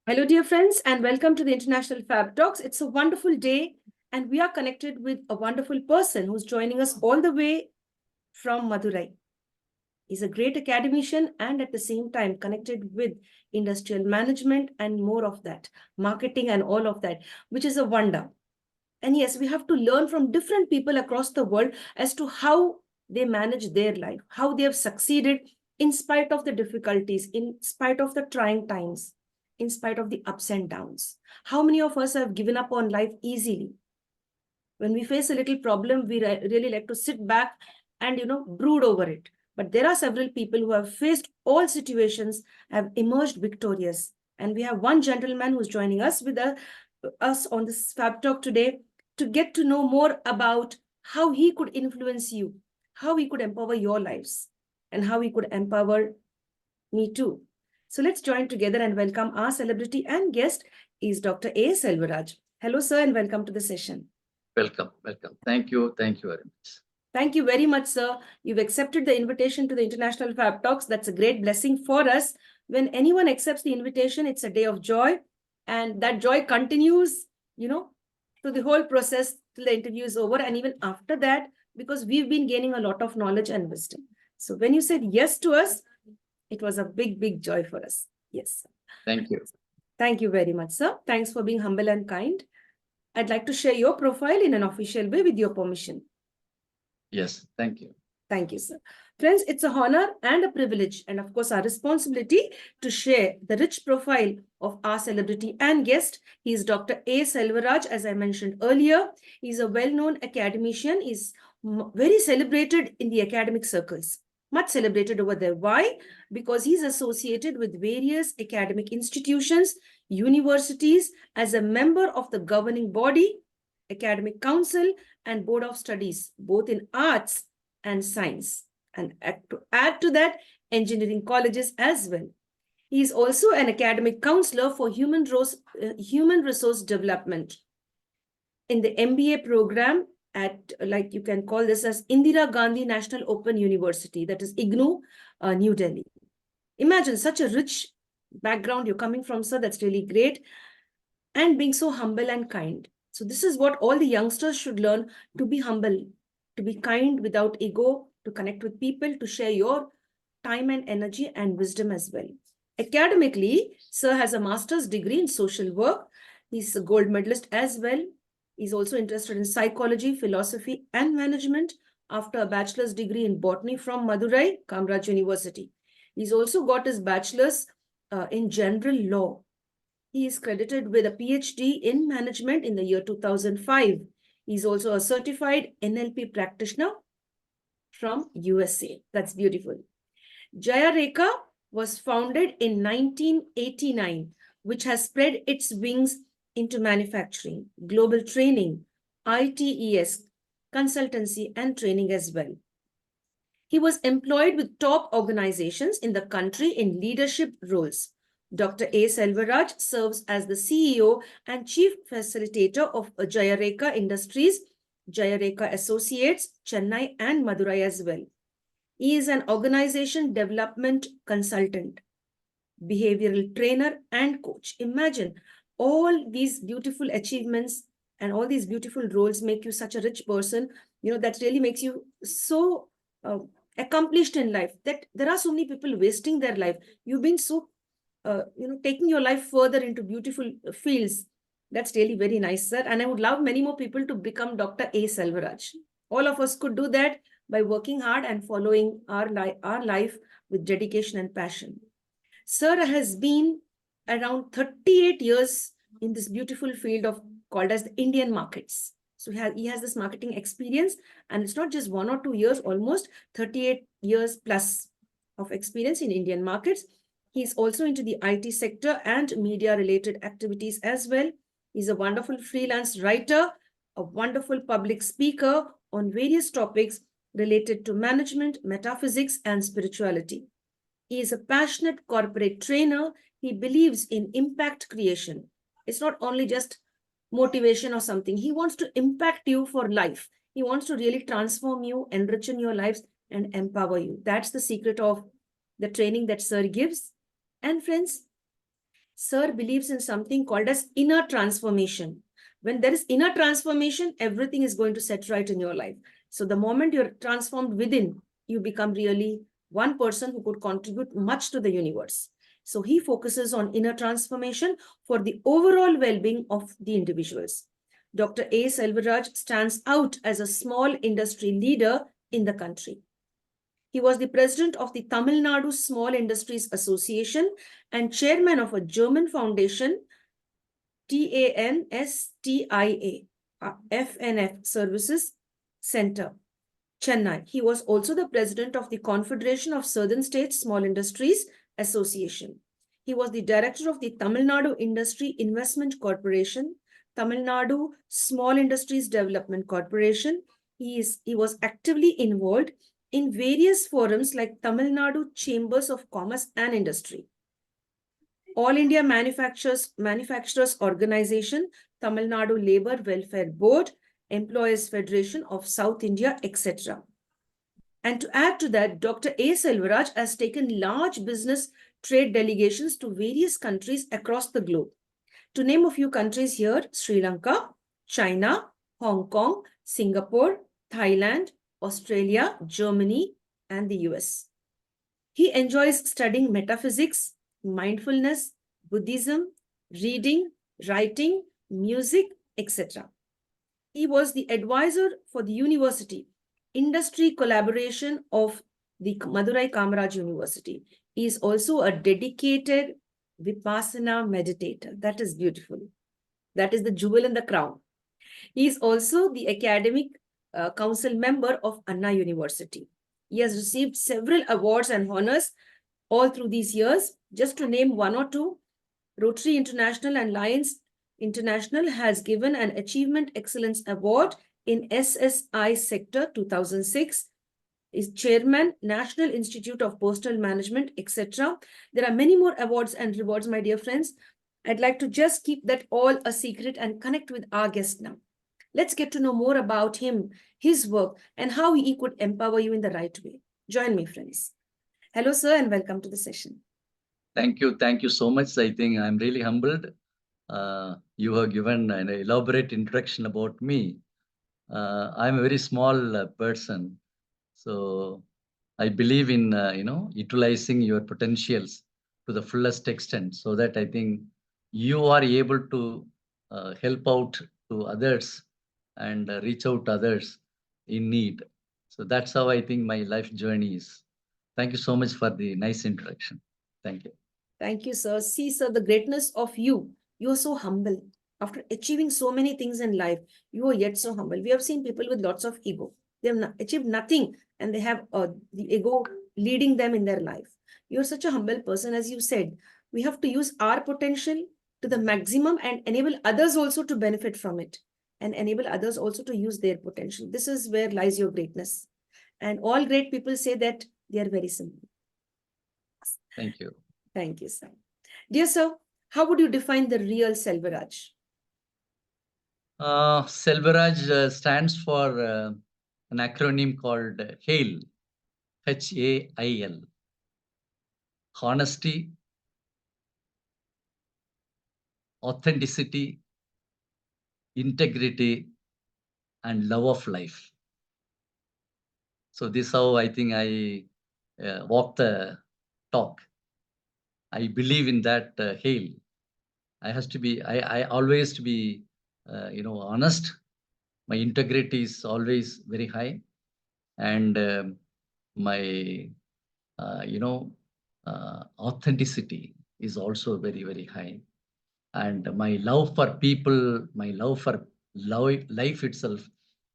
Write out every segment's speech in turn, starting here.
Hello, dear friends, and welcome to the International Fab Talks. It's a wonderful day, and we are connected with a wonderful person who's joining us all the way from Madurai. He's a great academician and at the same time connected with industrial management and more of that, marketing and all of that, which is a wonder. And yes, we have to learn from different people across the world as to how they manage their life, how they have succeeded in spite of the difficulties, in spite of the trying times, in spite of the ups and downs. How many of us have given up on life easily? When we face a little problem, we really like to sit back and, brood over it. But there are several people who have faced all situations, have emerged victorious. And we have one gentleman who's joining us us on this Fab Talk today to get to know more about how he could influence you, how he could empower your lives, and how he could empower me too. So let's join together and welcome our celebrity and guest is Dr. A. Selvaraj. Hello, sir, and welcome to the session. Welcome. Thank you very much. Thank you very much, sir. You've accepted the invitation to the International Fab Talks. That's a great blessing for us. When anyone accepts the invitation, it's a day of joy. And that joy continues, through the whole process till the interview is over. And even after that, because we've been gaining a lot of knowledge and wisdom. So when you said yes to us, it was a big, big joy for us. Yes. Thank you. Thank you very much, sir. Thanks for being humble and kind. I'd like to share your profile in an official way with your permission. Yes, thank you. Thank you, sir. Friends, it's an honor and a privilege, and of course, our responsibility to share the rich profile of our celebrity and guest. He is Dr. A. Selvaraj, as I mentioned earlier. He's a well-known academician. He's very celebrated in the academic circles. Much celebrated over there. Why? Because he's associated with various academic institutions, universities, as a member of the governing body, academic council, and board of studies, both in arts and science. And to add to that, engineering colleges as well. He is also an academic counselor for human resource development in the MBA program at, like you can call this as Indira Gandhi National Open University, that is IGNOU, New Delhi. Imagine such a rich background you're coming from, sir. That's really great. And being so humble and kind. So this is what all the youngsters should learn, to be humble, to be kind without ego, to connect with people, to share your time and energy and wisdom as well. Academically, sir has a master's degree in social work. He's a gold medalist as well. He's also interested in psychology, philosophy, and management after a bachelor's degree in botany from Madurai Kamaraj University. He's also got his bachelor's in general law. He is credited with a Ph.D. in management in the year 2005. He's also a certified NLP practitioner from USA. That's beautiful. Jayarekha was founded in 1989, which has spread its wings into manufacturing, global training, ITES, consultancy and training as well. He was employed with top organizations in the country in leadership roles. Dr. A. Selvaraj serves as the CEO and Chief Facilitator of Jeyarekha Industries, Jeyarekha Associates, Chennai and Madurai as well. He is an organization development consultant, behavioral trainer and coach. Imagine all these beautiful achievements and all these beautiful roles make you such a rich person. That really makes you so accomplished in life, that there are so many people wasting their life. You've been so taking your life further into beautiful fields. That's really very nice, sir. And I would love many more people to become Dr. A. Selvaraj. All of us could do that by working hard and following our life with dedication and passion. Sir has been around 38 years in this beautiful field of called as the Indian markets. So he has this marketing experience, and it's not just 1 or 2 years, almost 38 years plus of experience in Indian markets. He's also into the IT sector and media-related activities as well. He's a wonderful freelance writer, a wonderful public speaker on various topics related to management, metaphysics, and spirituality. He is a passionate corporate trainer. He believes in impact creation. It's not only just motivation or something. He wants to impact you for life. He wants to really transform you, enrich in your lives, and empower you. That's the secret of the training that sir gives. And friends, Sir believes in something called as inner transformation. When there is inner transformation, everything is going to set right in your life. So the moment you're transformed within, you become really one person who could contribute much to the universe. So he focuses on inner transformation for the overall well-being of the individuals. Dr. A. Selvaraj stands out as a small industry leader in the country. He was the president of the Tamil Nadu Small Industries Association and chairman of a German foundation, TANSTIA, FNF Services Center, Chennai. He was also the president of the Confederation of Southern States Small Industries Association. He was the director of the Tamil Nadu Industry Investment Corporation, Tamil Nadu Small Industries Development Corporation. He was actively involved in various forums like Tamil Nadu Chambers of Commerce and Industry, All India Manufacturers Organization, Tamil Nadu Labor Welfare Board, Employers Federation of South India, etc. And to add to that, Dr. A. Selvaraj has taken large business trade delegations to various countries across the globe. To name a few countries here, Sri Lanka, China, Hong Kong, Singapore, Thailand, Australia, Germany, and the US. He enjoys studying metaphysics, mindfulness, Buddhism, reading, writing, music, etc. He was the advisor for the university industry collaboration of the Madurai Kamaraj University. He is also a dedicated Vipassana meditator. That is beautiful. That is the jewel in the crown. He is also the academic council member of Anna University. He has received several awards and honors all through these years. Just to name one or two, Rotary International and Lions International has given an Achievement Excellence Award in SSI Sector 2006, is chairman, National Institute of Postal Management, etc. There are many more awards and rewards, my dear friends. I'd like to just keep that all a secret and connect with our guest now. Let's get to know more about him, his work, and how he could empower you in the right way. Join me, friends. Hello, sir, and welcome to the session. Thank you. Thank you so much. I think I'm really humbled. You have given an elaborate introduction about me. I'm a very small person. So I believe in, utilizing your potentials to the fullest extent so that I think you are able to help out to others and reach out to others in need. So that's how I think my life journey is. Thank you so much for the nice introduction. Thank you. Thank you, sir. See, sir, the greatness of you. You are so humble. After achieving so many things in life, you are yet so humble. We have seen people with lots of ego. They have achieved nothing and they have the ego leading them in their life. You're such a humble person, as you said. We have to use our potential to the maximum and enable others also to benefit from it and enable others also to use their potential. This is where lies your greatness. And all great people say that they are very simple. Thank you. Thank you, sir. Dear sir, how would you define the real Selvaraj? Selvaraj stands for an acronym called HAIL, HAIL. Honesty, authenticity, integrity, and love of life. So this is how I think I walk the talk. I believe in that hail. I has to be. I always to be, honest. My integrity is always very high, and my, authenticity is also very very high, and my love for people, my love for life itself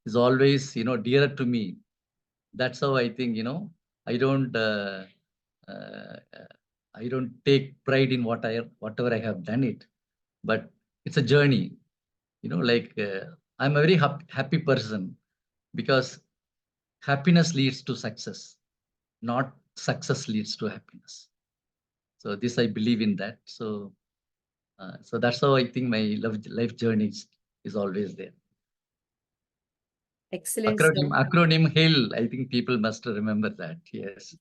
is always dearer to me. That's how I think I don't. I don't take pride in whatever I have done it, but it's a journey. I'm a very happy person because happiness leads to success, not success leads to happiness. So this I believe in that. So that's how I think my life journey is always there. Excellent. Acronym HAIL. I think people must remember that. Yes.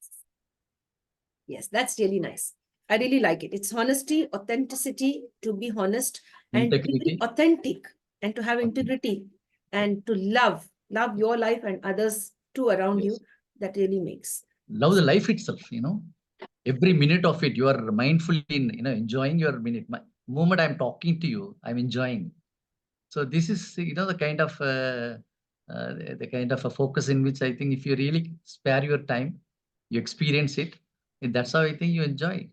Yes, that's really nice. I really like it. It's honesty, authenticity, to be honest and to be very Integrity. authentic and to have Okay. integrity and to love your life and others too around Yes. you. That really makes. Love the life itself, every minute of it, you are mindfully in, enjoying your minute. Moment I'm talking to you, I'm enjoying. So this is, the kind of a focus in which I think if you really spare your time, you experience it, and that's how I think you enjoy.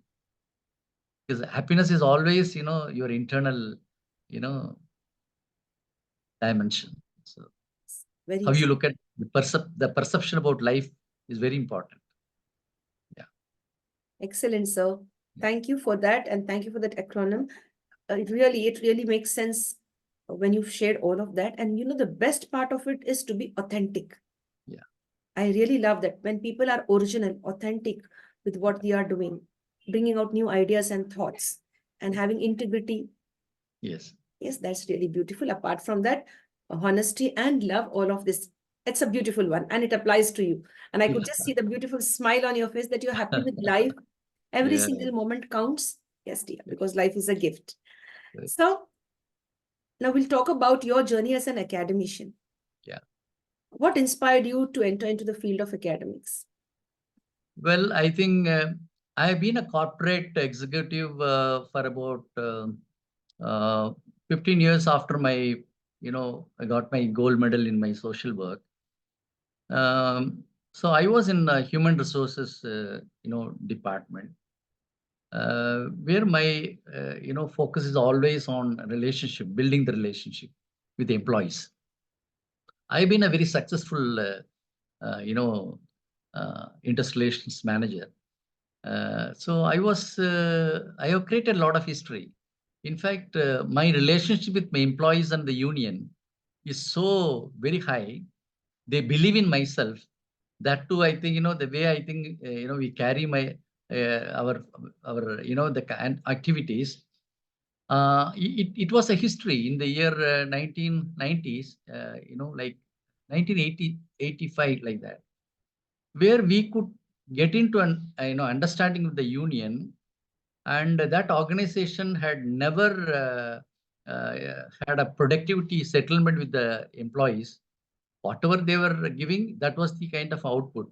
Because happiness is always, your internal, dimension. So Very how you look at the perception about life is very important. Yeah. excellent, sir. Yeah. Thank you for that, and thank you for that acronym. It really makes sense when you've shared all of that. And the best part of it is to be authentic. Yeah. I really love that when people are original, authentic with what they are doing, bringing out new ideas and thoughts, and having integrity. Yes. Yes, that's really beautiful. Apart from that, honesty and love, all of this, it's a beautiful one, and it applies to you. And I could just see the beautiful smile on your face that you're happy with life. Every Yeah. single moment counts. Yes, dear, Yes. because life is a gift. Right. So now we'll talk about your journey as an academician. Yeah. What inspired you to enter into the field of academics? Well, I think I've been a corporate executive for about uh, 15 years after I got my gold medal in my social work. So I was in human resources, department, where my, focus is always on relationship, building the relationship with the employees. I've been a very successful, industrial relations manager. So I have created a lot of history. In fact, my relationship with my employees and the union is so very high. They believe in myself. That too, I think, the way I think, we carry our, activities. It was a history in the year 1990s, like 1980, 85, like that, where we could get into an understanding of the union, and that organization had never had a productivity settlement with the employees. Whatever they were giving, that was the kind of output.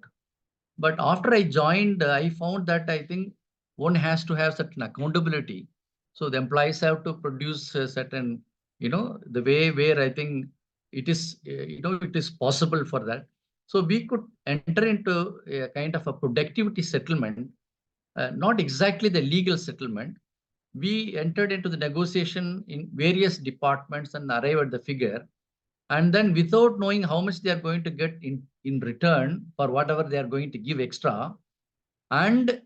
But after I joined, I found that I think one has to have certain accountability. So the employees have to produce a certain, the way where I think it is, it is possible for that. So we could enter into a kind of a productivity settlement, not exactly the legal settlement. We entered into the negotiation in various departments and arrived at the figure. And then without knowing how much they are going to get in return for whatever they are going to give extra, and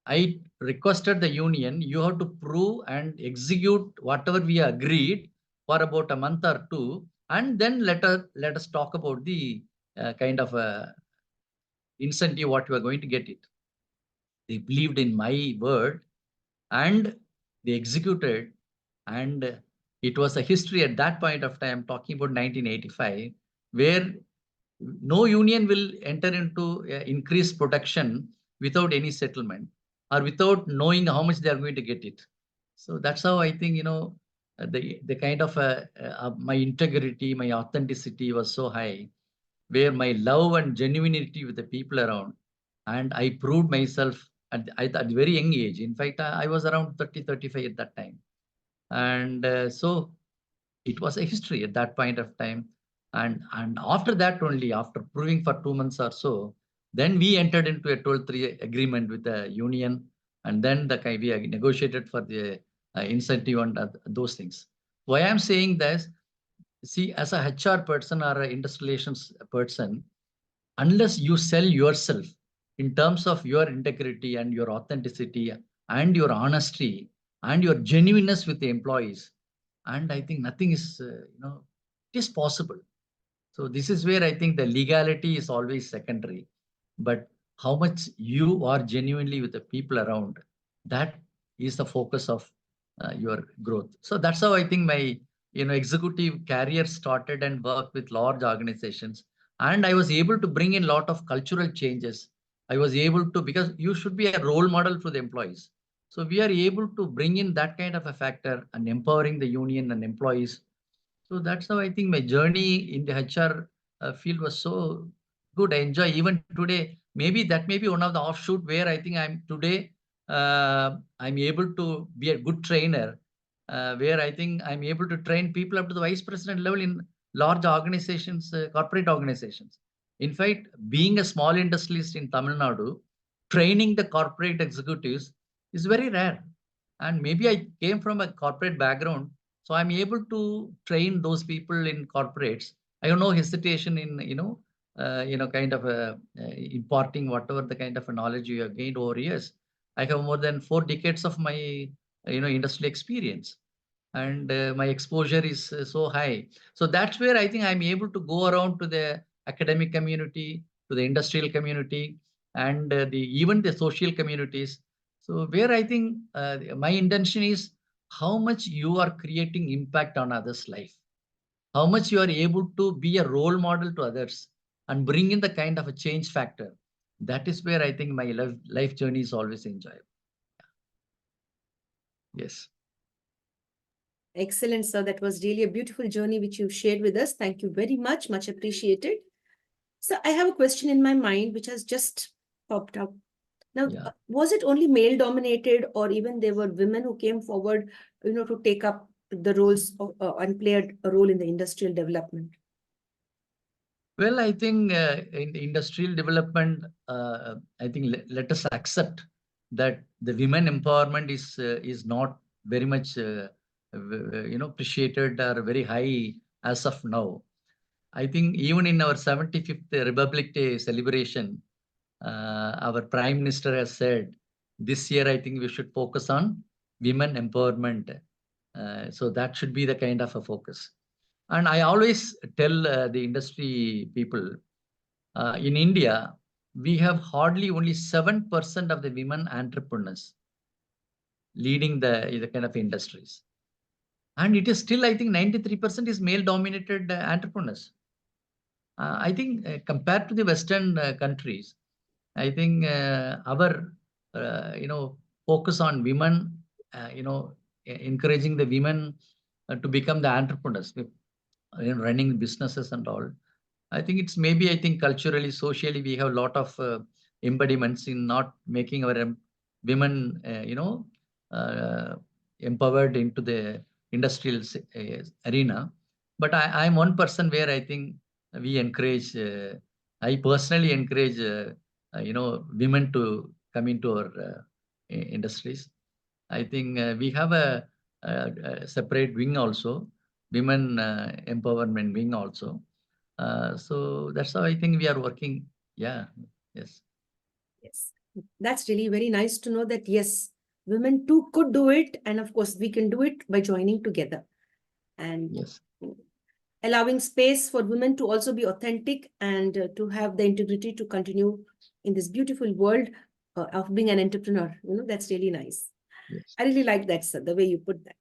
I requested the union, you have to prove and execute whatever we agreed for about a month or two, and then let us talk about the kind of incentive what you are going to get it. They believed in my word, and they executed, and it was a history at that point of time, talking about 1985, where no union will enter into increased production without any settlement or without knowing how much they are going to get it. So that's how I think, the kind of my integrity, my authenticity was so high, where my love and genuinity with the people around, and I proved myself at a very young age. In fact, I was around 30, 35 at that time. And so it was a history at that point of time. And after that only, after proving for 2 months or so, then we entered into a 12-3 agreement with the union, and then we negotiated for the incentive and those things. Why I'm saying this, see, as a HR person or an industrial relations person, unless you sell yourself in terms of your integrity and your authenticity and your honesty and your genuineness with the employees, and I think nothing is, it is possible. So this is where I think the legality is always secondary, but how much you are genuinely with the people around, that is the focus of your growth. So that's how I think my executive career started, and worked with large organizations, and I was able to bring in a lot of cultural changes. I was able to, because you should be a role model for the employees. So we are able to bring in that kind of a factor and empowering the union and employees. So that's how I think my journey in the HR field was so good. I enjoy even today. Maybe that may be one of the offshoot where I think I'm today. I'm able to be a good trainer, where I think I'm able to train people up to the vice president level in large organizations, corporate organizations. In fact, being a small industrialist in Tamil Nadu, training the corporate executives is very rare. And maybe I came from a corporate background, so I'm able to train those people in corporates. I have no hesitation in kind of imparting whatever the kind of a knowledge you have gained over years. I have more than 4 decades of my industrial experience, and my exposure is so high. So that's where I think I'm able to go around to the academic community, to the industrial community, and even the social communities. So where I think my intention is how much you are creating impact on others' life, how much you are able to be a role model to others and bring in the kind of a change factor. That is where I think my life journey is always enjoyable. Yes. Excellent, sir. That was really a beautiful journey which you shared with us. Thank you very much. Much appreciated. So I have a question in my mind which has just popped up. Now, Yeah. was it only male dominated, or even there were women who came forward, to take up the roles of, and play a role in the industrial development? Well, I think in the industrial development, I think let us accept that the women empowerment is not very much appreciated or very high as of now. I think even in our 75th Republic Day celebration, our Prime Minister has said this year I think we should focus on women empowerment. So that should be the kind of a focus. And I always tell the industry people, in India, we have hardly only 7% of the women entrepreneurs leading the kind of industries. And it is still, I think, 93% is male-dominated entrepreneurs. I think compared to the Western countries, I think our, focus on women, encouraging the women to become the entrepreneurs, running businesses and all. I think it's maybe, I think culturally, socially, we have a lot of embodiments in not making our women, empowered into the industrial arena. But I'm one person where I think we encourage, I personally encourage, women to come into our industries. I think we have a separate wing also, women empowerment wing also. So that's how I think we are working. Yeah. Yes. Yes, that's really very nice to know that, yes, women too could do it. And of course, we can do it by joining together and Yes. allowing space for women to also be authentic and to have the integrity to continue in this beautiful world of being an entrepreneur. That's really nice. Yes. I really like that, sir, the way you put that.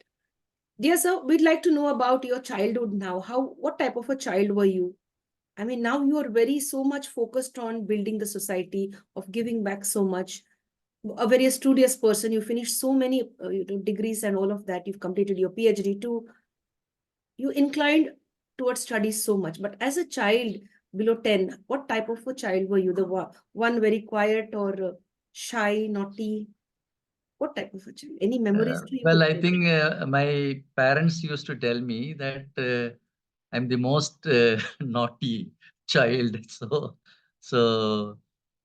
Dear sir, we'd like to know about your childhood now. What type of a child were you? I mean, now you are very so much focused on building the society, of giving back so much. A very studious person. You finished so many degrees and all of that. You've completed your Ph.D. too. You inclined towards studies so much. But as a child below 10, what type of a child were you? The one very quiet or shy, naughty? What type of a child? Any memories you Well, could I share? think my parents used to tell me that I'm the most naughty child. So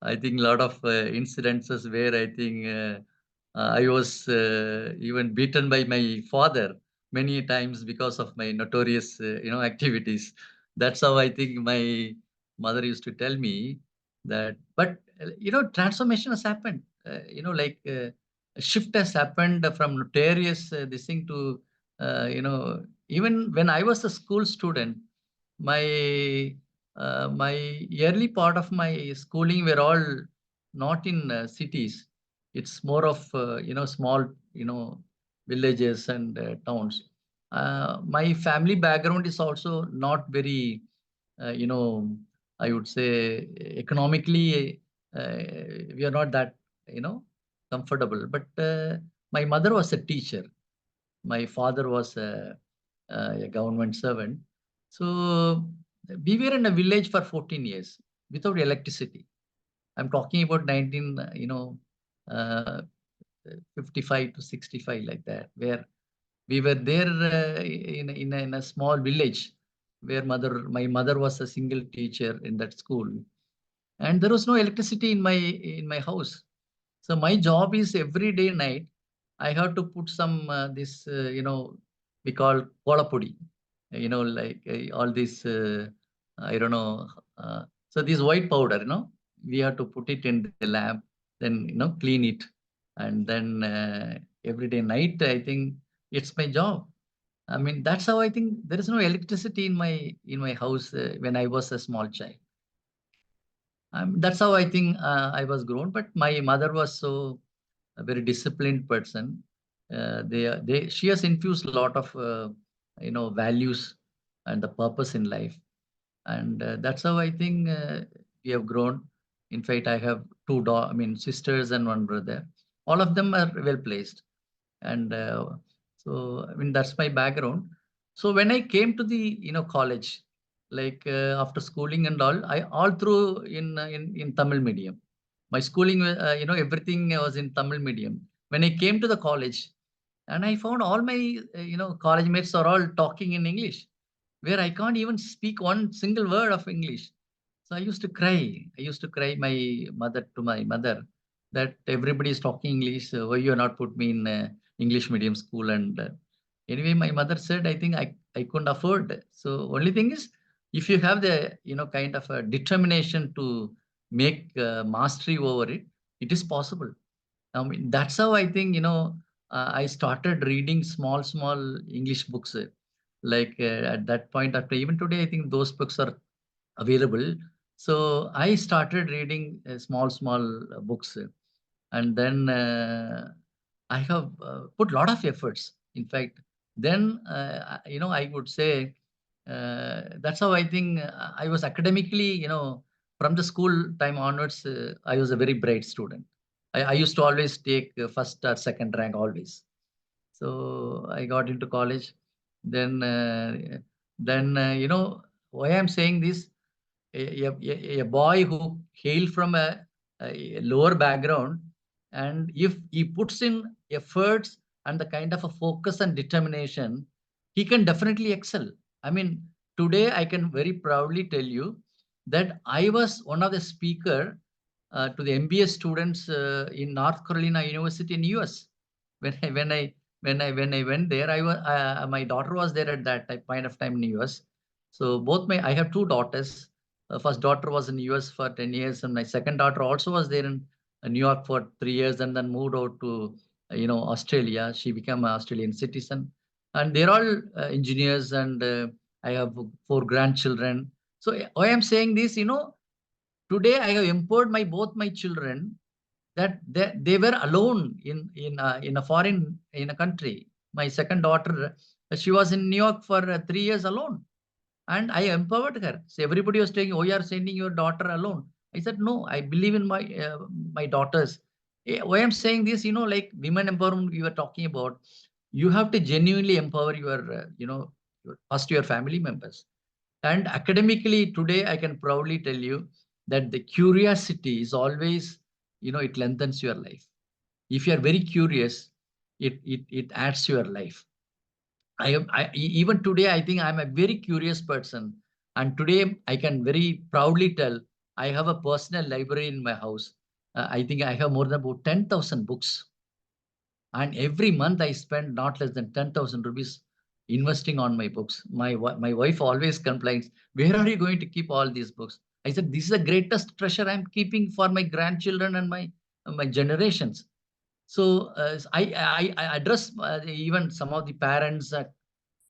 I think a lot of incidences where I think I was even beaten by my father many times because of my notorious, activities. That's how I think my mother used to tell me that. But transformation has happened. Like. A shift has happened from notorious this thing to even when I was a school student, my my early part of my schooling were all not in cities. It's more of small villages and towns. My family background is also not very I would say economically we are not that comfortable. But My mother was a teacher. My father was a government servant. So we were in a village for 14 years without electricity. I'm talking about 19, uh, 55 to 65, like that, where we were there in a small village where my mother was a single teacher in that school, and there was no electricity in my house. So my job is every day night, I have to put some this we call kolapudi, like all this I don't know. So this white powder, we have to put it in the lab, then clean it, and then every day night, I think it's my job. I mean, that's how I think there is no electricity in my house when I was a small child. That's how I think I was grown. But my mother was so a very disciplined person. She has infused a lot of values and the purpose in life, and that's how I think we have grown. In fact, I have sisters and one brother. All of them are well placed, and so I mean that's my background. So when I came to the college, like after schooling and all through in Tamil medium. My schooling, everything was in Tamil medium. When I came to the college, and I found all my college mates are all talking in English, where I can't even speak one single word of English. So I used to cry. I used to cry my mother that everybody is talking English. Why you are not put me in English medium school? And anyway, my mother said, I think I couldn't afford. So only thing is, if you have the kind of a determination to make mastery over it, it is possible. I mean, that's how I think I started reading small English books. Like at that point, after even today, I think those books are available. So I started reading small books, and then I have put a lot of efforts. In fact, then I would say that's how I think I was academically, from the school time onwards, I was a very bright student. I used to always take first or second rank always. So I got into college. Then why I'm saying this, a boy who hail from a lower background, and if he puts in efforts and the kind of a focus and determination, he can definitely excel. I mean, today I can very proudly tell you that I was one of the speaker to the MBA students in North Carolina University in US. When I when I when I went there, my daughter was there at that point of time in US. So I have two daughters. First daughter was in US for 10 years, and my second daughter also was there in New York for 3 years, and then moved out to Australia. She became an Australian citizen, and they're all engineers, and I have four grandchildren. So I am saying this, today I have empowered both my children, that they were alone in a foreign in a country. My second daughter, she was in New York for 3 years alone, and I empowered her. So everybody was saying, "Oh, you are sending your daughter alone." I said, "No, I believe in my daughters." Why I'm saying this, like women empowerment we were talking about, you have to genuinely empower first your family members. And academically today, I can proudly tell you that the curiosity is always, it lengthens your life. If you are very curious, it adds to your life. Even today, I think I'm a very curious person. And today I can very proudly tell I have a personal library in my house. I think I have more than about 10,000 books. And every month I spend not less than 10,000 rupees investing on my books. My wife always complains, "Where are you going to keep all these books?" I said, "This is the greatest treasure I'm keeping for my grandchildren and my generations." So I address even some of the parents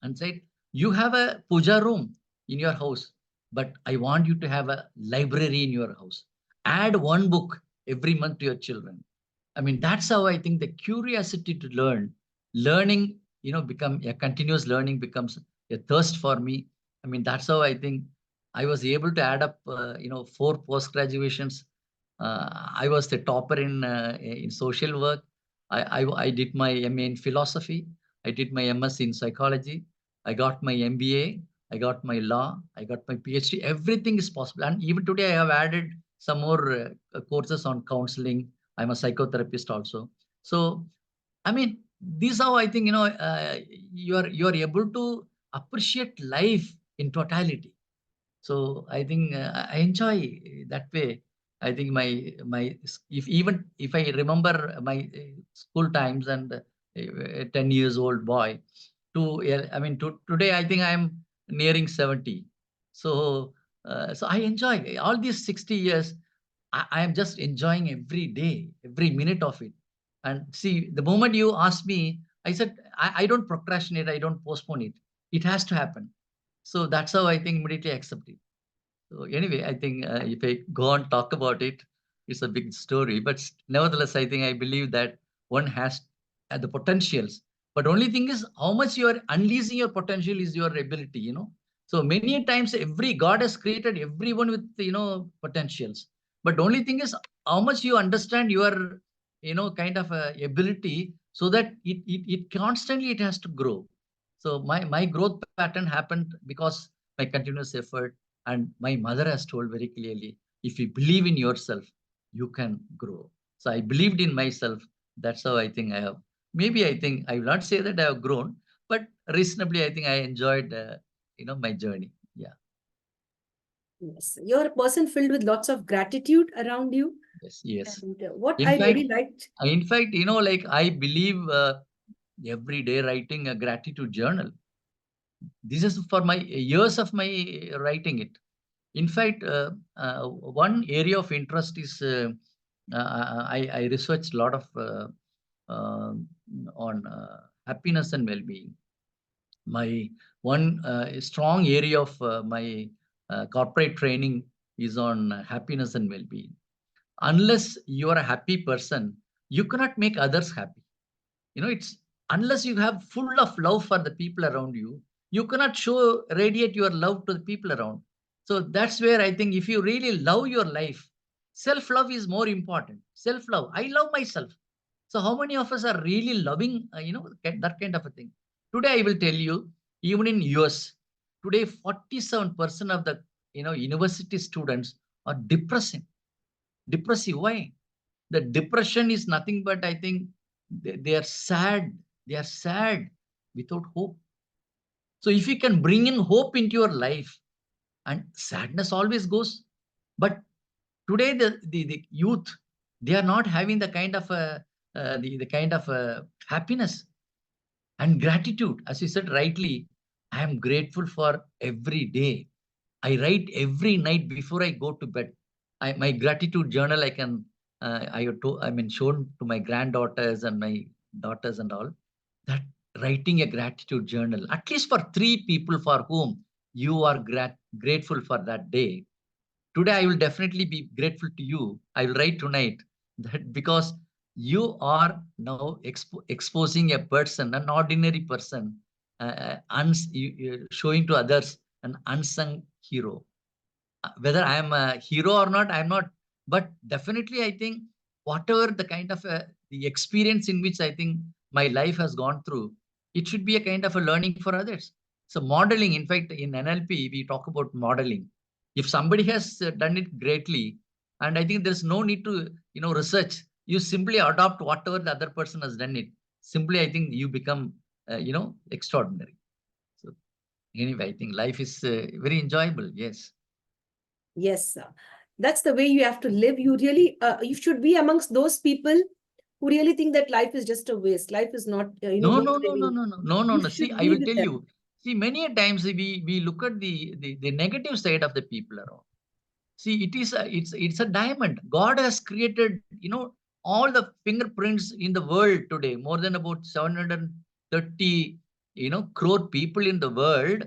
and said, "You have a puja room in your house, but I want you to have a library in your house. Add one book every month to your children." I mean, that's how I think the curiosity to learning, become a continuous learning becomes a thirst for me. I mean, that's how I think I was able to add up, four post graduations. I was the topper in social work. I did my MA in philosophy. I did my MS in psychology. I got my MBA. I got my law. I got my PhD. Everything is possible. And even today, I have added some more courses on counseling. I'm a psychotherapist also. So, I mean, this is how I think, you are able to appreciate life in totality. So I think I enjoy that way. I think if I remember my school times and 10 years old boy to today, I think I'm nearing 70. So I enjoy all these 60 years. I am just enjoying every day, every minute of it. And see, the moment you ask me, I said, I don't procrastinate, I don't postpone it. It has to happen. So that's how I think immediately accept it. So anyway, I think if I go on talk about it, it's a big story. But nevertheless, I think I believe that one has the potentials. But only thing is how much you are unleashing your potential is your ability. So many times every God has created everyone with potentials. But the only thing is how much you understand your kind of ability so that it constantly it has to grow. So my growth pattern happened because my continuous effort, and my mother has told very clearly, if you believe in yourself, you can grow. So I believed in myself. That's how I think I have. Maybe I think I will not say that I have grown, but reasonably I think I enjoyed, my journey. Yeah. Yes, you're a person filled with lots of gratitude around you. Yes. Yes. And what In I fact, really liked, like I believe every day writing a gratitude journal. This is for my years of my writing it. In fact, one area of interest is I researched a lot of uh, on happiness and well-being. My one strong area of my corporate training is on happiness and well-being. Unless you are a happy person, you cannot make others happy. It's unless you have full of love for the people around you, you cannot radiate your love to the people around. So that's where I think if you really love your life, self-love is more important. Self-love, I love myself. So how many of us are really loving that kind of a thing? Today I will tell you, even in US today, 47% of the university students are depressive. Why? The depression is nothing but I think they are sad. They are sad without hope. So if you can bring in hope into your life, and sadness always goes. But today the youth, they are not having the kind of the kind of happiness and gratitude. As you said rightly, I am grateful for every day. I write every night before I go to bed. My gratitude journal, shown to my granddaughters and my daughters and all, that writing a gratitude journal, at least for 3 people for whom you are grateful for that day. Today, I will definitely be grateful to you. I will write tonight that because you are now exposing a person, an ordinary person, showing to others an unsung hero. Whether I am a hero or not, I'm not. But definitely, I think whatever the kind of the experience in which I think my life has gone through, it should be a kind of a learning for others. So modeling, in fact, in NLP, we talk about modeling. If somebody has done it greatly, and I think there's no need to, research. You simply adopt whatever the other person has done it. Simply, I think you become, extraordinary. So anyway, I think life is very enjoyable. Yes. yes, that's the way you have to live. You really, you should be amongst those people who really think that life is just a waste. Life is not, No, worth no, no, no, living. no, no, no, no, You no. See, should I be will with tell them. you. See, many a times we look at the negative side of the people around. See, it's a diamond. God has created, all the fingerprints in the world today, more than about 730, crore people in the world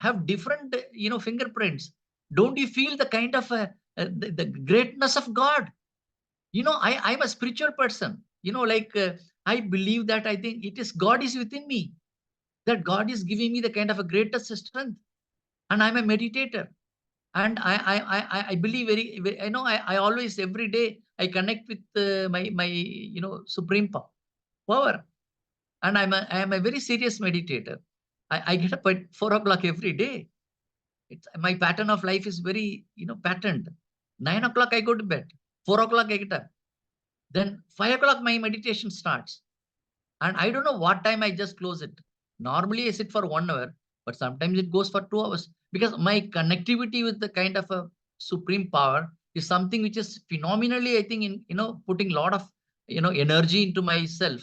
have different, fingerprints. Don't you feel the kind of the greatness of God? I'm a spiritual person. Like I believe that I think it is God is within me, that God is giving me the kind of a greatest strength, and I'm a meditator. And I believe I always every day I connect with my supreme power. power. And I am a very serious meditator. I get up at 4 o'clock every day. My pattern of life is very, patterned. 9 o'clock I go to bed. 4 o'clock I get up. Then 5 o'clock my meditation starts. And I don't know what time I just close it. Normally I sit for 1 hour, but sometimes it goes for 2 hours because my connectivity with the kind of a supreme power is something which is phenomenally, I think, putting a lot of, energy into myself,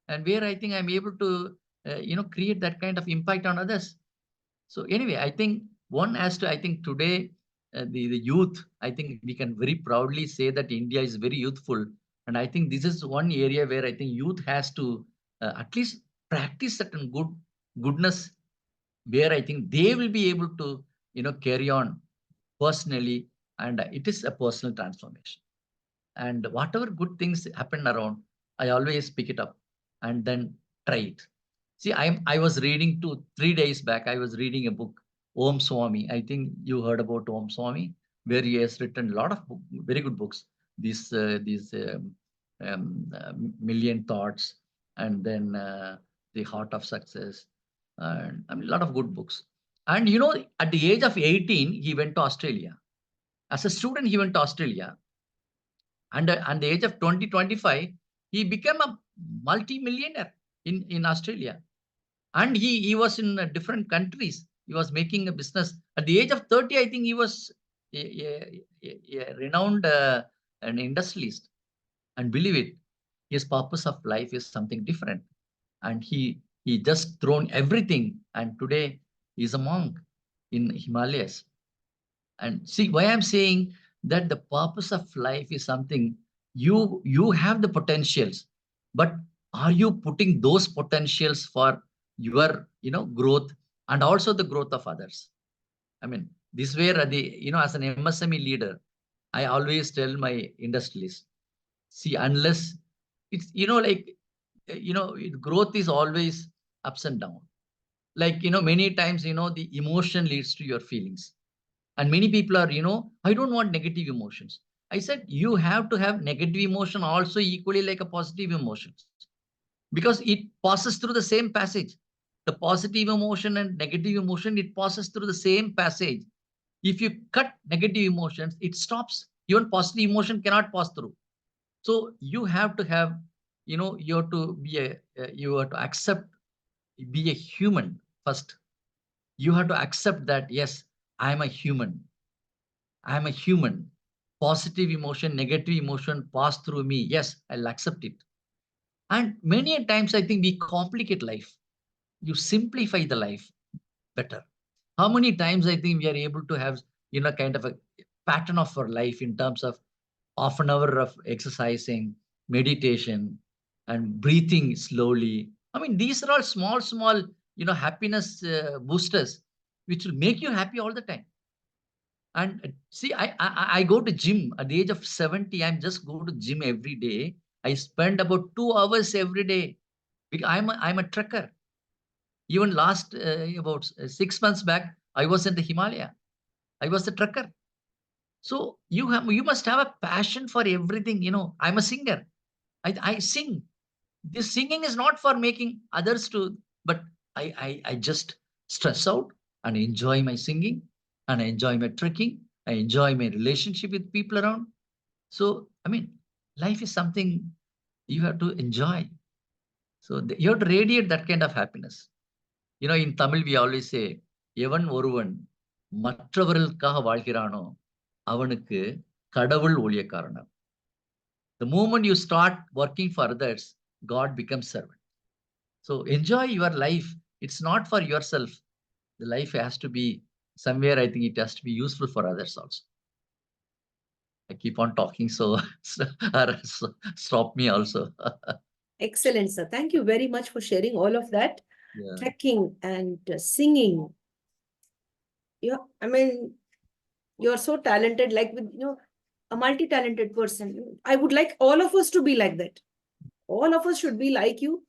and where I think I'm able to, create that kind of impact on others. So anyway, I think one has to, I think today, the youth, I think we can very proudly say that India is very youthful. And I think this is one area where I think youth has to at least practice certain goodness, where I think they will be able to, carry on personally. And it is a personal transformation. And whatever good things happen around, I always pick it up and then try it. See, I was reading 3 days back, I was reading a book, Om Swami. I think you heard about Om Swami, where he has written a lot of very good books. These Million Thoughts, and then The Heart of Success, and I mean, a lot of good books. And at the age of 18, he went to Australia. As a student, he went to Australia. And at the age of 25, he became a multi-millionaire in Australia. And he was in different countries. He was making a business. At the age of 30, I think he was a renowned an industrialist. And believe it, his purpose of life is something different. And he just thrown everything. And today he's a monk in Himalayas. And see why I'm saying that the purpose of life is something you have the potentials, but are you putting those potentials for your growth and also the growth of others? I mean, this where as an MSME leader, I always tell my industrialists, see, unless it's growth is always ups and down. Like many times the emotion leads to your feelings. And many people are, I don't want negative emotions. I said, you have to have negative emotion also equally like a positive emotions, because it passes through the same passage. The positive emotion and negative emotion, it passes through the same passage. If you cut negative emotions, it stops. Even positive emotion cannot pass through. So you have to have, you have to be you have to accept, be a human first. You have to accept that, yes, I am a human. I am a human. Positive emotion, negative emotion pass through me. Yes, I'll accept it. And many times I think we complicate life. You simplify the life better. How many times I think we are able to have, kind of a pattern of our life in terms of half an hour of exercising, meditation, and breathing slowly. I mean, these are all small, happiness boosters, which will make you happy all the time. And see, I go to gym at the age of 70. I'm just go to gym every day. I spend about 2 hours every day. Because I'm a trekker. Even last about 6 months back, I was in the Himalaya. I was a trekker. So you must have a passion for everything. I'm a singer. I sing. This singing is not for making others to, but I just stress out and enjoy my singing, and I enjoy my trekking. I enjoy my relationship with people around. So, I mean, life is something you have to enjoy. So you have to radiate that kind of happiness. In Tamil, we always say, எவன் ஒருவன் மற்றவர்களுக்காக வாழ்கிறானோ அவனுக்கு கடவுள் ஊழியக்காரன். The moment you start working for others, God becomes servant. So enjoy your life. It's not for yourself. The life has to be somewhere, I think it has to be useful for others also. I keep on talking, so stop me also. Excellent, sir. Thank you very much for sharing all of that. Yeah. Trekking and singing. Yeah, I mean, you're so talented, like with, a multi-talented person. I would like all of us to be like that. All of us should be like you,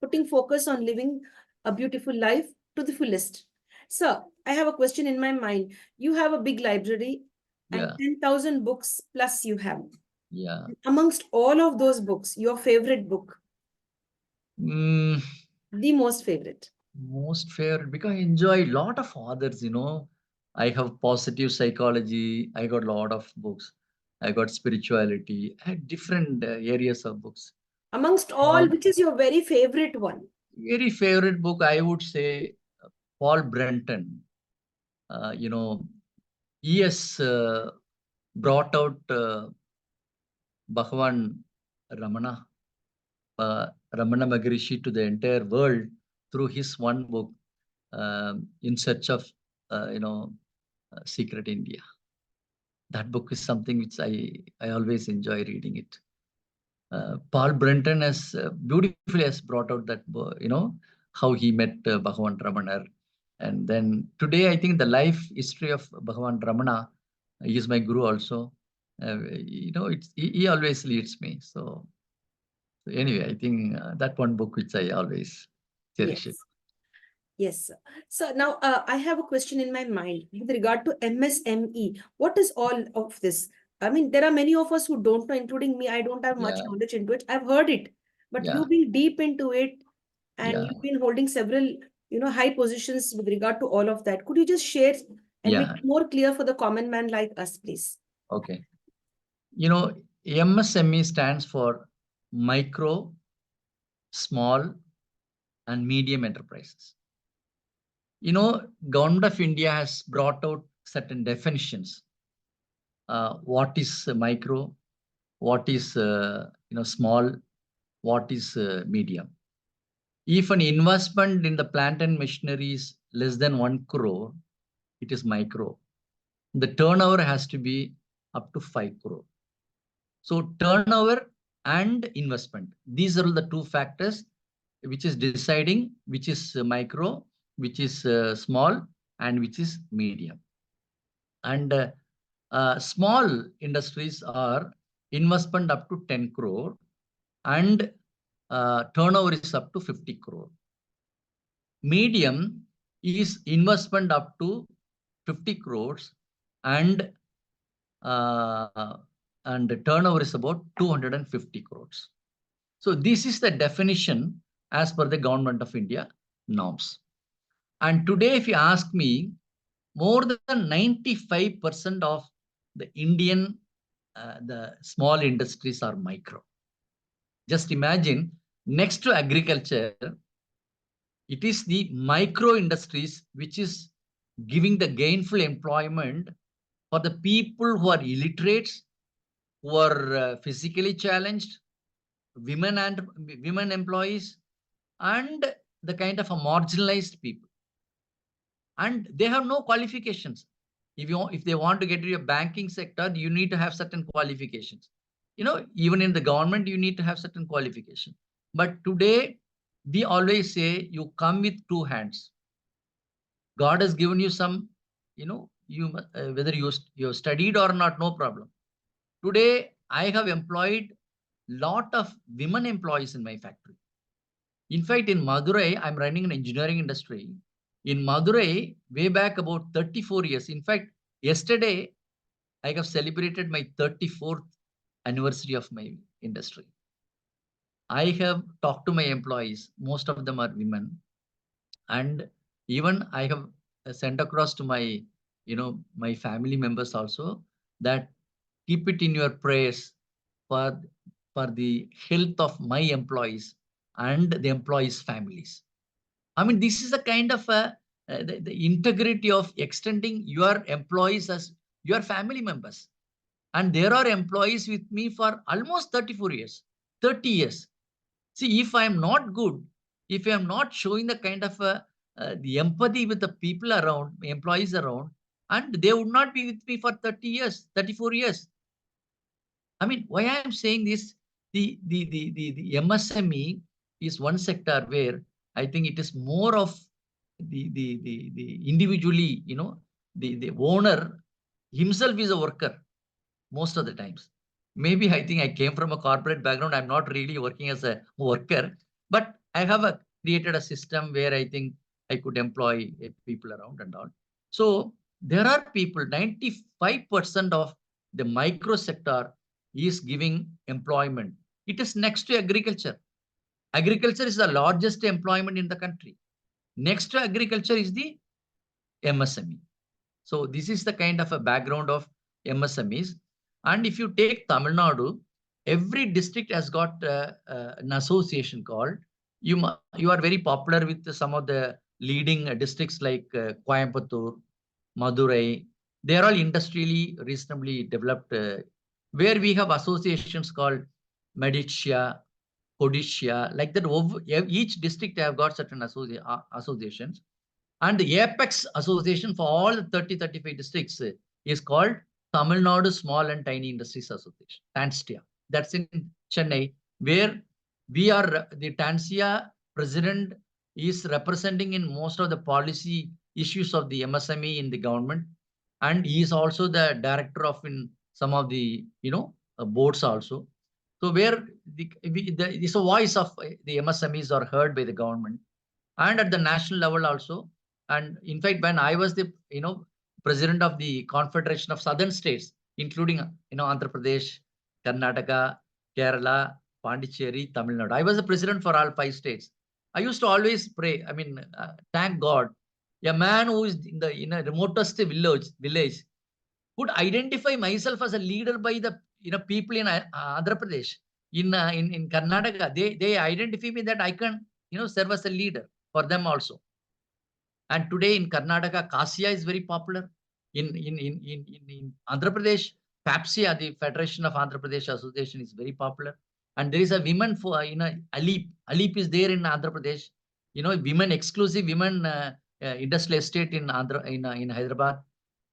putting focus on living a beautiful life to the fullest. Sir, I have a question in my mind. You have a big library and Yeah. 10,000 books plus you have. Yeah. Amongst all of those books, your favorite book? Mm, The most favorite. most favorite because I enjoy a lot of authors, I have positive psychology. I got a lot of books. I got spirituality. I had different areas of books. Amongst all, Um, which is your very favorite one? very favorite book, I would say Paul Brenton. He has brought out Bhagavan Ramana, Ramana Maharishi to the entire world through his one book, In Search of, Secret India. That book is something which I always enjoy reading it. Paul Brenton has beautifully has brought out that, how he met Bhagavan Ramana. And then today, I think the life history of Bhagavan Ramana, he is my guru also. He always leads me. So anyway, I think that one book which I always cherish it. Yes. Yes. Sir. So now I have a question in my mind with regard to MSME. What is all of this? I mean, there are many of us who don't know, including me. I don't have much Yeah, knowledge into it. I've heard it, but yeah, you've been deep into it and yeah, you've been holding several, high positions with regard to all of that. Could you just share and make yeah. it more clear for the common man like us, please? Okay. MSME stands for micro, small, and medium enterprises. Government of India has brought out certain definitions. What is micro? What is small? What is medium? If an investment in the plant and machinery is less than 1 crore, it is micro. The turnover has to be up to 5 crore. So turnover and investment, these are the two factors which is deciding which is micro, which is small, and which is medium. And small industries are investment up to 10 crore and turnover is up to 50 crore. Medium is investment up to 50 crores and uh, and turnover is about 250 crores. So this is the definition as per the Government of India norms. And today, if you ask me, more than 95% of the Indian the small industries are micro. Just imagine, next to agriculture, it is the micro industries which is giving the gainful employment for the people who are illiterate, who are physically challenged, women and women employees, and the kind of a marginalized people. And they have no qualifications. If they want to get into a banking sector, you need to have certain qualifications. Even in the government, you need to have certain qualifications. But today, we always say you come with two hands. God has given you some, whether you studied or not, no problem. Today, I have employed lot of women employees in my factory. In fact, in Madurai, I'm running an engineering industry. In Madurai, way back about 34 years. In fact, yesterday, I have celebrated my 34th anniversary of my industry. I have talked to my employees. Most of them are women. And even I have sent across to my family members also that keep it in your prayers for, for the health of my employees and the employees' families. I mean, this is a kind of the integrity of extending your employees as your family members. And there are employees with me for almost 34 years, 30 years. See, if I am not good, if I am not showing the kind of the empathy with the people around, employees around, and they would not be with me for 30 years, 34 years. I mean, why I am saying this, the MSME is one sector where I think it is more of the individually, the owner himself is a worker most of the times. Maybe I think I came from a corporate background. I'm not really working as a worker, but I have created a system where I think I could employ people around and all. So there are people, 95% of the micro sector is giving employment. It is next to agriculture. Agriculture is the largest employment in the country. Next to agriculture is the MSME. So this is the kind of a background of MSMEs. And if you take Tamil Nadu, every district has got an association called, you are very popular with some of the leading districts like Coimbatore, Madurai. They are all industrially reasonably developed, where we have associations called Medicia, Codicia, like that. Each district have got certain associations. And the apex association for all the 30-35 districts is called Tamil Nadu Small and Tiny Industries Association, TANSTIA. That's in Chennai, where we are, the TANSTIA president is representing in most of the policy issues of the MSME in the government. And he is also the director of in some of the, boards also. So where the voice of the MSMEs are heard by the government and at the national level also. And in fact, when I was the president of the Confederation of Southern States, including Andhra Pradesh, Karnataka, Kerala, Pondicherry, Tamil Nadu, I was the president for all 5 states. I used to always pray. I mean, thank God, a man who is in the remotest village could identify myself as a leader by the people in Andhra Pradesh, in Karnataka. They identify me that I can serve as a leader for them also. And today in Karnataka, Kasia is very popular. In Andhra Pradesh, FAPSIA, the Federation of Andhra Pradesh Association, is very popular. And there is a women for Alip. Alip is there in Andhra Pradesh. Women exclusive women industrial estate in in Hyderabad.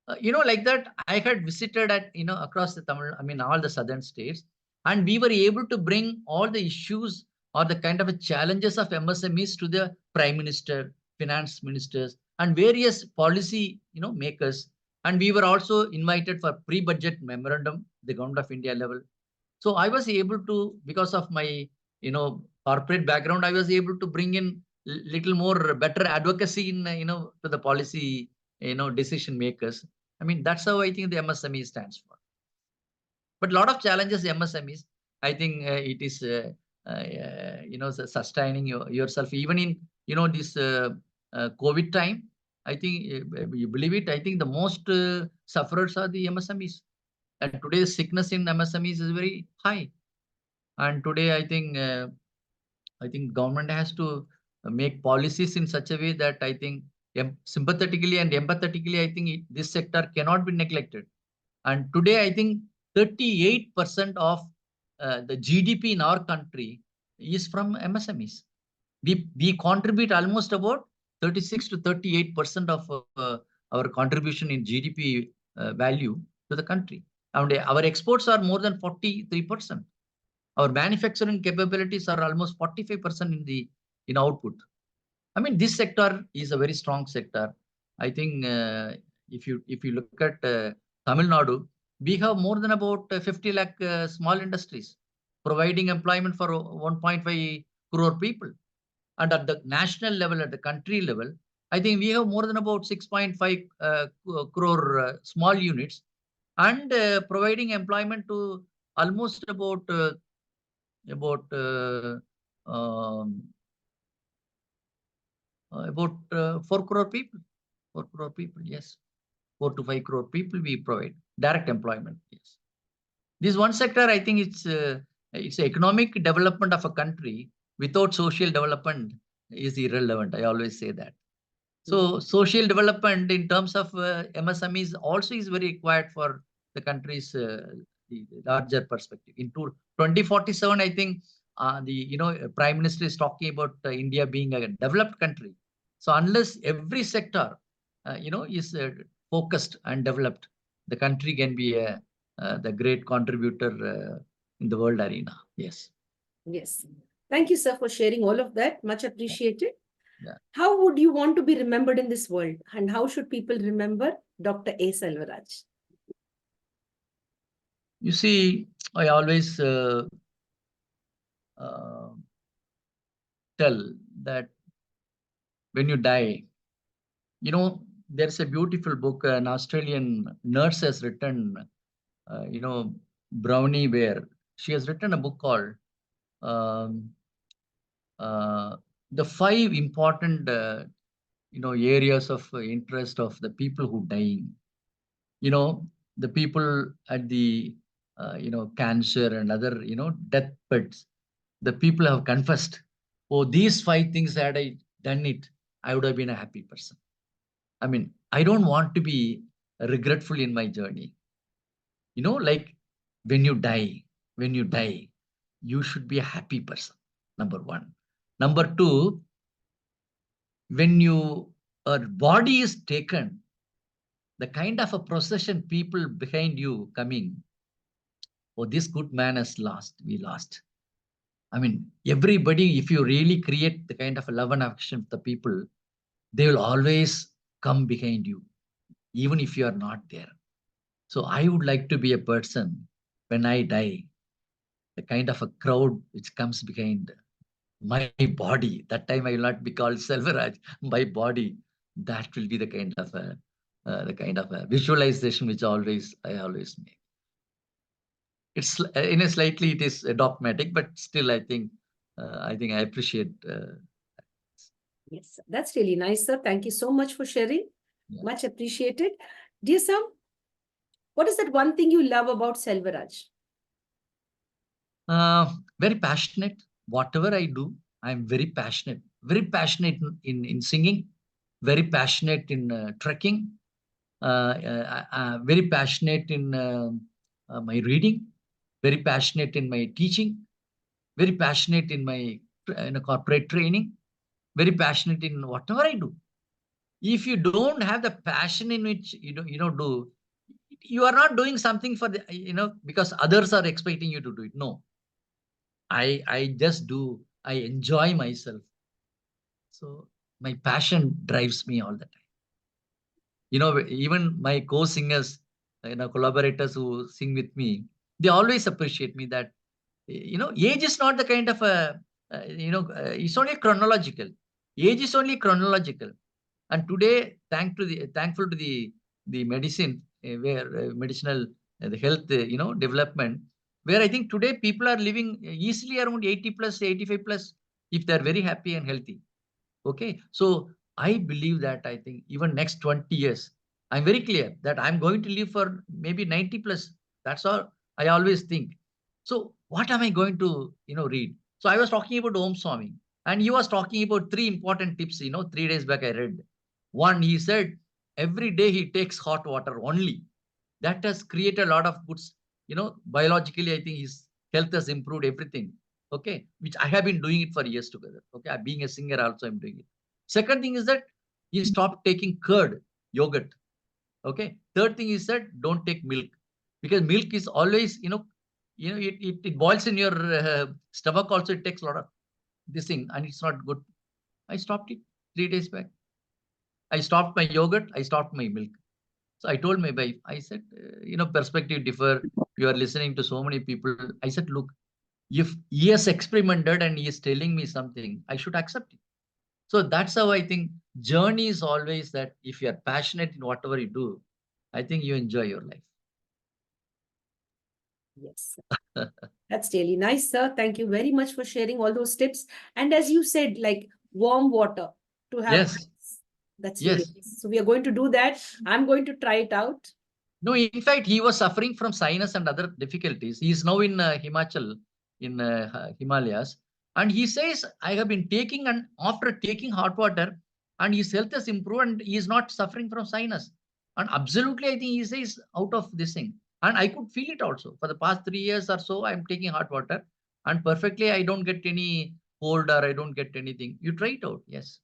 Like that, I had visited at across the Tamil, all the southern states, and we were able to bring all the issues or the kind of challenges of MSMEs to the Prime Minister, finance ministers, and various policy makers. And we were also invited for pre-budget memorandum, the Government of India level. So I was able to, because of my corporate background, I was able to bring in little more better advocacy in to the policy decision makers. That's how I think the MSME stands for. But a lot of challenges MSMEs. I think it is sustaining yourself even in this COVID time. I think you believe it. I think the most sufferers are the MSMEs, and today's sickness in MSMEs is very high. And today I think government has to make policies in such a way that I think sympathetically and empathetically, I think this sector cannot be neglected. And today, I think 38% of the GDP in our country is from MSMEs. We contribute almost about 36 to 38% of our contribution in GDP value to the country. And our exports are more than 43%. Our manufacturing capabilities are almost 45% in output. This sector is a very strong sector. I think if you look at Tamil Nadu, we have more than about 50 lakh small industries providing employment for 1.5 crore people. And at the national level, at the country level, I think we have more than about 6.5 crore small units and providing employment to almost about 4 crore people. 4 crore people, yes. 4 to 5 crore people we provide direct employment. Yes. This one sector, I think it's economic development of a country without social development is irrelevant. I always say that. So social development in terms of MSMEs also is very required for the country's the larger perspective. In 2047, I think the Prime Minister is talking about India being a developed country. So unless every sector is focused and developed, the country can be the great contributor in the world arena. Yes. Yes. Thank you, sir, for sharing all of that. Much appreciated. Yeah. How would you want to be remembered in this world? And how should people remember Dr. A. Selvaraj? You see, I always tell that when you die, there's a beautiful book an Australian nurse has written, Brownie Ware. She has written a book called the 5 important areas of interest of the people who dying. The people at the cancer and other deathbeds, the people have confessed, oh, these 5 things, had I done it, I would have been a happy person. I mean, I don't want to be regretful in my journey. Like when you die, you should be a happy person. Number 1. Number 2, when your body is taken, the kind of a procession, people behind you coming, oh, this good man has lost, we lost. I mean, everybody, if you really create the kind of a love and affection of the people, they will always come behind you, even if you are not there. So I would like to be a person, when I die, the kind of a crowd which comes behind my body. That time I will not be called Selvaraj. My body, that will be the kind of a visualization which I always make. It's in a slightly, it is dogmatic, but still I think I appreciate. Yes, that's really nice, sir. Thank you so much for sharing. Yeah. Much appreciated. Dear Sam, what is that one thing you love about Selvaraj? Very passionate. Whatever I do, I'm very passionate. Very passionate in singing. Very passionate in trekking. Very passionate in my reading. Very passionate in my teaching. Very passionate in my corporate training. Very passionate in whatever I do. If you don't have the passion in which do, you are not doing something for the because others are expecting you to do it. No, I just do. I enjoy myself. So my passion drives me all the time. Even my co-singers, collaborators who sing with me, they always appreciate me that age is not the kind of a it's only chronological. Age is only chronological. And today, thankful to the medicine, where medicinal, the health, development, where I think today people are living easily around 80 plus, 85 plus, if they're very happy and healthy. Okay, so I believe that I think even next 20 years, I'm very clear that I'm going to live for maybe 90 plus. That's all I always think. So what am I going to, read? So I was talking about Om Swami, and he was talking about 3 important tips, 3 days back I read. One, he said, every day he takes hot water only. That has created a lot of goods. Biologically, I think his health has improved everything. Okay, which I have been doing it for years together. Okay, being a singer also, I'm doing it. Second thing is that he stopped taking curd, yogurt. Okay. Third thing is that don't take milk, because milk is always, it boils in your stomach also. It takes a lot of this thing, and it's not good. I stopped it 3 days back. I stopped my yogurt. I stopped my milk. So I told my wife, I said, perspective differ. You are listening to so many people. I said, look, if he has experimented and he is telling me something, I should accept it. So that's how I think journey is always that if you are passionate in whatever you do, I think you enjoy your life. Yes, that's really nice, sir. Thank you very much for sharing all those tips. And as you said, like warm water to have. Yes. That's Yes. really nice. So we are going to do that. I'm going to try it out. No, in fact, he was suffering from sinus and other difficulties. He is now in Himachal, in Himalayas. And he says, I have been taking, and after taking hot water, and his health has improved, and he is not suffering from sinus. And absolutely, I think he says out of this thing. And I could feel it also. For the past 3 years or so, I'm taking hot water. And perfectly, I don't get any cold or I don't get anything. You try it out. Yes.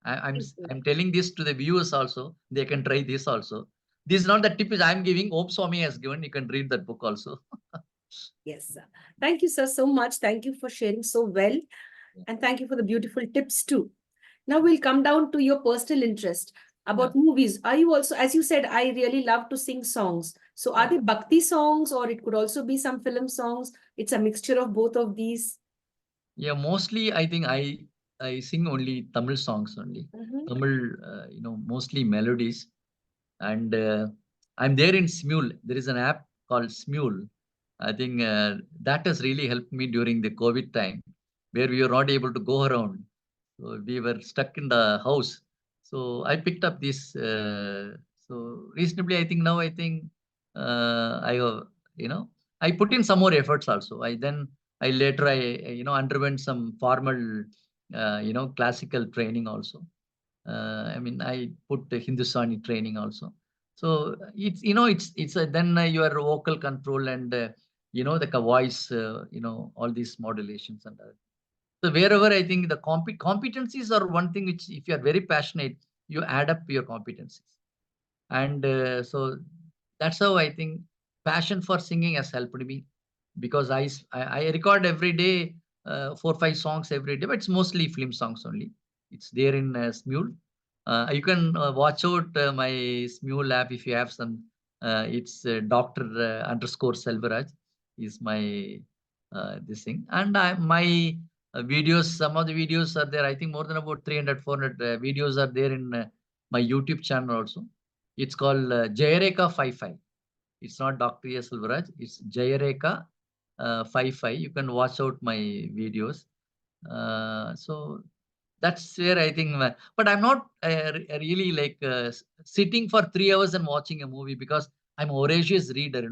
I'm telling this to the viewers also. They can try this also. This is not the tip which I'm giving. Om Swami has given. You can read that book also. Yes, sir. Thank you, sir, so much. Thank you for sharing so well. And thank you for the beautiful tips too. Now we'll come down to your personal interest about movies. Are you also, as you said, I really love to sing songs. So are they bhakti songs, or it could also be some film songs? It's a mixture of both of these. Yeah, mostly I think I sing only Tamil songs only. Tamil, mostly melodies. And I'm there in Smule. There is an app called Smule. I think that has really helped me during the COVID time. where we were not able to go around. So we were stuck in the house. So I picked up this. So reasonably, I think now I think I you know I put in some more efforts also. I later underwent some formal classical training also. I mean, I put the Hindustani training also. So then your vocal control and the voice, all these modulations and so wherever I think the competencies are one thing which if you are very passionate, you add up your competencies. And so that's how I think passion for singing has helped me, because I record every day 4 5 songs every day, but it's mostly film songs only. It's there in Smule. You can watch out my Smule app if you have some. It's Dr. _Selvaraj is my this thing. And my videos, some of the videos are there. I think more than about 300, 400 videos are there in my YouTube channel also. It's called Jayarekha 55. It's not Dr.A.SELVARAJ. It's Jayarekha 55. You can watch out my videos. So that's where I think, but I'm not really like sitting for 3 hours and watching a movie, because I'm a voracious reader,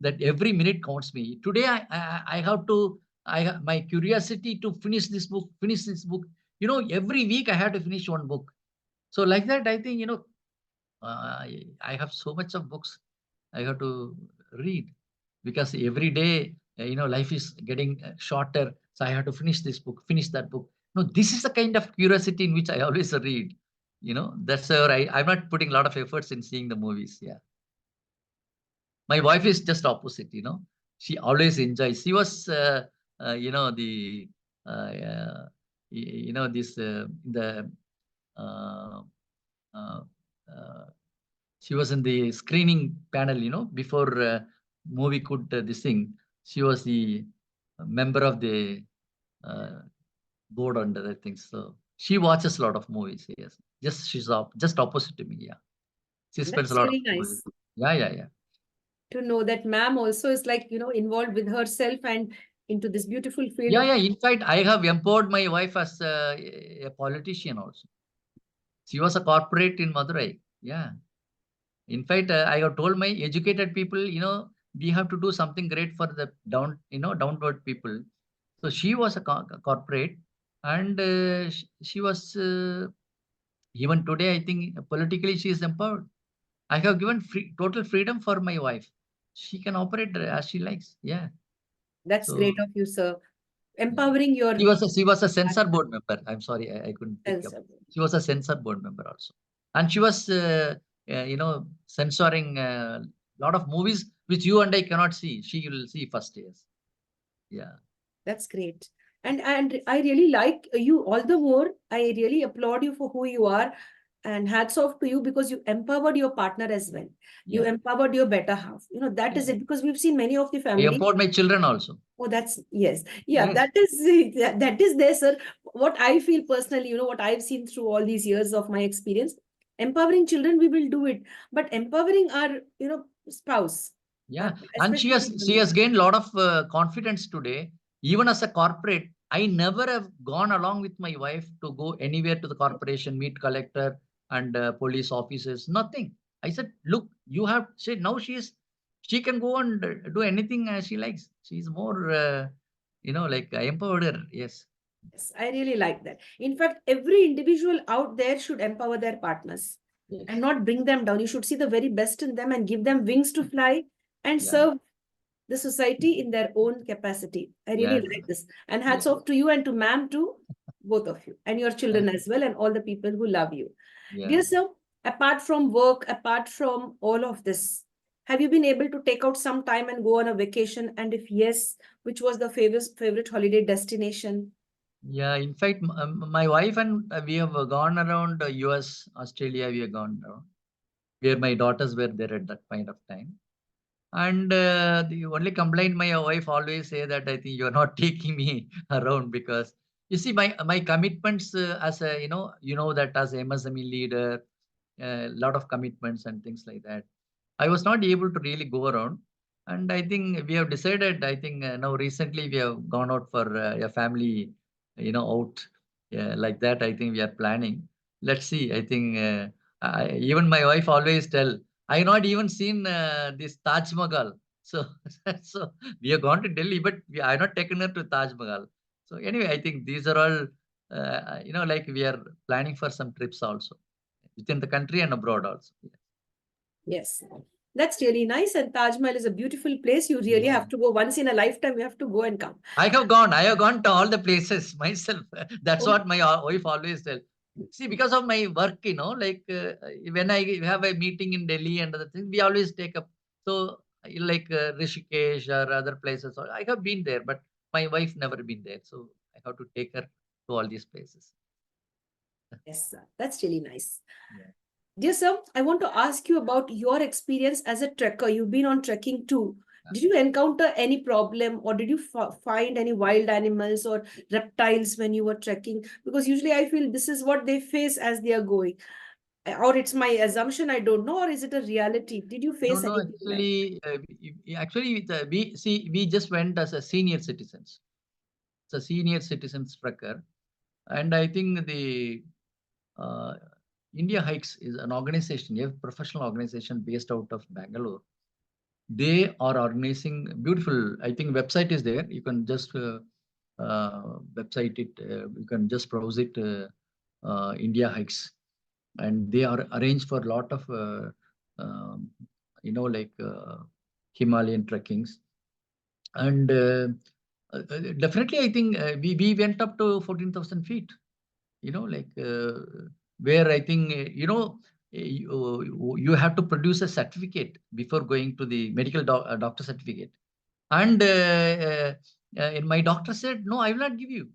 that every minute counts me. Today, I have to, my curiosity to finish this book, every week I have to finish one book. So like that, I think, I have so much of books I have to read, because every day, life is getting shorter. So I have to finish this book, finish that book. No, this is the kind of curiosity in which I always read. That's why I'm not putting a lot of efforts in seeing the movies. Yeah. My wife is just opposite, She always enjoys. She was, the, this, the, uh, uh, uh, she was in the screening panel, before movie could this thing. She was the member of the uh, board under the things. So she watches a lot of movies. Yes, she's just opposite to me. Yeah, she spends a That's lot of really movies. nice Yeah, yeah, yeah. to know that ma'am also is like, involved with herself and into this beautiful field Yeah, of. yeah. In fact, I have empowered my wife as a politician also. She was a corporate in Madurai. Yeah. In fact, I have told my educated people, we have to do something great for the downward people. So she was a corporate, and she was even today. I think politically she is empowered. I have given total freedom for my wife. She can operate as she likes. Yeah. That's So great of you, sir. yeah. Empowering your She was a censor board member. I'm sorry, I couldn't pick up. self. She was a censor board member also, and she was censoring a lot of movies which you and I cannot see. She will see first. Yes. Yeah. That's great. And I really like you all the more. I really applaud you for who you are. And hats off to you because you empowered your partner as well. You Yeah. empowered your better half. That is Yeah. it, because we've seen many of the I families. empowered my children also. Oh, that's yes. Yeah, Yes. that is that is there, sir. What I feel personally, what I've seen through all these years of my experience, empowering children, we will do it. But empowering our, spouse, Yeah, and she especially has the she younger has gained a lot of confidence today. Even as a corporate, I never have gone along with my wife to go anywhere to the corporation, meet collector and police officers. Nothing. I said, look, you have said now she can go and do anything as she likes. She's more, like I empowered her. Yes. Yes, I really like that. In fact, every individual out there should empower their partners and Yes. not bring them down. You should see the very best in them and give them wings to fly and Yeah. serve the society in their own capacity. I really Yeah. like this. And Yeah. hats off to you and to ma'am too, both of you, and your children Thank you. as well, and all the people who love you. Yeah. Dear sir, apart from work, apart from all of this, have you been able to take out some time and go on a vacation? And if yes, which was the favorite holiday destination? Yeah, in fact, my wife and we have gone around US, Australia. We have gone around, where my daughters were there at that point of time. And the only complaint my wife always say that I think you're not taking me around, because you see my commitments as a that as a MSME leader, a lot of commitments and things like that. I was not able to really go around. And I think we have decided, I think now recently we have gone out for a family out. Like that, I think we are planning. Let's see. I think even my wife always tell, I not even seen this Taj Mahal. So, so we have gone to Delhi, but I not taken her to Taj Mahal. So anyway, I think these are all, like we are planning for some trips also within the country and abroad also. Yes. That's really nice. And Taj Mahal is a beautiful place. You really Yeah. have to go once in a lifetime. You have to go and come. I have gone to all the places myself. That's Oh, what my wife always tells. See, because of my work, like when I have a meeting in Delhi and other things, we always take up. So, like Rishikesh or other places, I have been there, but my wife never been there. So I have to take her to all these places. yes, sir. That's really nice. Yeah. Dear sir, I want to ask you about your experience as a trekker. You've been on trekking too. Did you encounter any problem, or did you find any wild animals or reptiles when you were trekking? Because usually I feel this is what they face as they are going. Or it's my assumption, I don't know, or is it a reality? Did you No, face no, anything like that? actually, we just went as a senior citizens. It's a senior citizens trekker, and I think the uh, India Hikes is an organization, a professional organization based out of Bangalore. They are organizing beautiful. I think website is there. You can just website it. You can just browse it. India Hikes, and they are arranged for a lot of um, like Himalayan trekkings. And definitely, I think we went up to 14,000 feet. Like where I think, you have to produce a certificate before going to the medical doctor certificate. And in my doctor said, no, I will not give you.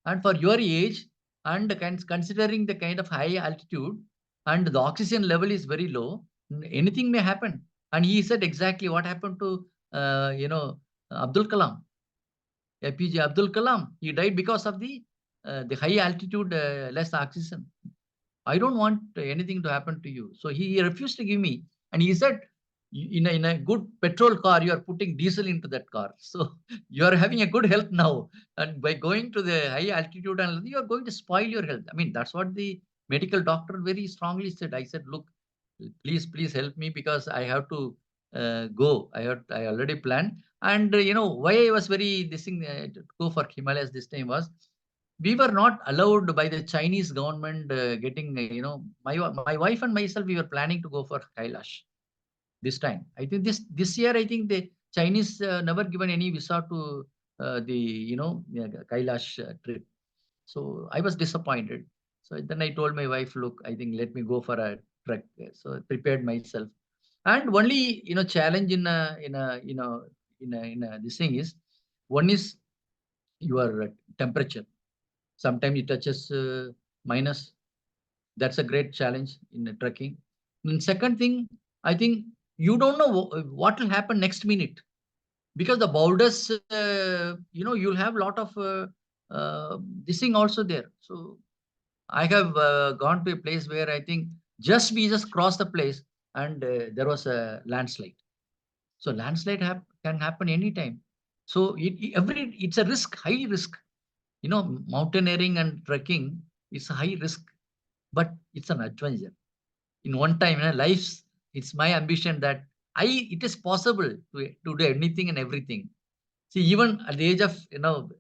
And for your age, and considering the kind of high altitude, and the oxygen level is very low, anything may happen. And he said exactly what happened to, Abdul Kalam. APJ Abdul Kalam, he died because of the high altitude, less oxygen. I don't want anything to happen to you. So he refused to give me. And he said, in a good petrol car, you are putting diesel into that car. So you are having a good health now. And by going to the high altitude, and you are going to spoil your health. I mean, that's what the medical doctor very strongly said. I said, look, please help me, because I have to go. I already planned. And why I was very this thing to go for Himalayas this time was, we were not allowed by the Chinese government getting, my wife and myself, we were planning to go for Kailash this time. I think this year, I think the Chinese never given any visa to the, Kailash trip. So I was disappointed. So then I told my wife, look, I think let me go for a trek. So I prepared myself. And only, challenge in this thing is, one is your temperature. Sometimes it touches minus. That's a great challenge in the trekking. And second thing, I think you don't know what will happen next minute, because the boulders, you'll have a lot of this thing also there. So I have gone to a place where I think we just crossed the place, and there was a landslide. So landslide can happen anytime. So it's a risk, high risk. Mountaineering and trekking is a high risk, but it's an adventure. In one time, life, it's my ambition that it is possible to do anything and everything. See, even at the age of,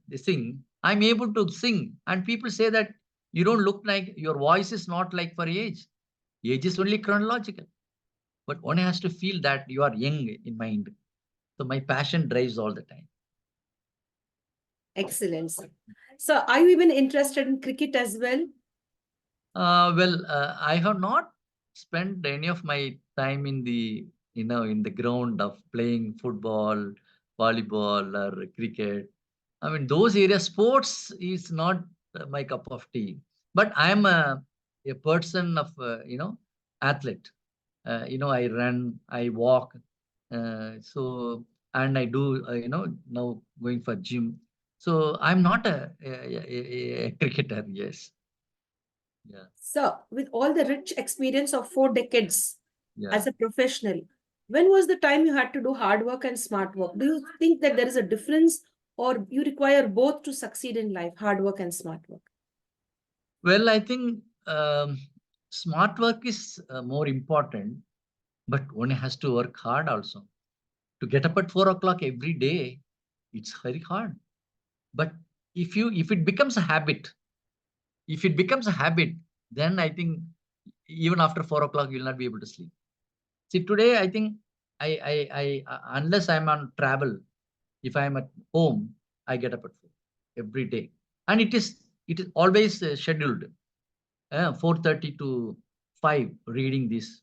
this thing, I'm able to sing. And people say that you don't look like, your voice is not like for age. Age is only chronological. But one has to feel that you are young in mind. So my passion drives all the time. Excellent, sir. So are you even interested in cricket as well? Well, I have not spent any of my time in the ground of playing football, volleyball, or cricket. I mean, those areas, sports is not my cup of tea. But I am a person of, athlete. I run, I walk. And I do, now going for gym. So I'm not a cricketer, yes. Yeah. So, with all the rich experience of 4 decades Yeah. as a professional, when was the time you had to do hard work and smart work? Do you think that there is a difference, or you require both to succeed in life, hard work and smart work? Well, I think smart work is more important, but one has to work hard also. To get up at 4 o'clock every day, it's very hard. But if it becomes a habit, then I think even after 4 o'clock, you'll not be able to sleep. See, today, I think unless I'm on travel, if I'm at home, I get up at 4 every day. And it is always scheduled. 4:30 to 5 reading this.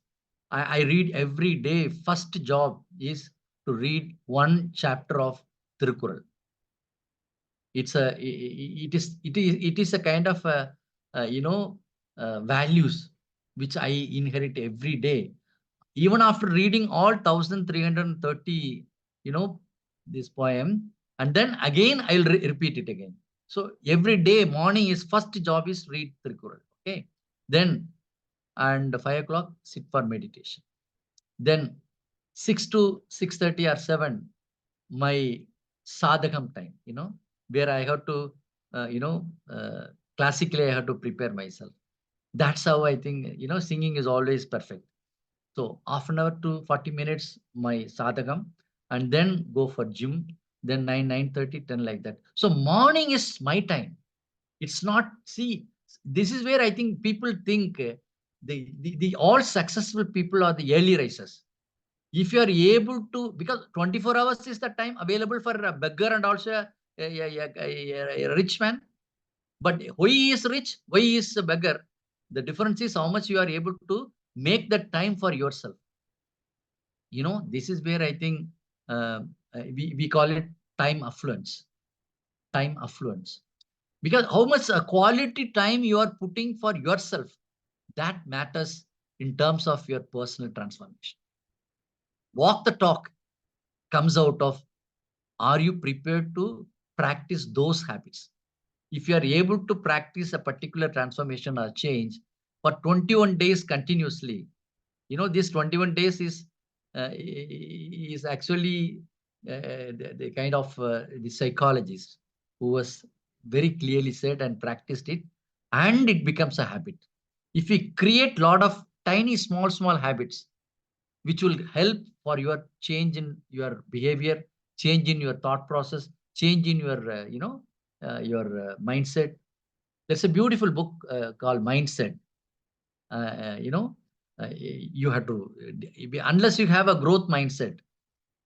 I read every day. First job is to read one chapter of Tirukkural. It is a kind of values which I inherit every day. Even after reading all 1330, this poem, and then again I'll repeat it again. So every day morning is first job is read Tirukkural. Okay. Then and 5 o'clock sit for meditation. Then 6 to 6:30 or 7, my sadhakam time, where I have to, classically I have to prepare myself. That's how I think, singing is always perfect. So half an hour to 40 minutes, my sadhakam, and then go for gym, then 9:30, 10 like that. So morning is my time. It's not, see, this is where I think people think the all successful people are the early risers. If you are able to, because 24 hours is the time available for a beggar and also a rich man. But why he is rich, why he is a beggar? The difference is how much you are able to make that time for yourself. This is where I think we call it time affluence. Time affluence. Because how much quality time you are putting for yourself, that matters in terms of your personal transformation. Walk the talk comes out of, are you prepared to practice those habits? If you are able to practice a particular transformation or change for 21 days continuously, this 21 days is actually the kind of the psychologist who was very clearly said and practiced it, and it becomes a habit. If we create a lot of tiny, small habits, which will help for your change in your behavior, change in your thought process, change in your, mindset. There's a beautiful book called Mindset. You have to, unless you have a growth mindset,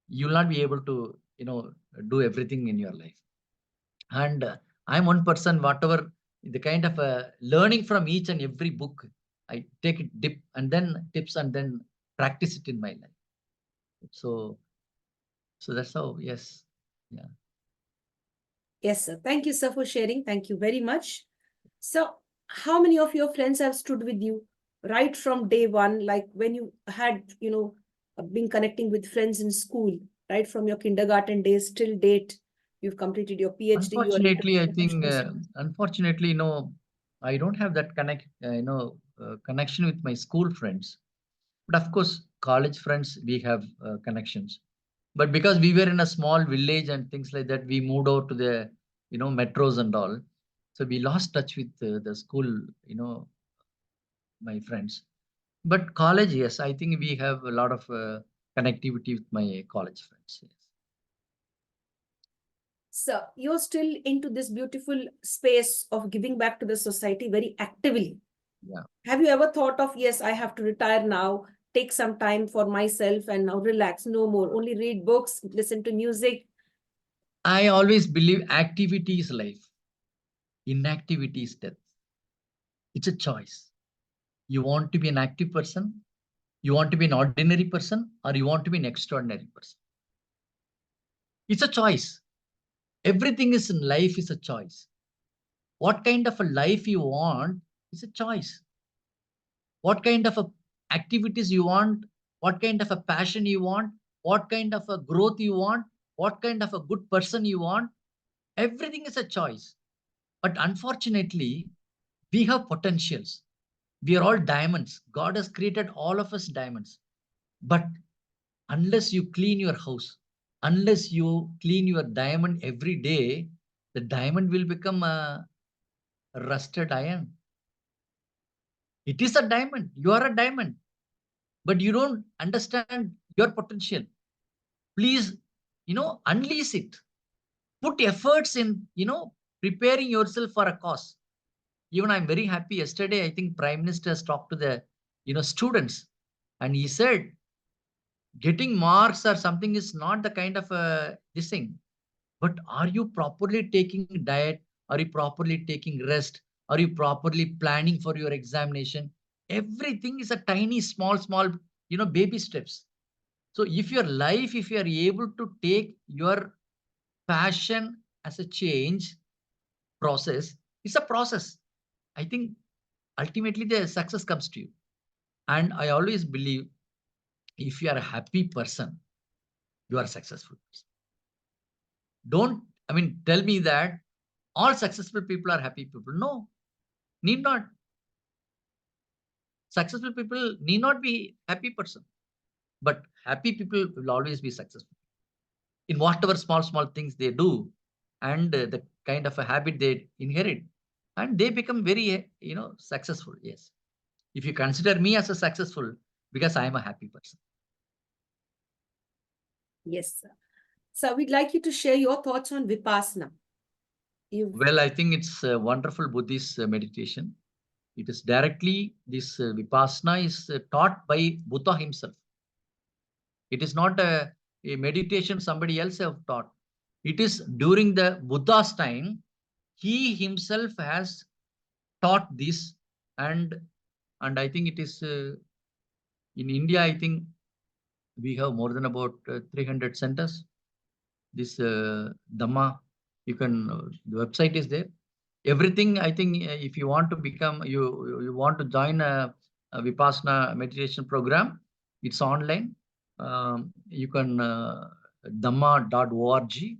you'll not be able to, do everything in your life. And I'm one person, whatever the kind of learning from each and every book, I take it dip and then tips and then practice it in my life. So that's how, yes. Yeah. Yes, sir. Thank you, sir, for sharing. Thank you very much. So, how many of your friends have stood with you right from day one, like when you had, been connecting with friends in school, right from your kindergarten days till date? You've completed your PhD. You are into Unfortunately, I think, professional service. unfortunately, I don't have that connection with my school friends. But of course, college friends, we have connections. But because we were in a small village and things like that, we moved out to the, metros and all. So we lost touch with the school, my friends. But college, yes, I think we have a lot of connectivity with my college friends. Yes. So, you're still into this beautiful space of giving back to the society very actively. Yeah. Have you ever thought of, yes, I have to retire now, take some time for myself and now relax, no more, only read books, listen to music? I always believe activity is life, inactivity is death. It's a choice. You want to be an active person, you want to be an ordinary person, or you want to be an extraordinary person. It's a choice. Everything is in life is a choice. What kind of a life you want is a choice. What kind of activities you want, what kind of a passion you want, what kind of a growth you want, what kind of a good person you want, everything is a choice. But unfortunately, we have potentials. We are all diamonds. God has created all of us diamonds. But unless you clean your house, Unless you clean your diamond every day, the diamond will become a rusted iron. It is a diamond. You are a diamond, but you don't understand your potential. Please, unleash it. Put efforts in, preparing yourself for a cause. Even I'm very happy. Yesterday, I think Prime Minister has talked to the, students, and he said, getting marks or something is not the kind of this thing. But are you properly taking diet? Are you properly taking rest? Are you properly planning for your examination? Everything is a tiny, small, baby steps. So if your life, if you are able to take your passion as a change process, it's a process. I think ultimately the success comes to you. And I always believe if you are a happy person, you are a successful person. Don't, tell me that all successful people are happy people. No, need not. Successful people need not be happy person, but happy people will always be successful in whatever small things they do, and the kind of a habit they inherit, and they become very, successful. Yes. If you consider me as a successful, because I am a happy person. Yes, sir. So we'd like you to share your thoughts on Vipassana. Well, I think it's a wonderful Buddhist meditation. It is directly, this Vipassana is taught by Buddha himself. It is not a meditation somebody else have taught. It is during the Buddha's time, he himself has taught this, and I think it is in India. I think we have more than about 300 centers. This Dhamma, you can the website is there. Everything, I think, if you want to become, you want to join a Vipassana meditation program, it's online. You can dhamma.org. You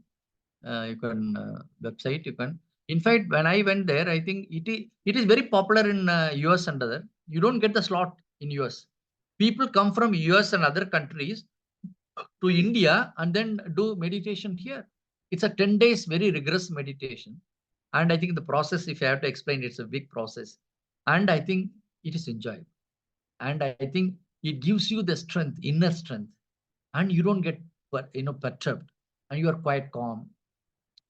can website. You can. In fact, when I went there, I think it is very popular in US and other. You don't get the slot in US. People come from US and other countries to India and then do meditation here. It's a 10 days very rigorous meditation. And I think the process, if I have to explain, it's a big process. And I think it is enjoyable. And I think it gives you the strength, inner strength, and you don't get perturbed, and you are quite calm.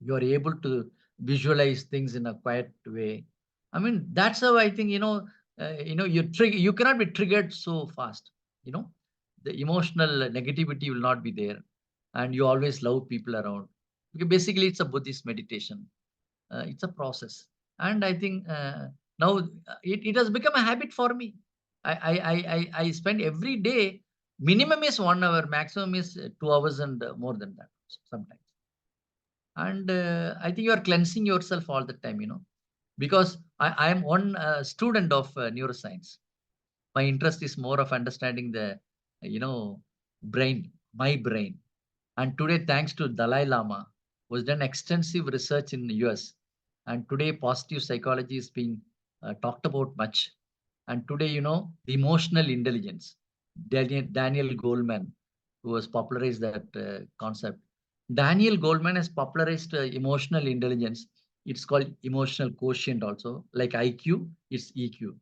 You are able to visualize things in a quiet way. That's how I think, you cannot be triggered so fast. The emotional negativity will not be there, and you always love people around. Because basically, it's a Buddhist meditation. It's a process, and I think now it has become a habit for me. I spend every day. Minimum is 1 hour, maximum is 2 hours, and more than that sometimes. And I think you are cleansing yourself all the time, because I am one student of neuroscience. My interest is more of understanding the, brain, my brain. And today, thanks to Dalai Lama, was done extensive research in the US. And today, positive psychology is being talked about much. And today, the emotional intelligence, Daniel Goleman, who has popularized that concept. Daniel Goleman has popularized emotional intelligence. It's called emotional quotient also, like IQ, it's EQ.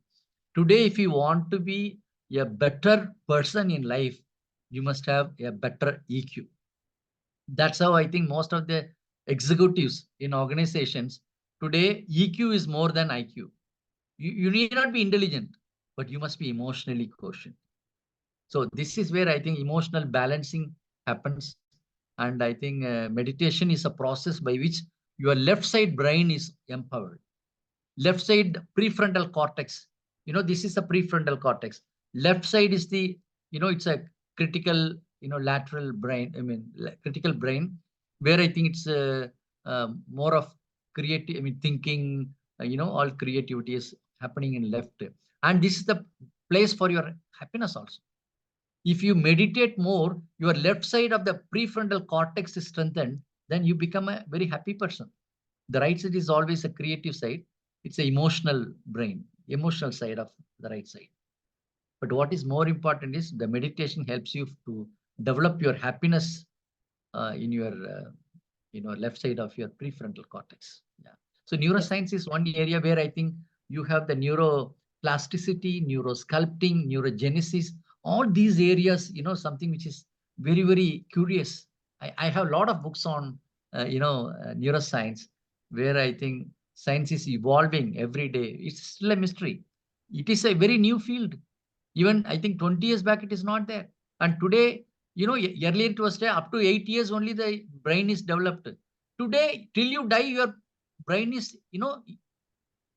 Today, if you want to be a better person in life, you must have a better EQ. That's how I think most of the executives in organizations today, EQ is more than IQ. You need not be intelligent, but you must be emotionally quotient. So this is where I think emotional balancing happens. And I think meditation is a process by which your left side brain is empowered. Left side prefrontal cortex. This is the prefrontal cortex. Left side is the, it's a critical, lateral brain. Critical brain, where I think it's more of creative, thinking, all creativity is happening in left. And this is the place for your happiness also. If you meditate more, your left side of the prefrontal cortex is strengthened, then you become a very happy person. The right side is always a creative side. It's an emotional brain, emotional side of the right side. But what is more important is the meditation helps you to develop your happiness in your left side of your prefrontal cortex. Yeah. So Yes. neuroscience is one area where I think you have the neuroplasticity, neurosculpting, neurogenesis, all these areas, something which is very, very curious. I have a lot of books on, neuroscience, where I think science is evolving every day. It's still a mystery. It is a very new field. Even I think 20 years back, it is not there. And today, earlier it was there, up to 8 years only the brain is developed. Today, till you die, your brain is,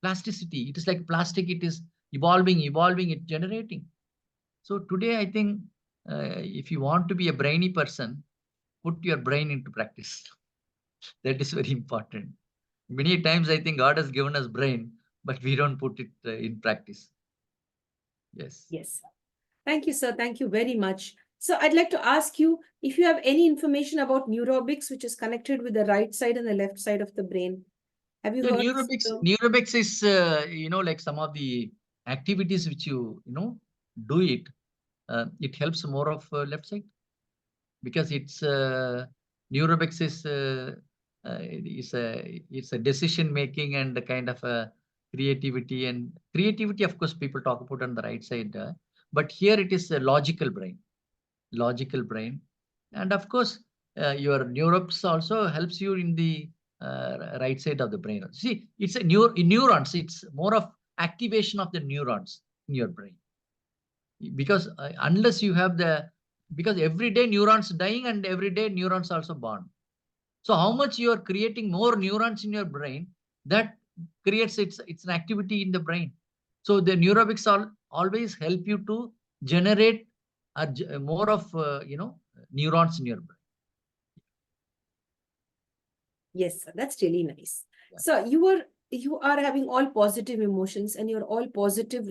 plasticity. It is like plastic. It is evolving, it generating. So today, I think if you want to be a brainy person, put your brain into practice. That is very important. Many times, I think God has given us brain, but we don't put it in practice. Yes. Yes. Thank you, sir. Thank you very much. So I'd like to ask you if you have any information about neurobics, which is connected with the right side and the left side of the brain. Have you Yeah, heard? neurobics is, like some of the activities which do it. It helps more of left side, because neurobics it's a decision making and a kind of a creativity, and creativity, of course, people talk about on the right side, but here it is a logical brain. And of course, your neurons also helps you in the right side of the brain. See, it's neurons. It's more of activation of the neurons in your brain. Because unless you have because every day neurons dying and every day neurons also born. So how much you are creating more neurons in your brain, that creates it's an activity in the brain. So the neurobics always help you to generate more of neurons in your brain. Yes, sir. That's really nice. Yeah. So you are having all positive emotions and you're all positive.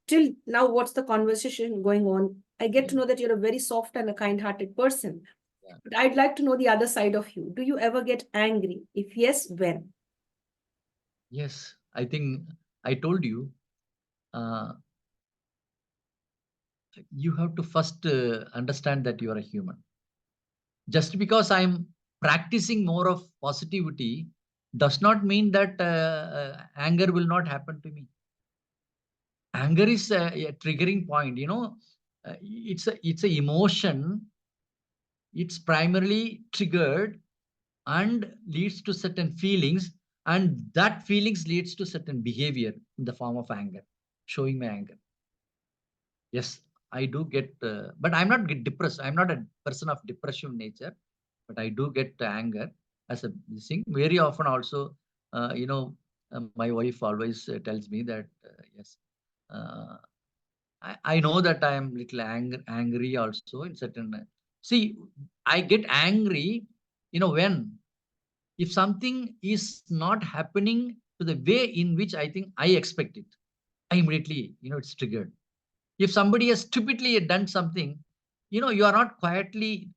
Till now, what's the conversation going on? I get to know that you're a very soft and a kind-hearted person. Yeah. But I'd like to know the other side of you. Do you ever get angry? If yes, when? Yes, I think I told you, you have to first understand that you are a human. Just because I'm practicing more of positivity does not mean that anger will not happen to me. Anger is a triggering point. It's a emotion. It's primarily triggered and leads to certain feelings, and that feelings leads to certain behavior in the form of anger, showing my anger. Yes, I do get, but I'm not get depressed. I'm not a person of depressive nature, but I do get anger as a thing. Very often also, my wife always tells me that, yes, uh, I know that I am little angry also in certain. See, I get angry, when if something is not happening to the way in which I think I expect it, I immediately, it's triggered. If somebody has stupidly done something, you are not quietly,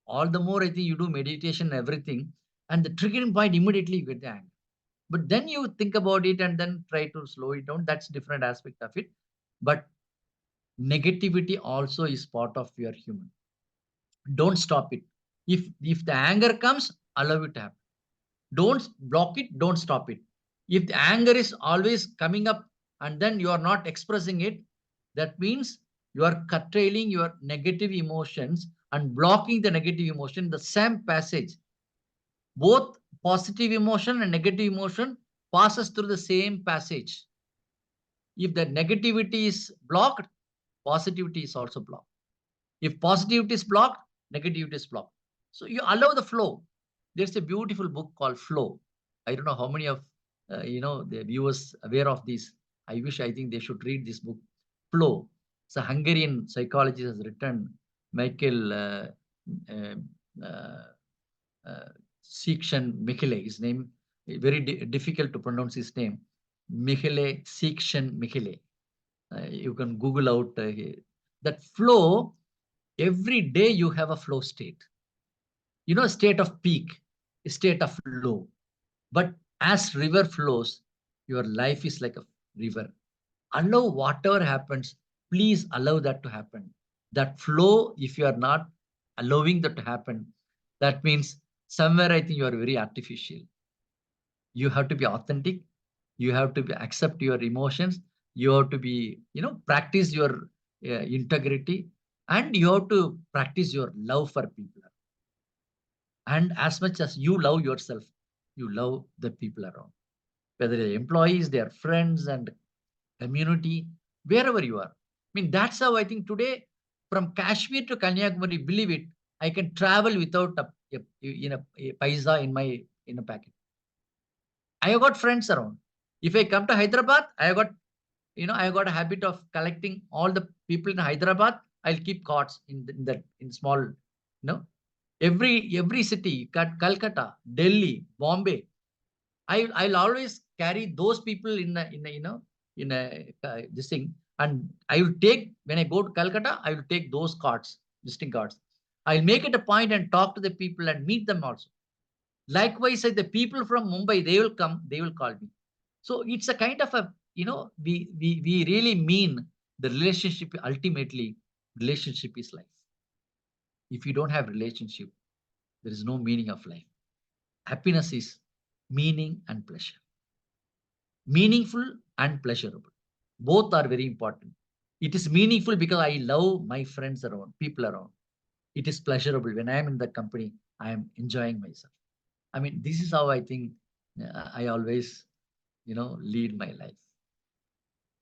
all the more I think you do meditation and everything, and the triggering point immediately you get the anger. But then you think about it and then try to slow it down. That's different aspect of it. But negativity also is part of your human. Don't stop it. If the anger comes, allow it to happen. Don't block it, don't stop it. If the anger is always coming up and then you are not expressing it, that means you are curtailing your negative emotions and blocking the negative emotion in the same passage. Both positive emotion and negative emotion passes through the same passage. If the negativity is blocked, positivity is also blocked. If positivity is blocked, negativity is blocked. So you allow the flow. There's a beautiful book called Flow. I don't know how many of the viewers aware of this. I think they should read this book, Flow. It's a Hungarian psychologist has written, Michael uh, uh, uh, Michele, his name, very difficult to pronounce his name. Michele Michele. You can Google out that flow. Every day you have a flow state. A state of peak, a state of low. But as river flows, your life is like a river. Allow whatever happens, please allow that to happen. That flow, if you are not allowing that to happen, That means somewhere I think you are very artificial. You have to be authentic. You have to accept your emotions. You have to be, practice your integrity, and you have to practice your love for people. And as much as you love yourself, you love the people around, whether they're employees, their friends and community, wherever you are. I mean, that's how I think today, from Kashmir to Kanyakumari, believe it, I can travel without a paisa in a packet. I have got friends around. If I come to Hyderabad, I have got a habit of collecting all the people in Hyderabad. I'll keep cards in small, every city, Calcutta, Delhi, Bombay. I'll always carry those people in this thing, and I will take, when I go to Calcutta, I will take those cards, visiting cards. I'll make it a point and talk to the people and meet them also. Likewise, the people from Mumbai, they will come, they will call me. So it's a kind of we really mean the relationship. Ultimately, relationship is life. If you don't have relationship, there is no meaning of life. Happiness is meaning and pleasure. Meaningful and pleasurable. Both are very important. It is meaningful because I love my friends around, people around. It is pleasurable. When I am in the company, I am enjoying myself. I mean, this is how I think I always, lead my life.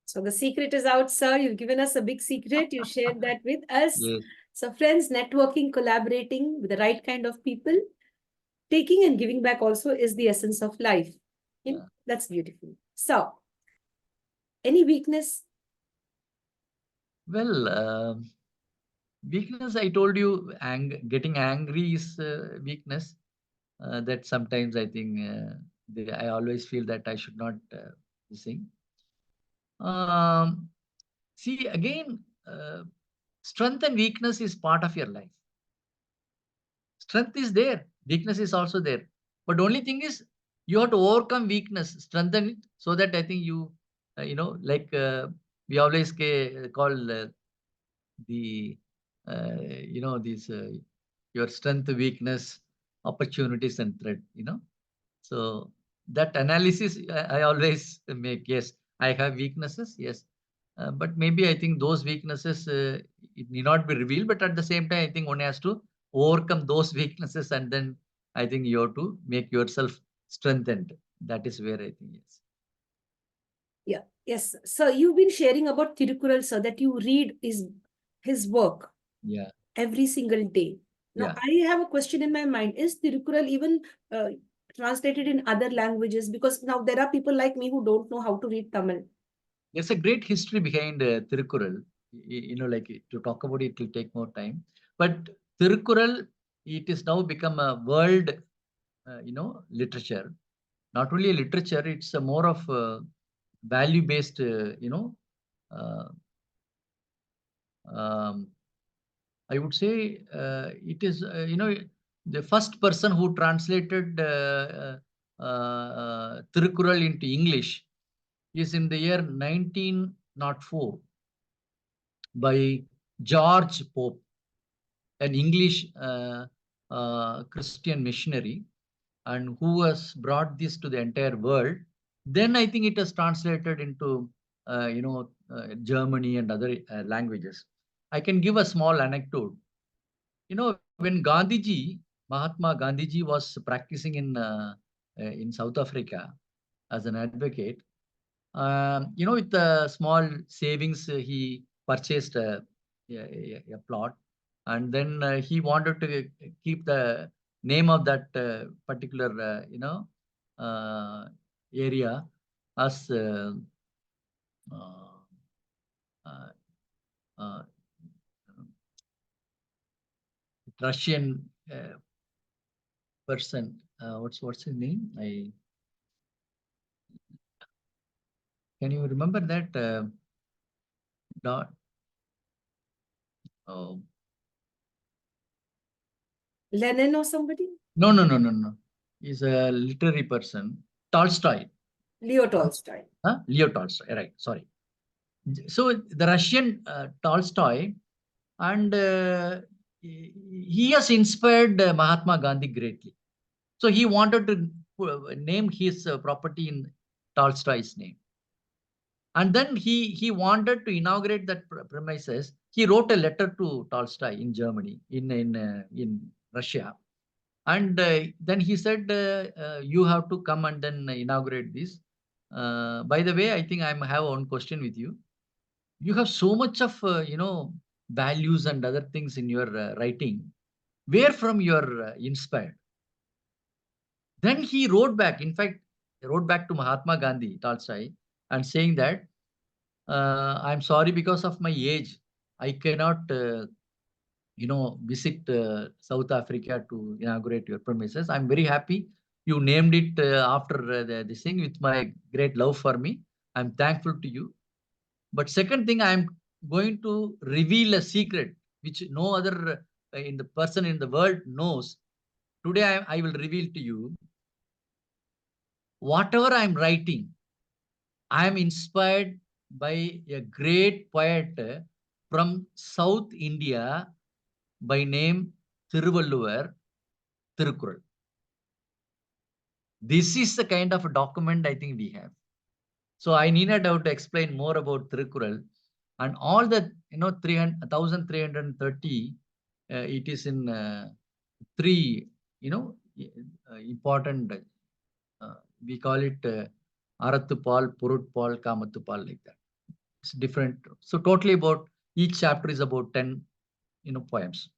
So the secret is out, sir. You've given us a big secret. You shared that with us. Yes. So friends, networking, collaborating with the right kind of people, taking and giving back also is the essence of life. Yeah. That's beautiful. So, any weakness? Well, weakness, I told you, getting angry is weakness. That sometimes I think I always feel that I should not sing. See, again, strength and weakness is part of your life. Strength is there, weakness is also there. But only thing is, you have to overcome weakness, strengthen it, so that I think you, like we always call the, these your strength, weakness, opportunities, and threat. So that analysis I always make. Yes, I have weaknesses. Yes, but maybe I think those weaknesses it need not be revealed. But at the same time, I think one has to overcome those weaknesses, and then I think you have to make yourself strengthened. That is where I think yes. Yeah. Yes. So you've been sharing about Tirukural, sir, that you read his work. Yeah. Every single day. Now, Yeah. I have a question in my mind. Is Tirukural even translated in other languages? Because now there are people like me who don't know how to read Tamil. There's a great history behind Tirukural. Like to talk about it will take more time. But Tirukural, it is now become a world, literature. Not only a literature, it's a more of value-based, uh, um, I would say it is, the first person who translated Tirukural into English is in the year 1904 by George Pope, an English Christian missionary, and who has brought this to the entire world. Then I think it has translated into, Germany and other languages. I can give a small anecdote. When Mahatma Gandhiji was practicing in South Africa as an advocate, with the small savings, he purchased a plot, and then he wanted to keep the name of that particular, area as uh, uh, uh, Russian person. What's his name? Can you remember that? Dot. Oh. Lenin or somebody? No. He's a literary person. Tolstoy. Leo Tolstoy. Leo Tolstoy. Right. Sorry. So the Russian Tolstoy, and he has inspired Mahatma Gandhi greatly. So he wanted to name his property in Tolstoy's name. And then he wanted to inaugurate that premises. He wrote a letter to Tolstoy in Germany, in Russia. And then he said, you have to come and then inaugurate this. By the way, I think I have one question with you. You have so much of, values and other things in your writing. Where from you are inspired? Then he wrote back, in fact, wrote back to Mahatma Gandhi, Tolstoy, and saying that, I'm sorry, because of my age, I cannot, visit South Africa to inaugurate your premises. I'm very happy you named it after this thing with my great love for me. I'm thankful to you. But second thing, I'm going to reveal a secret which no other in the person in the world knows. Today, I will reveal to you whatever I'm writing. I am inspired by a great poet from South India by name Thiruvalluvar Tirukkural. This is the kind of a document I think we have. So I needed out to explain more about Tirukkural and all the 1,330. It is in three important. We call it Arathupal, Purutpal, Kamatupal, like that. It's different. So totally about each chapter is about 10 poems,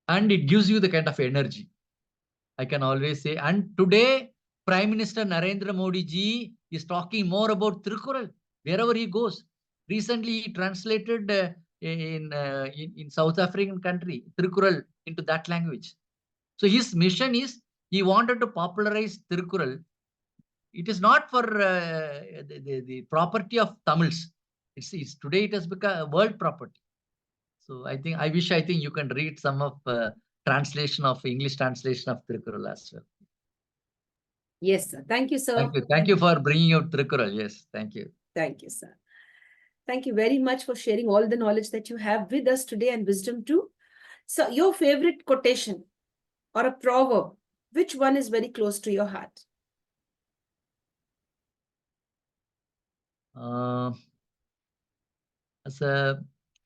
and it gives you the kind of energy. I can always say. And today, Prime Minister Narendra Modi ji is talking more about Tirukkural wherever he goes. Recently, he translated in South African country Tirukkural into that language. So his mission is he wanted to popularize Tirukkural. It is not for the property of Tamils. It's today it has become a world property. So I think you can read some of translation of English translation of Tirukkural as well. Yes, sir. Thank you, sir. Thank you. Thank you for bringing out Tirukkural. Yes, thank you. Thank you, sir. Thank you very much for sharing all the knowledge that you have with us today and wisdom too. So your favorite quotation or a proverb, which one is very close to your heart?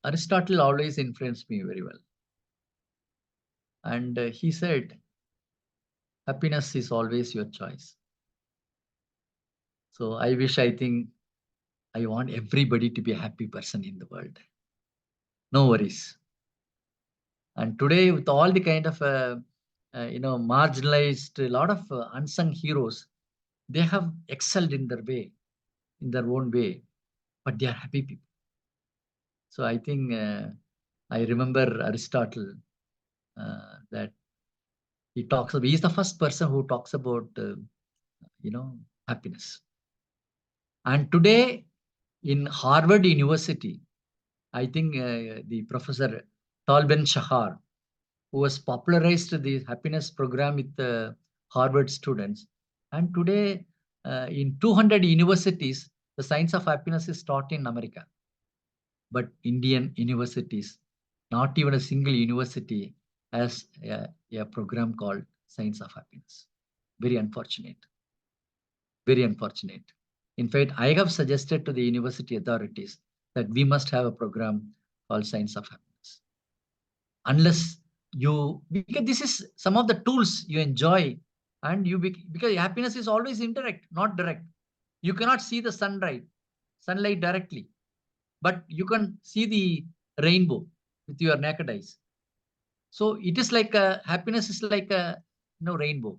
Aristotle always influenced me very well. And he said, happiness is always your choice. So I want everybody to be a happy person in the world. No worries. And today, with all the kind of, marginalized, a lot of unsung heroes, they have excelled in their way, in their own way, but they are happy people. So I think I remember Aristotle that he's the first person who talks about, happiness. And today in Harvard University, I think the professor Tal Ben-Shahar, who has popularized the happiness program with the Harvard students. And today in 200 universities, the science of happiness is taught in America. But Indian universities, not even a single university has a program called Science of Happiness. Very unfortunate. Very unfortunate. In fact, I have suggested to the university authorities that we must have a program called Science of Happiness. Unless because this is some of the tools you enjoy, and because happiness is always indirect, not direct. You cannot see the sunlight directly, but you can see the rainbow with your naked eyes. So it is like happiness is like a rainbow.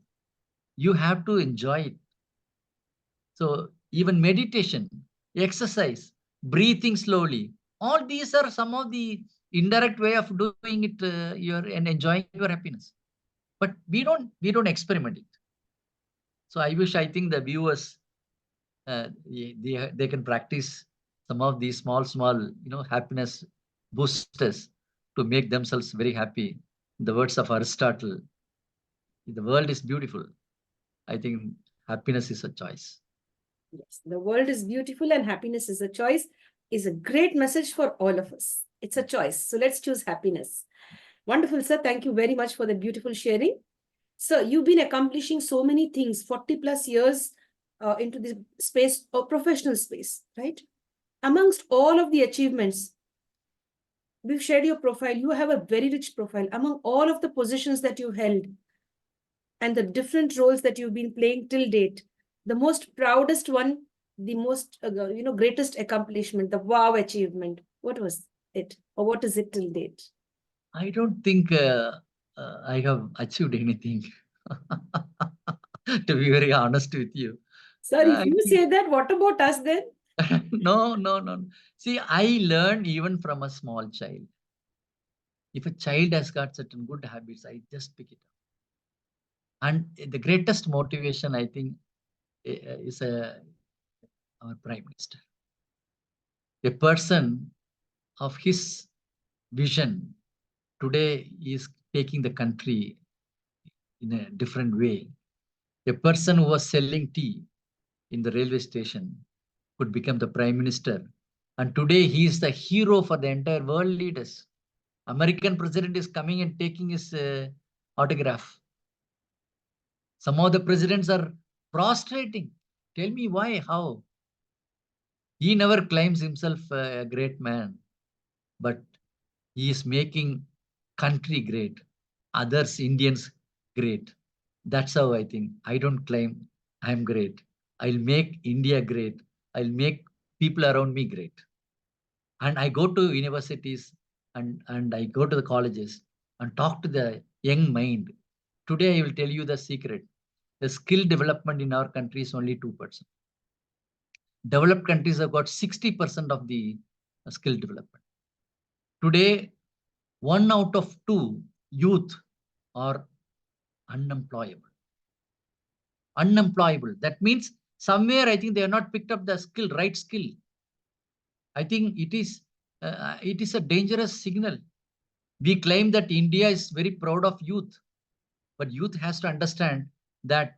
You have to enjoy it. So even meditation, exercise, breathing slowly, all these are some of the indirect way of doing it and enjoying your happiness. But we don't experiment it. So I think the viewers they can practice some of these small happiness boosters to make themselves very happy. In the words of Aristotle, the world is beautiful. I think happiness is a choice. Yes, the world is beautiful and happiness is a choice is a great message for all of us. It's a choice. So let's choose happiness. Wonderful, sir. Thank you very much for the beautiful sharing. Sir, you've been accomplishing so many things, 40 plus years into this space or professional space, right? Amongst all of the achievements, we've shared your profile. You have a very rich profile. Among all of the positions that you held and the different roles that you've been playing till date, the most proudest one, the most, greatest accomplishment, the wow achievement, what was it? Or what is it till date? I don't think I have achieved anything. To be very honest with you. Sir, if I you think say that, what about us then? no. See, I learn even from a small child. If a child has got certain good habits, I just pick it up. And the greatest motivation, I think, is our Prime Minister. A person of his vision today is taking the country in a different way. A person who was selling tea in the railway station could become the Prime Minister. And today he is the hero for the entire world leaders. American president is coming and taking his autograph. Some of the presidents are prostrating. Tell me why, how? He never claims himself a great man, but he is making country great, others, Indians, great. That's how I think. I don't claim I'm great. I'll make India great. I'll make people around me great. And I go to universities and I go to the colleges and talk to the young mind. Today, I will tell you the secret. The skill development in our country is only 2%. Developed countries have got 60% of the skill development. Today, 1 out of 2 youth are unemployable. Unemployable. That means somewhere I think they have not picked up the skill, right skill. I think it is a dangerous signal. We claim that India is very proud of youth, but youth has to understand that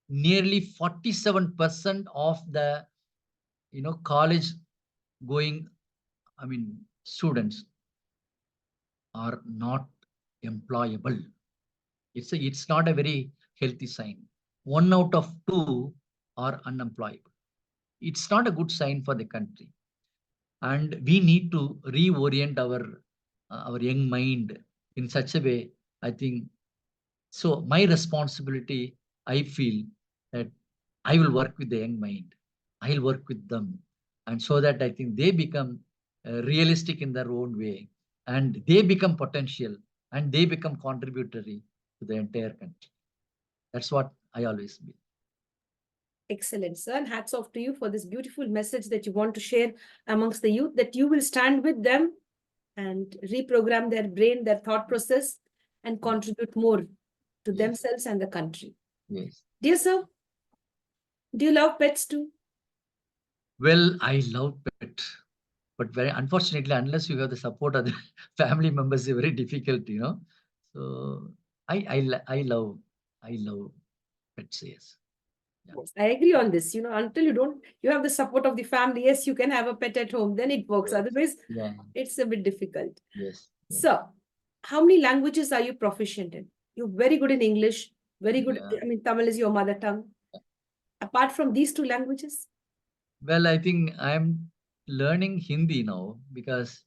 nearly 47% of the college going, students are not employable. It's not a very healthy sign. 1 out of 2 are unemployable. It's not a good sign for the country. And we need to reorient our young mind in such a way, I think. So my responsibility, I feel that I will work with the young mind. I'll work with them. And so that I think they become realistic in their own way and they become potential and they become contributory to the entire country. That's what I always believe. Excellent, sir. And hats off to you for this beautiful message that you want to share amongst the youth, that you will stand with them and reprogram their brain, their thought process, and contribute more to themselves and the country. Yes. Dear sir, do you love pets too? Well, I love pet, but very unfortunately, unless you have the support of the family members, it's very difficult, So I love pets. Yes. Yeah. Yes, I agree on this. Until you have the support of the family, yes, you can have a pet at home, then it works. Yes. Otherwise, Yeah. it's a bit difficult. Yes. So, how many languages are you proficient in? You're very good in English, very good. Yeah. Tamil is your mother tongue. Apart from these 2 languages? Well, I think I'm learning Hindi now because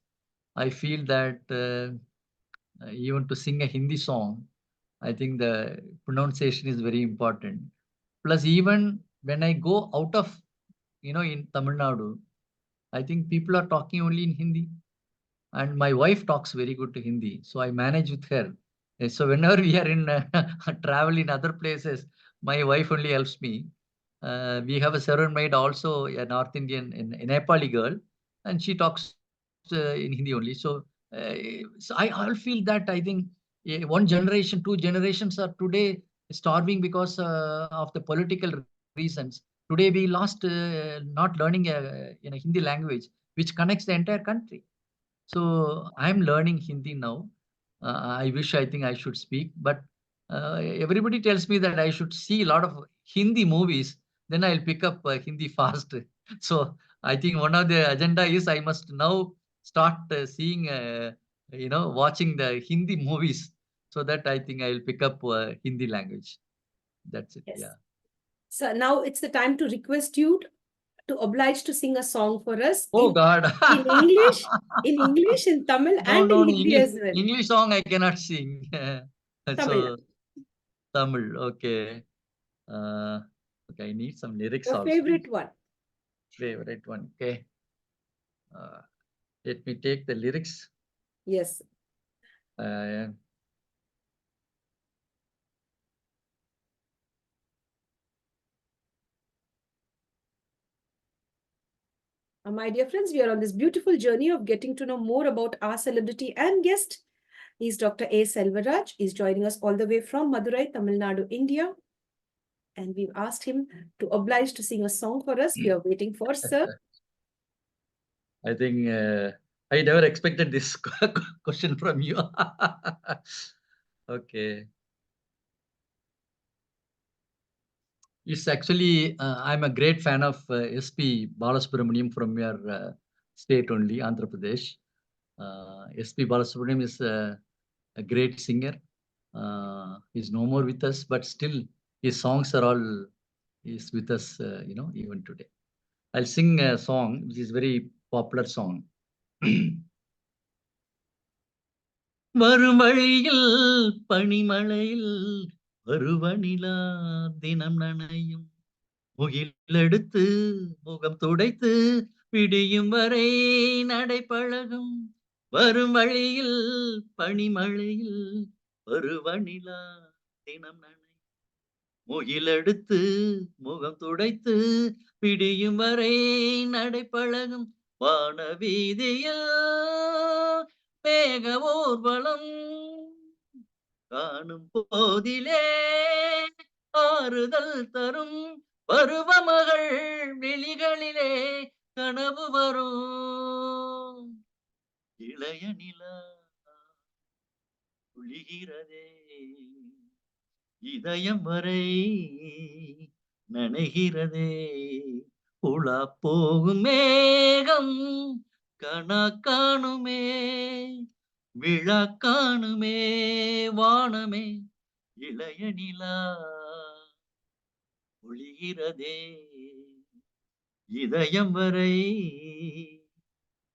I feel that even to sing a Hindi song, I think the pronunciation is very important. Plus, even when I go out of, in Tamil Nadu, I think people are talking only in Hindi. And my wife talks very good to Hindi. So I manage with her. So whenever we are in travel in other places, my wife only helps me. We have a servant maid also, a North Indian, a Nepali girl, and she talks in Hindi only. So I feel that I think one generation, 2 generations are today starving because of the political reasons. Today we lost not learning a Hindi language, which connects the entire country. So I'm learning Hindi now. I think I should speak, but everybody tells me that I should see a lot of Hindi movies. Then I'll pick up Hindi fast. So I think one of the agenda is I must now start seeing watching the Hindi movies, so that I think I will pick up Hindi language. That's it. Yes. Yeah. So now it's the time to request you to oblige to sing a song for us Oh God. in English, in Tamil, No, and in no, Hindi as well. English song I cannot sing. Tamil. So Tamil, okay. Okay, I need some lyrics Your also. favorite one. Favorite one. Okay. Let me take the lyrics. Yes. Uh, My dear friends, we are on this beautiful journey of getting to know more about our celebrity and guest. He's Dr. A. Selvaraj. He's joining us all the way from Madurai, Tamil Nadu, India. And we've asked him to oblige to sing a song for us. We are waiting for sir. I think I never expected this question from you. Okay. It's actually, I'm a great fan of SP Balasubramaniam from your state only, Andhra Pradesh. SP Balasubramaniam is a great singer. He's no more with us, but still his songs are all is with us, even today. I'll sing a song which is very popular song. வரும் வழியில் பனிமழையில் பருவநிலா தினம் நனையும் முகிலெடுத்து முகம் துடைத்து விடியும் வரை நடைபழகும் வரும் வழியில் பனிமழையில் பருவநிலா தினம் நனையும் முகிலெடுத்து முகம் துடைத்து விடியும் வரை நடைபழகும் வானவீதியில் மேக ஊர்வலம் காணும் போதிலே ஆறுதல் தரும் பருவமகள் விழிகளிலே கனவு வரும் இளைய நிலா குளிகிறதே இதயம் வரை நனைகிறதே உலா போகும் மேகம் கனா காணுமே விழா காணுமே வானமே இளைய நிலா ஒளிகிறதே இதயம் வரை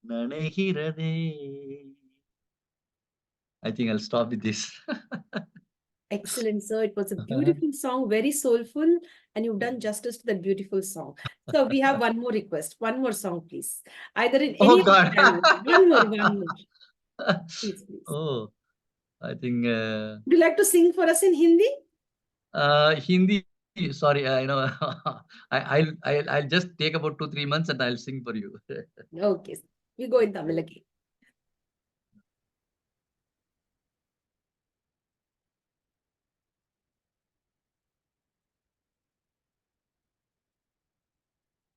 நனைகிறதே. I think I'll stop with this. Excellent, sir. It was a beautiful song, very soulful, and you've done justice to that beautiful song. So we have one more request, one more song, please. Either in any Oh God. language. One more. Please, please. Oh, I think Would you like to sing for us in Hindi? Hindi. Sorry, I'll just take about 2-3 months and I'll sing for you. Okay, we go in Tamil again.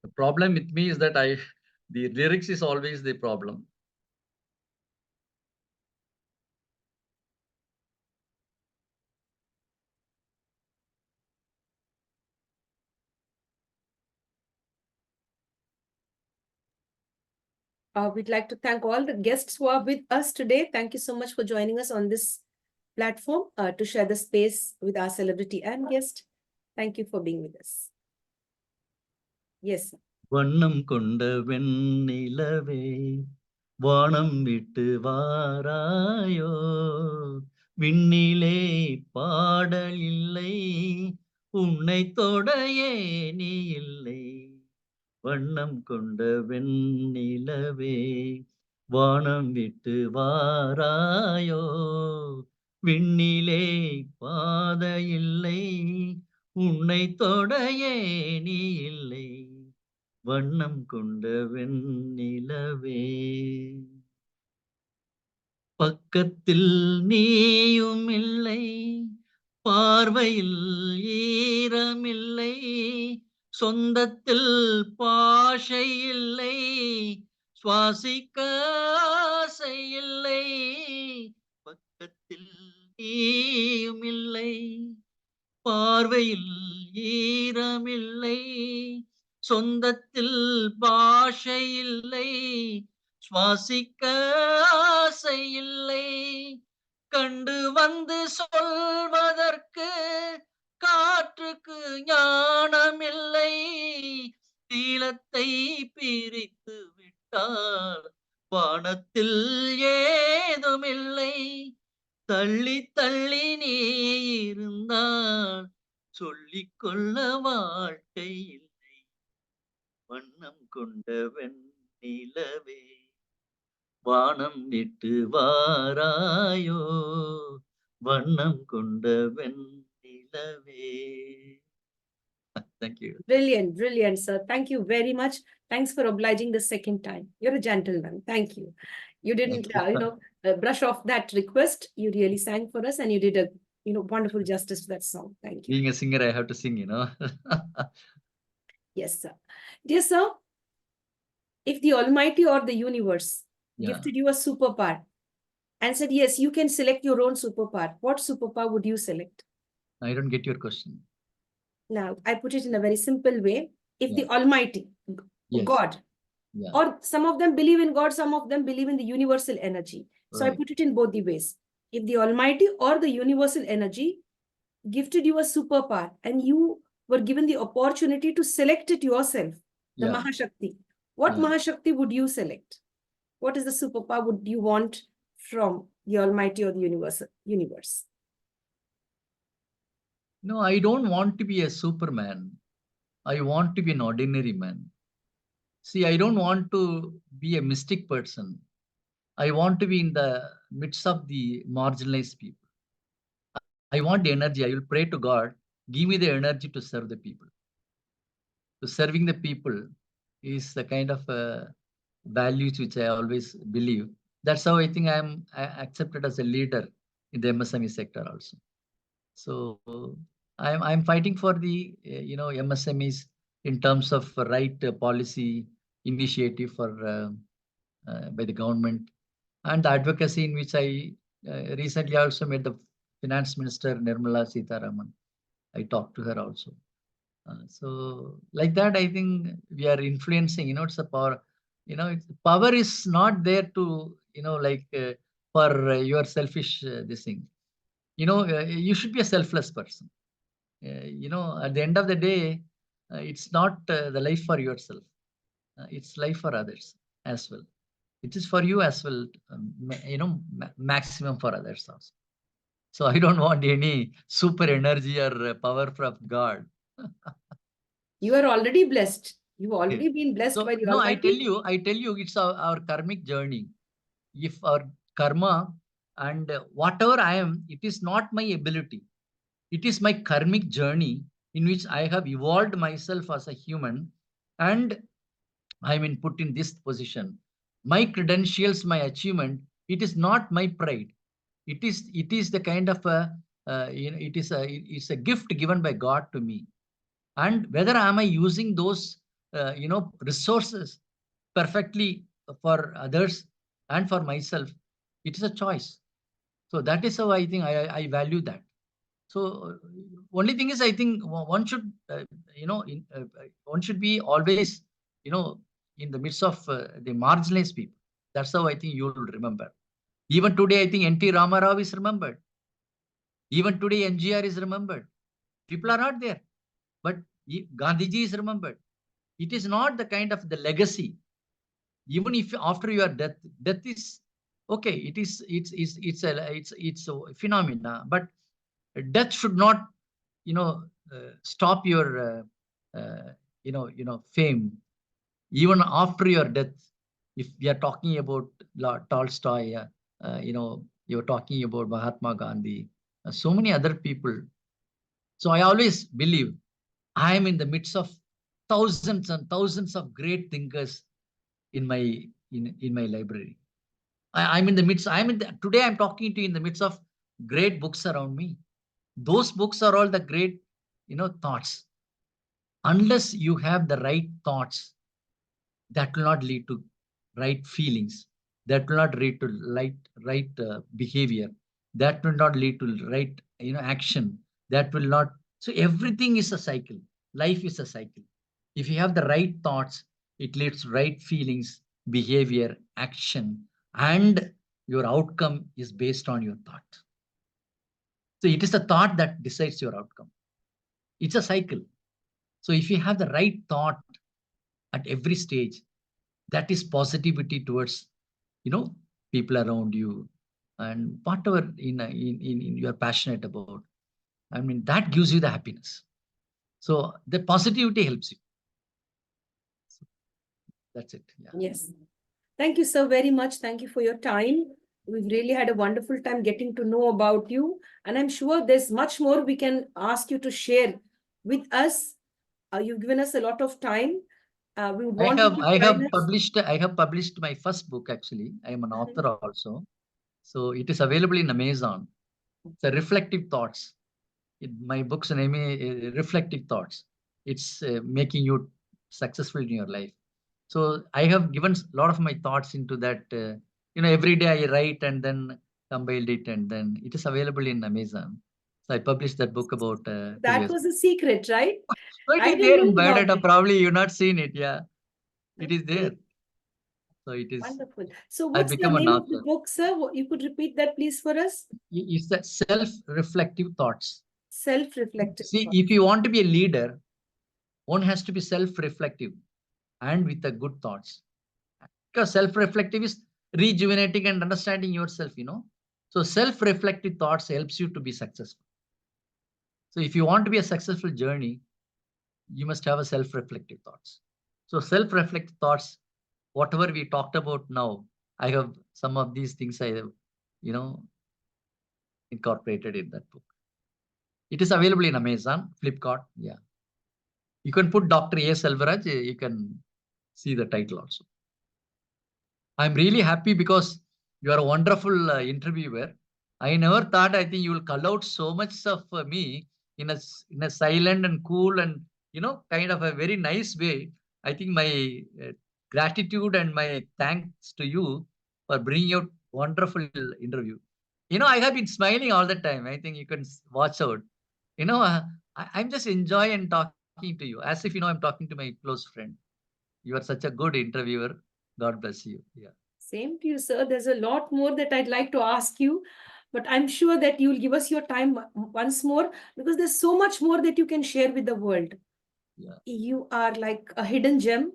The problem with me is that the lyrics is always the problem. We'd like to thank all the guests who are with us today. Thank you so much for joining us on this platform to share the space with our celebrity and guest. Thank you for being with us. Yes, sir. வண்ணம் கொண்ட வெண்ணிலவே வானம் விட்டு வாராயோ விண்ணிலே பாடல் இல்லை உன்னை தொடைய நீ இல்லை வண்ணம் கொண்ட வெண்ணிலவே வானம் விட்டு வாராயோ விண்ணிலே பாத இல்லை உன்னை தொடைய நீ இல்லை வண்ணம் கொண்ட வெண்ணிலவே பக்கத்தில் நீயும் இல்லை பார்வையில் ஈரமில்லை சொந்தத்தில் பாஷை இல்லை சுவாசிக்க ஆசை இல்லை பக்கத்தில் நீயும் இல்லை பார்வையில் ஈரமில்லை சொந்தத்தில் பாஷை இல்லை சுவாசிக்க ஆசை இல்லை, கண்டு வந்து சொல்வதற்கு காற்றுக்கு ஞானமில்லை, தீலத்தை பிரித்து விட்டால் வானத்தில் ஏதுமில்லை, தள்ளி தள்ளி நீ இருந்தால் சொல்லிக்கொள்ள வாழ்க்கை இல்லை, வண்ணம் கொண்ட வெண்ணிலவே வானம் விட்டு வாராயோ, வண்ணம் கொண்ட வெண்ணிலவே. Thank you. Brilliant, brilliant, sir. Thank you very much. Thanks for obliging the second time. You're a gentleman. Thank you. You didn't, brush off that request. You really sang for us, and you did a, wonderful justice to that song. Thank you. Being a singer, I have to sing, Yes, sir. Dear sir, if the Almighty or the universe gifted you a superpower and said, yes, you can select your own superpower, what superpower would you select? I don't get your question. Now, I put it in a very simple way. If the Almighty, God, or some of them believe in God, some of them believe in the universal energy. So I put it in both the ways. If the Almighty or the universal energy gifted you a superpower and you were given the opportunity to select it yourself, the Mahashakti, what Mahashakti would you select? What is the superpower would you want from the Almighty or the universe? No, I don't want to be a Superman. I want to be an ordinary man. See, I don't want to be a mystic person. I want to be in the midst of the marginalized people. I want the energy. I will pray to God, give me the energy to serve the people. So serving the people is the kind of values which I always believe. That's how I think I am accepted as a leader in the MSME sector also. So I'm fighting for the MSMEs in terms of right policy initiative for by the government, and the advocacy in which I recently also met the Finance Minister Nirmala Sitharaman. I talked to her also. So like that, I think we are influencing. It's a power. Power is not there to for your selfish this thing. You should be a selfless person. At the end of the day, it's not the life for yourself. It's life for others as well. It is for you as well, maximum for others also. So I don't want any super energy or power from God. You are already blessed. You've already been blessed by the Almighty. I tell you, it's our karmic journey. If our karma and whatever I am, it is not my ability. It is my karmic journey in which I have evolved myself as a human, and I mean put in this position. My credentials, my achievement, it is not my pride. It is the kind of it's a gift given by God to me. And whether am I using those resources perfectly for others and for myself, it is a choice. So that is how I think I value that. So only thing is, I think one should one should be always in the midst of the marginalized people. That's how I think you will remember. Even today, I think N.T. Ramarao is remembered. Even today, NGR is remembered. People are not there, but Gandhiji is remembered. It is not the kind of the legacy. Even if after your death is okay. It's a phenomena, but death should not stop your fame. Even after your death, if we are talking about Tolstoy, you're talking about Mahatma Gandhi, so many other people. So I always believe I am in the midst of thousands and thousands of great thinkers in my library. I'm in the midst. Today I'm talking to you in the midst of great books around me. Those books are all the great thoughts. Unless you have the right thoughts, that will not lead to right feelings, that will not lead to right behavior, that will not lead to right action, that will not. So everything is a cycle. Life is a cycle. If you have the right thoughts, it leads to right feelings, behavior, action, and your outcome is based on your thought. So it is the thought that decides your outcome. It's a cycle. So if you have the right thought at every stage, that is positivity towards, people around you and whatever in you're passionate about. I mean, that gives you the happiness. So the positivity helps you. So that's it. Yeah. Yes. Thank you so very much. Thank you for your time. We've really had a wonderful time getting to know about you. And I'm sure there's much more we can ask you to share with us. You've given us a lot of time. We would want you to join us. I have published my first book actually. I am an author also. So it is available in Amazon. It's a reflective thoughts. My book's name is Reflective Thoughts. It's making you successful in your life. So I have given a lot of my thoughts into that. Every day I write and then compiled it, and then it is available in Amazon. So I published that book about 2 That years. was a secret, right? So it I is didn't there know in about biodata. it. Probably you've not seen it. Yeah, it is there. Okay. So it is. Wonderful. So I what's the become an name of the author. book, sir? You could repeat that, please, for us? It's the self-reflective thoughts. Self-reflective See, thought. if you want to be a leader, one has to be self-reflective and with the good thoughts. Because self-reflective is rejuvenating and understanding yourself. So self-reflective thoughts helps you to be successful. So if you want to be a successful journey, you must have a self-reflective thoughts. So self-reflective thoughts, whatever we talked about now, I have some of these things I have, incorporated in that book. It is available in Amazon, Flipkart. Yeah. You can put Dr.A.SELVARAJ, you can see the title also. I'm really happy because you are a wonderful interviewer. I never thought, I think you will call out so much of me in a silent and cool and, kind of a very nice way. I think my gratitude and my thanks to you for bringing out wonderful interview. I have been smiling all the time. I think you can watch out. I'm just enjoying talking to you as if, I'm talking to my close friend. You are such a good interviewer. God bless you. Yeah. Same to you, sir. There's a lot more that I'd like to ask you, but I'm sure that you'll give us your time once more because there's so much more that you can share with the world. Yeah. You are like a hidden gem.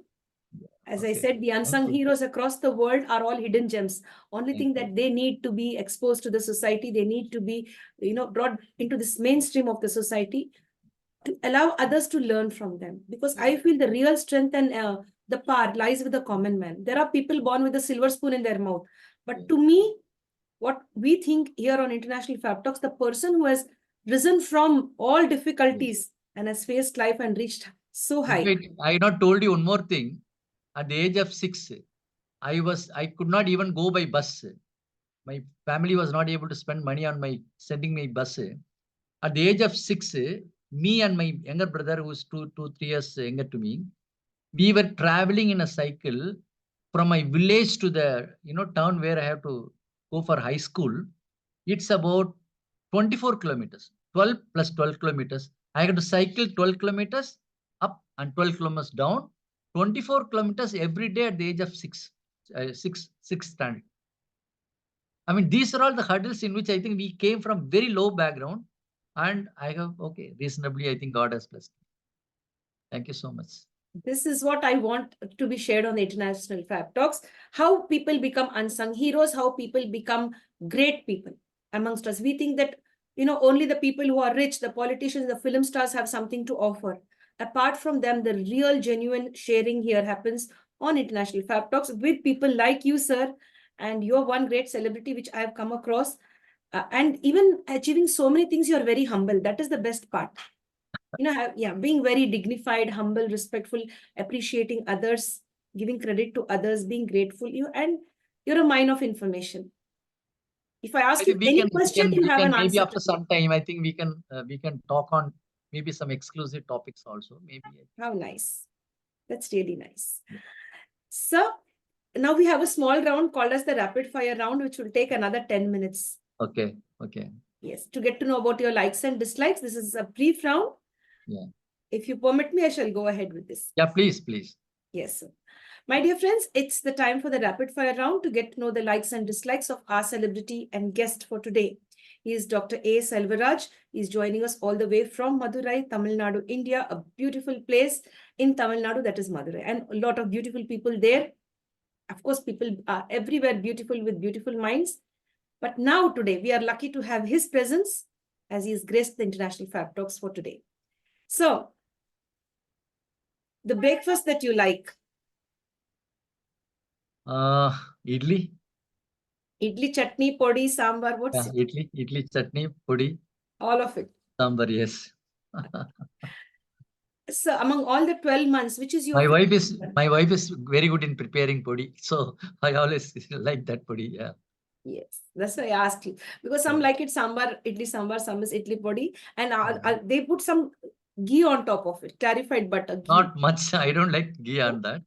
As I said, the Thank unsung you. heroes across the world are all hidden gems. Only Thank thing you. that they need to be exposed to the society, they need to be, brought into this mainstream of the society to allow others to learn from them. Because I feel the real strength and the power lies with the common man. There are people born with a silver spoon in their mouth. But to me, what we think here on International Fab Talks, the person who has risen from all difficulties and has faced life and reached so high. I not told you one more thing. At the age of 6, I could not even go by bus. My family was not able to spend money on sending me bus. At the age of 6, me and my younger brother, who is 3 years younger to me, we were traveling in a cycle from my village to the town where I have to go for high school. It's about 24 kilometers, 12 plus 12 kilometers. I had to cycle 12 kilometers up and 12 kilometers down, 24 kilometers every day at the age of 6 standard. I mean, these are all the hurdles in which I think we came from very low background, and I have, reasonably, I think God has blessed me. Thank you so much. This is what I want to be shared on the International Fab Talks. How people become unsung heroes, how people become great people amongst us. We think that, only the people who are rich, the politicians, the film stars have something to offer. Apart from them, the real, genuine sharing here happens on International Fab Talks with people like you, sir. And you're one great celebrity which I have come across. And even achieving so many things, you're very humble. That is the best part. Being very dignified, humble, respectful, appreciating others, giving credit to others, being grateful. And you're a mine of information. If I I ask you think any question, you we have can an maybe answer to after give. some time, I think we can talk on maybe some exclusive topics also. Maybe. How nice. That's really nice. So now we have a small round called as the rapid fire round, which will take another 10 minutes. Okay. Okay. Yes, to get to know about your likes and dislikes. This is a brief round. Yeah. If you permit me, I shall go ahead with this. Yeah, please. Yes, sir. My dear friends, it's the time for the rapid fire round to get to know the likes and dislikes of our celebrity and guest for today. He is Dr. A. Selvaraj. He's joining us all the way from Madurai, Tamil Nadu, India, a beautiful place in Tamil Nadu, that is Madurai, and a lot of beautiful people there. Of course, people are everywhere beautiful with beautiful minds. But now today, we are lucky to have his presence as he has graced the International Fabtalks for today. So, the breakfast that you like? Idli. Idli, chutney, podi, sambar, what's Yeah, it? idli, chutney, pudi. All of it. Sambar, yes. So among all the 12 months, which is your My favorite? wife is very good in preparing podi. So I always like that podi. Yeah. Yes, that's why I asked you. Because some Yeah. like it sambar, some is idli podi. And Yeah. they put some ghee on top of it, clarified butter, ghee. Not much. I don't like ghee on that.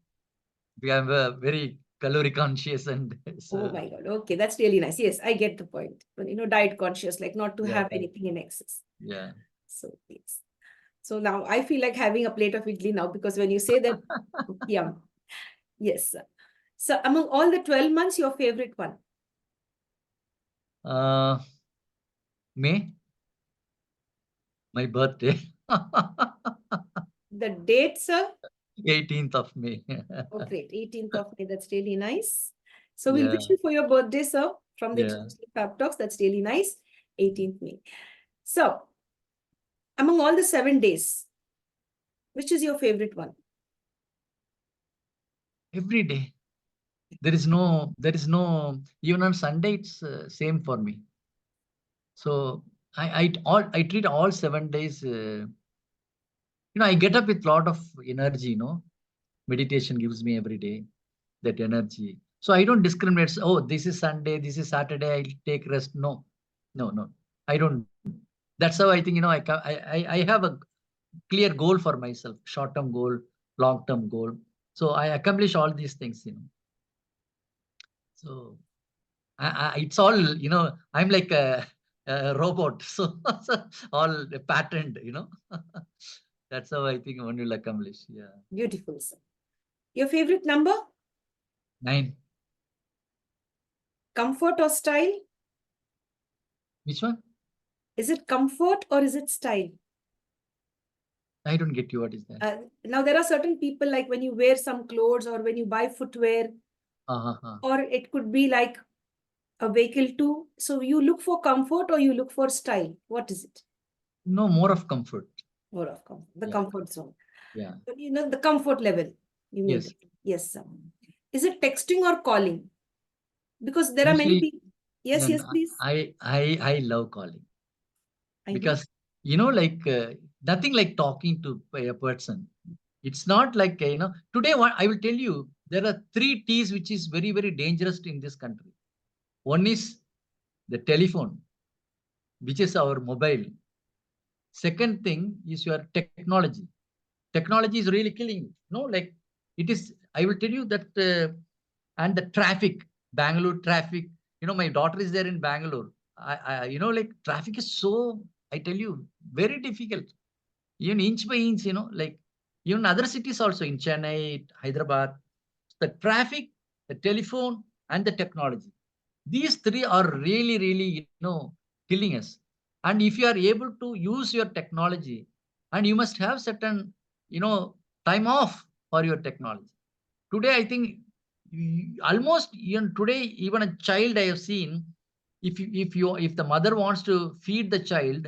We are very calorie conscious and Oh so my God. Okay, that's really nice. Yes, I get the point. But, diet conscious, like not to yeah, have anything in excess. yeah. So, yes. So now I feel like having a plate of idli now because when you say that, yum. Yes. So among all the 12 months, your favorite one? May, my birthday. The date, sir? 18th of May. Oh, great. 18th of May. That's really nice. So we'll Yeah, wish you for your birthday, sir, from the yeah. International Fab Talks. That's really nice. 18th May. So among all the 7 days, which is your favorite one? Every day. There is no, even on Sunday, it's same for me. So I treat all 7 days. I get up with a lot of energy. Meditation gives me every day that energy. So I don't discriminate. Oh, this is Sunday, this is Saturday. I'll take rest. No, no, no. I don't. That's how I think. I have a clear goal for myself: short-term goal, long-term goal. So I accomplish all these things. So it's all, I'm like a robot. So, all patterned, That's how I think one will accomplish. Yeah. Beautiful, sir. Your favorite number? 9. Comfort or style? Which one? Is it comfort or is it style? I don't get you. What is that? Now, there are certain people like when you wear some clothes or when you buy footwear, or it could be like a vehicle too. So you look for comfort or you look for style? What is it? No, more of comfort. More of comfort, the Yeah. comfort zone. Yeah. The comfort level, you mean? Yes. Yes, sir. Is it texting or calling? Because there are many Mostly, people. Yes, yes, please. I love calling I know. because, like nothing like talking to a person. It's not like, today what I will tell you, there are 3 T's which is very, very dangerous in this country. One is the telephone, which is our mobile. Second thing is your technology. Technology is really killing you. Like it is, I will tell you that, and the traffic, Bangalore traffic. My daughter is there in Bangalore. Like traffic is so, I tell you, very difficult. Even inch by inch, like even other cities also in Chennai, Hyderabad, the traffic, the telephone, and the technology. These 3 are really, really, killing us. And if you are able to use your technology, and you must have certain, time off for your technology. Today, I think almost even today, even a child I have seen, if the mother wants to feed the child,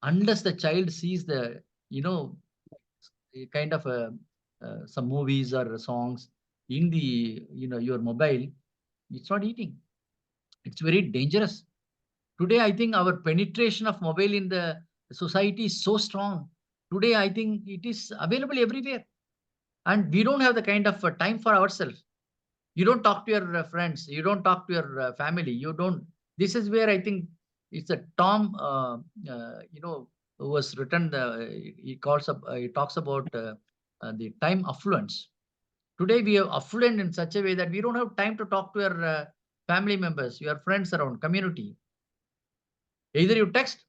unless the child sees the, you know, a kind of some movies or songs in the, your mobile, it's not eating. It's very dangerous. Today, I think our penetration of mobile in the society is so strong. Today, I think it is available everywhere. And we don't have the kind of time for ourselves. You don't talk to your friends. You don't talk to your family. You don't. This is where I think it's a Tom, who was written. He talks about the time affluence. Today we are affluent in such a way that we don't have time to talk to your family members, your friends around, community. Either you text.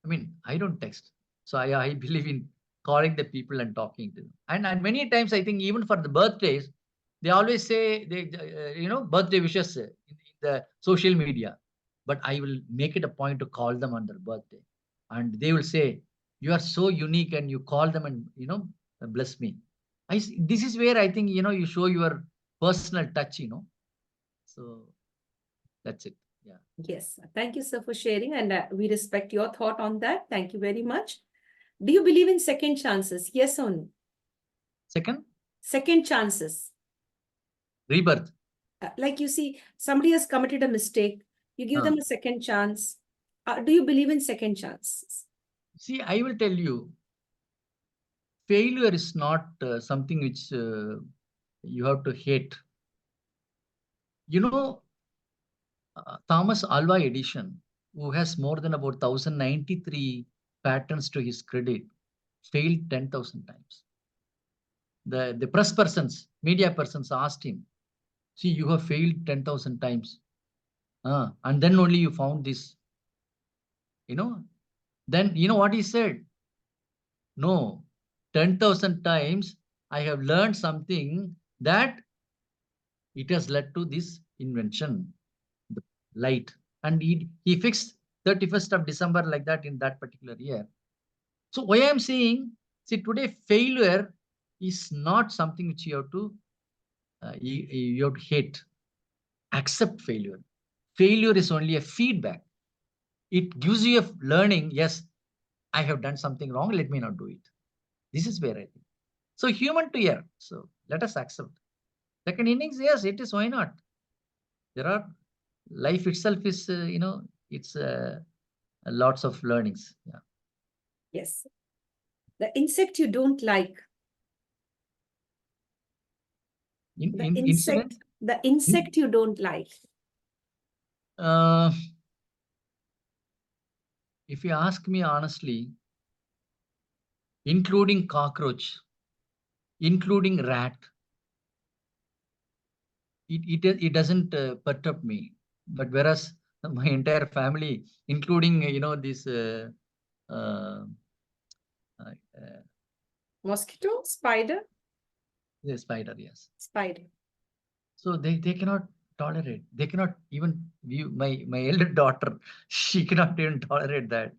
I mean, I don't text, so I believe in calling the people and talking to them. And many times I think even for the birthdays, They always say, birthday wishes in the social media. But I will make it a point to call them on their birthday. And they will say, you are so unique, and you call them and, bless me. This is where I think, you show your personal touch, So that's it. Yeah. Yes. Thank you, sir, for sharing. And we respect your thought on that. Thank you very much. Do you believe in second chances? Yes or no? Second, Second chances. rebirth. Like you see, somebody has committed a mistake. You give Uh, them a second chance. Do you believe in second chances? See, I will tell you, failure is not something which you have to hate. You know, Thomas Alva Edison, who has more than about 1093 patents to his credit, failed 10,000 times. The press persons, media persons asked him, see, you have failed 10,000 times. And then only you found this, Then, you know what he said? No, 10,000 times I have learned something that it has led to this invention, the light. And he fixed 31st of December like that in that particular year. So why I'm saying, see, today failure is not something which you have to you have to hate. Accept failure. Failure is only a feedback. It gives you a learning. Yes, I have done something wrong. Let me not do it. This is where I think. So human to err. So let us accept. Second innings, yes, it is. Why not? There are life itself is it's lots of learnings. Yeah. Yes. The insect you don't like. Incident. The insect you don't like. Uh, if you ask me honestly, including cockroach, including rat, it doesn't perturb me. But whereas my entire family, including this uh, Mosquito, spider, the spider, yes. spider. So they cannot tolerate. They cannot even view my elder daughter. She cannot even tolerate that.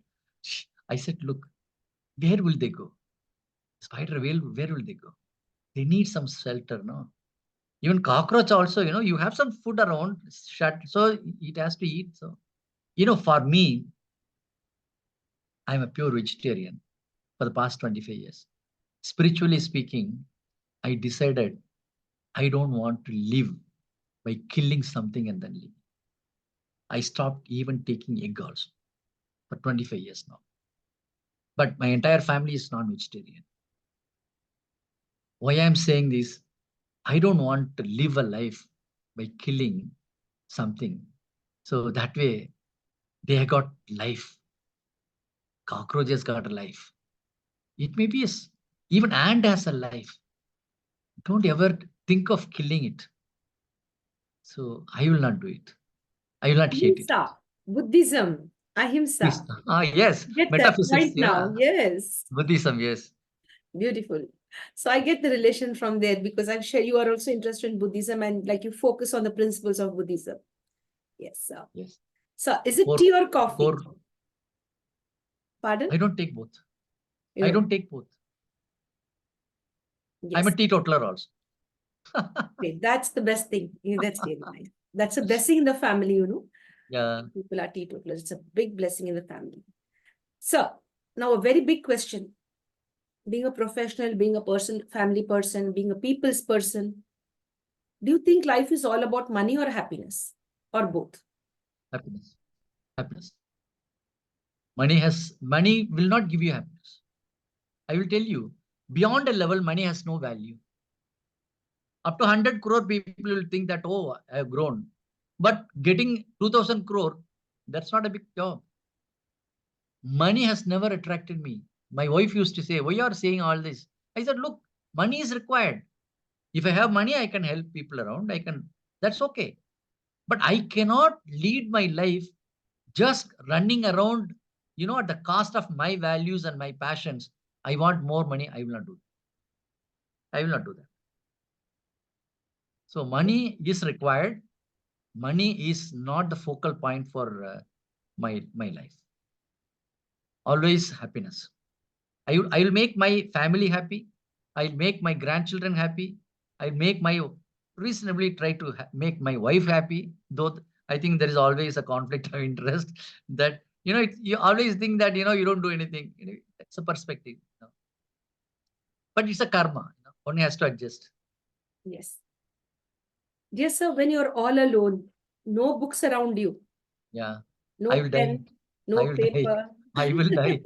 I said, look, where will they go? Spider will, where will they go? They need some shelter, no? Even cockroach also, you have some food around, shut, so it has to eat. So, for me, I'm a pure vegetarian for the past 25 years. Spiritually speaking, I decided I don't want to live by killing something and then live. I stopped even taking egg also for 25 years now. But my entire family is non-vegetarian. Why I'm saying this, I don't want to live a life by killing something. So that way, they got life. Cockroaches got a life. It may be even ant has a life. Don't ever think of killing it. So I will not do it. I will not hate it. Ahimsa, Buddhism, ahimsa. Yes, Get that metaphysics. right Yeah, now. Yes. Buddhism. Yes. Beautiful. So I get the relation from there because I'm sure you are also interested in Buddhism and like you focus on the principles of Buddhism. Yes, sir. Yes. So is it Core, tea or coffee? core. Pardon? I don't take both. You I don't. don't take both. I'm a Yes. teetotaler also. Okay, that's the best thing. That's really nice. That's a blessing in the family, you know. Yeah. People are teetotalers. It's a big blessing in the family. So now a very big question. Being a professional, being a person, family person, being a people's person, do you think life is all about money or happiness? Or both? Happiness. Happiness. Money will not give you happiness. I will tell you, beyond a level, money has no value. Up to 100 crore, people will think that, oh, I have grown. But getting 2000 crore, that's not a big job. Money has never attracted me. My wife used to say, why you are saying all this? I said, look, money is required. If I have money, I can help people around. That's okay. But I cannot lead my life just running around, at the cost of my values and my passions. I want more money. I will not do that. I will not do that. So money is required. Money is not the focal point for my life. Always happiness. I will make my family happy. I'll make my grandchildren happy. I'll make my reasonably try to make my wife happy. Though I think there is always a conflict of interest that, you always think that, you don't do anything. It's a perspective. But it's a karma. One has to adjust. Yes. Dear sir, when you're all alone, no books around you, Yeah. I no will die. pen, I no will die. paper. I will die.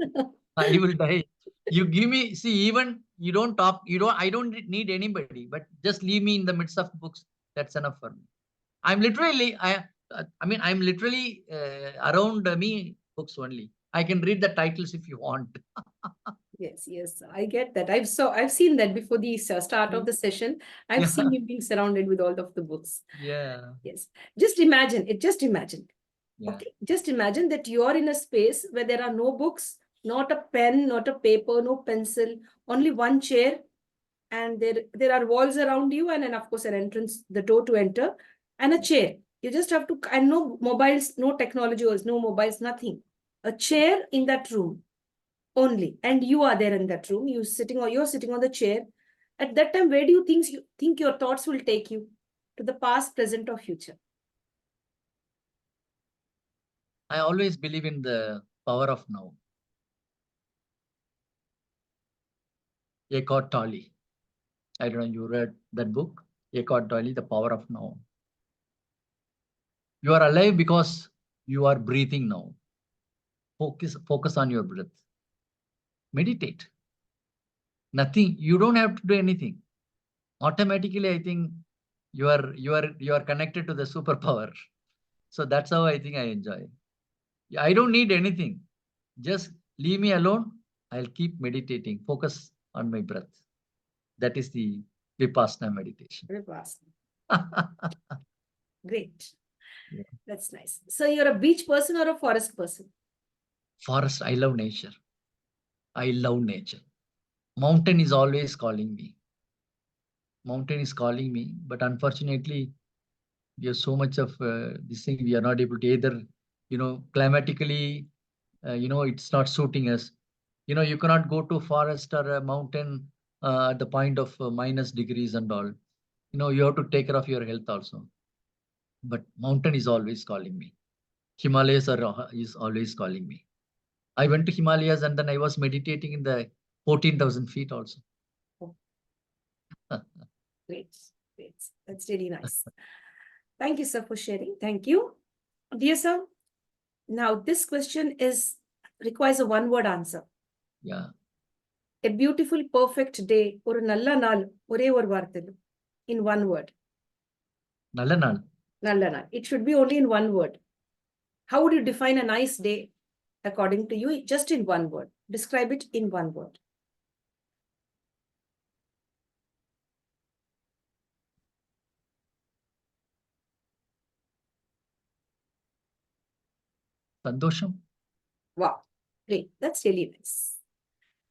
I will die. You give me, see, even you don't talk, I don't need anybody, but just leave me in the midst of books. That's enough for me. I'm literally, I'm literally around me books only. I can read the titles if you want. Yes, yes, I get that. I've seen that before the start of the session. I've seen you being surrounded with all of the books. Yeah. Yes. Just imagine it. Just imagine. Yeah. Okay. Just imagine that you are in a space where there are no books, not a pen, not a paper, no pencil, only one chair, and there are walls around you, and then of course an entrance, the door to enter, and a chair. You just have to, and no mobiles, no technology, no mobiles, nothing. A chair in that room only, and you are there in that room. You're sitting on the chair. At that time, where do you think your thoughts will take you? To the past, present, or future? I always believe in the power of now. Eckhart Tolle. I don't know, you read that book? Eckhart Tolle, The Power of Now. You are alive because you are breathing now. Focus on your breath. Meditate. Nothing. You don't have to do anything. Automatically, I think you are connected to the superpower. So that's how I think I enjoy. I don't need anything. Just leave me alone. I'll keep meditating. Focus on my breath. That is the Vipassana meditation. Vipassana. Great. Yeah. That's nice. So you're a beach person or a forest person? Forest. I love nature. I love nature. Mountain is always calling me. Mountain is calling me, but unfortunately, we have so much of this thing. We are not able to either, climatically, it's not suiting us. You cannot go to forest or a mountain at the point of minus degrees and all. You have to take care of your health also. But mountain is always calling me. Himalayas is always calling me. I went to Himalayas and then I was meditating in the 14,000 feet also. Oh. Great. That's really nice. Thank you, sir, for sharing. Thank you. Dear sir, now this question requires a one-word answer. Yeah. A beautiful, perfect day, ஒரு நல்ல நாள், ஒரே ஒரு வார்த்தையில், in one word. நல்ல நாள். நல்ல நாள். It should be only in one word. How would you define a nice day according to you? Just in one word. Describe it in one word. Sandosham. Wow. Great. That's really nice.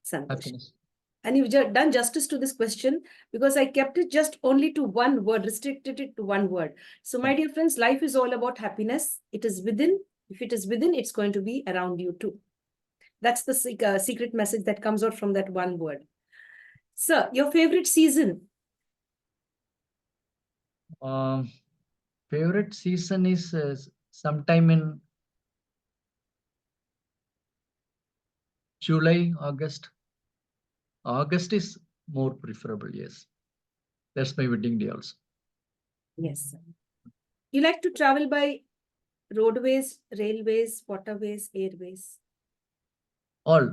Sandosham. Happiness. And you've done justice to this question because I kept it just only to one word, restricted it to one word. So my dear friends, life is all about happiness. It is within. If it is within, it's going to be around you too. That's the secret message that comes out from that one word. Sir, your favorite season? Favorite season is sometime in July, August. August is more preferable, yes. That's my wedding day also. Yes, sir. You like to travel by roadways, railways, waterways, airways? All.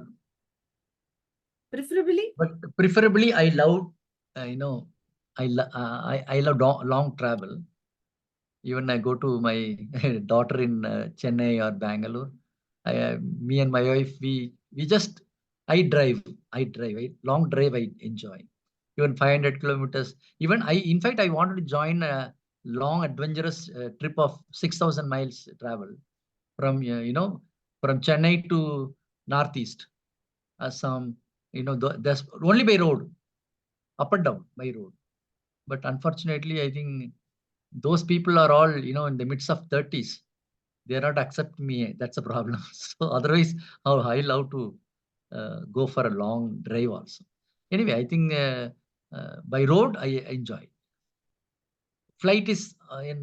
Preferably? But preferably, I love, I love long travel. Even I go to my daughter in Chennai or Bangalore. Me and my wife, I drive. Long drive, I enjoy. Even 500 kilometers. In fact, I wanted to join a long adventurous trip of 6,000 miles travel from, from Chennai to Northeast. Assam, there's only by road, up and down by road. But unfortunately, I think those people are all, in the midst of 30s. They are not accepting me. That's a problem. So otherwise, how I love to go for a long drive also. Anyway, I think by road, I enjoy. Flight is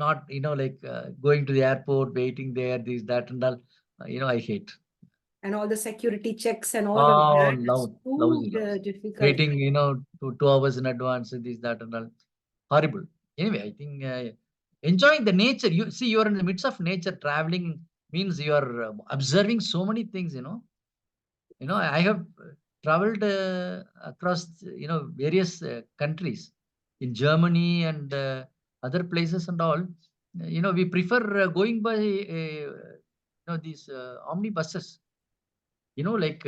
not, like going to the airport, waiting there, this, that, and all. I hate. And all the security checks and all of Oh, that. It's too lousy. difficult. Waiting, 2 hours in advance, this, that, and all. Horrible. Anyway, I think enjoying the nature. You see, you are in the midst of nature. Traveling means you are observing so many things. I have traveled across, various countries in Germany and other places and all. We prefer going by, these omnibuses. Like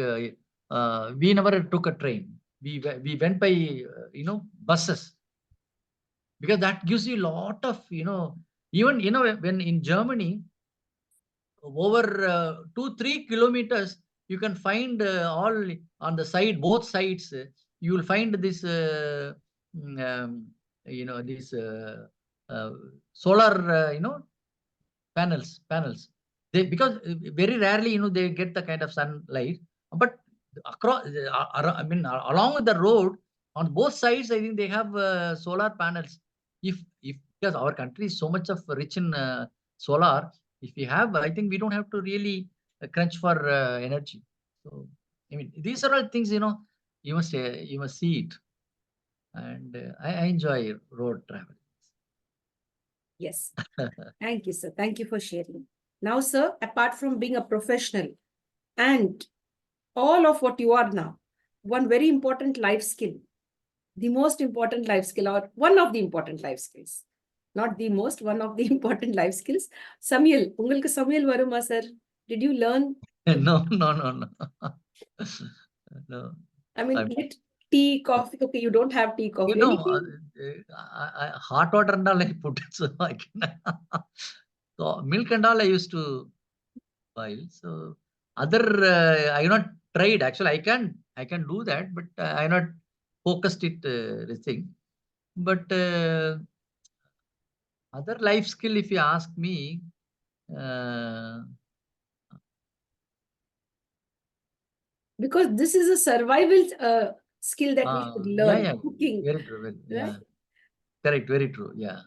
we never took a train. We went by, buses, because that gives you a lot of, even, when in Germany, over 2-3 kilometers, you can find all on the side, both sides, you will find this, this uh, solar, panels. They, because very rarely, they get the kind of sunlight, but across, along with the road, on both sides, I think they have solar panels. If because our country is so much of rich in solar, if we have, I think we don't have to really crunch for energy. So, these are all things, you must see it, and I enjoy road travel. Yes. Thank you, sir. Thank you for sharing. Now, sir, apart from being a professional and all of what you are now, one very important life skill, the most important life skill, or one of the important life skills, not the most, one of the important life skills. Samuel, உங்களுக்கு சமையல் வருமா, sir? Did you learn? No, no, no, no. No. I mean, tea, coffee. Okay, you don't have tea, coffee. Anything? Hot water and all I put it, so I can. So milk and all I used to boil. So other, I not tried. Actually, I can do that, but I not focused it, this thing. But other life skill, if you ask me, uh, Because this is a survival skill that we should learn, yeah, cooking, very true. right? Yeah, correct, very true. Yeah.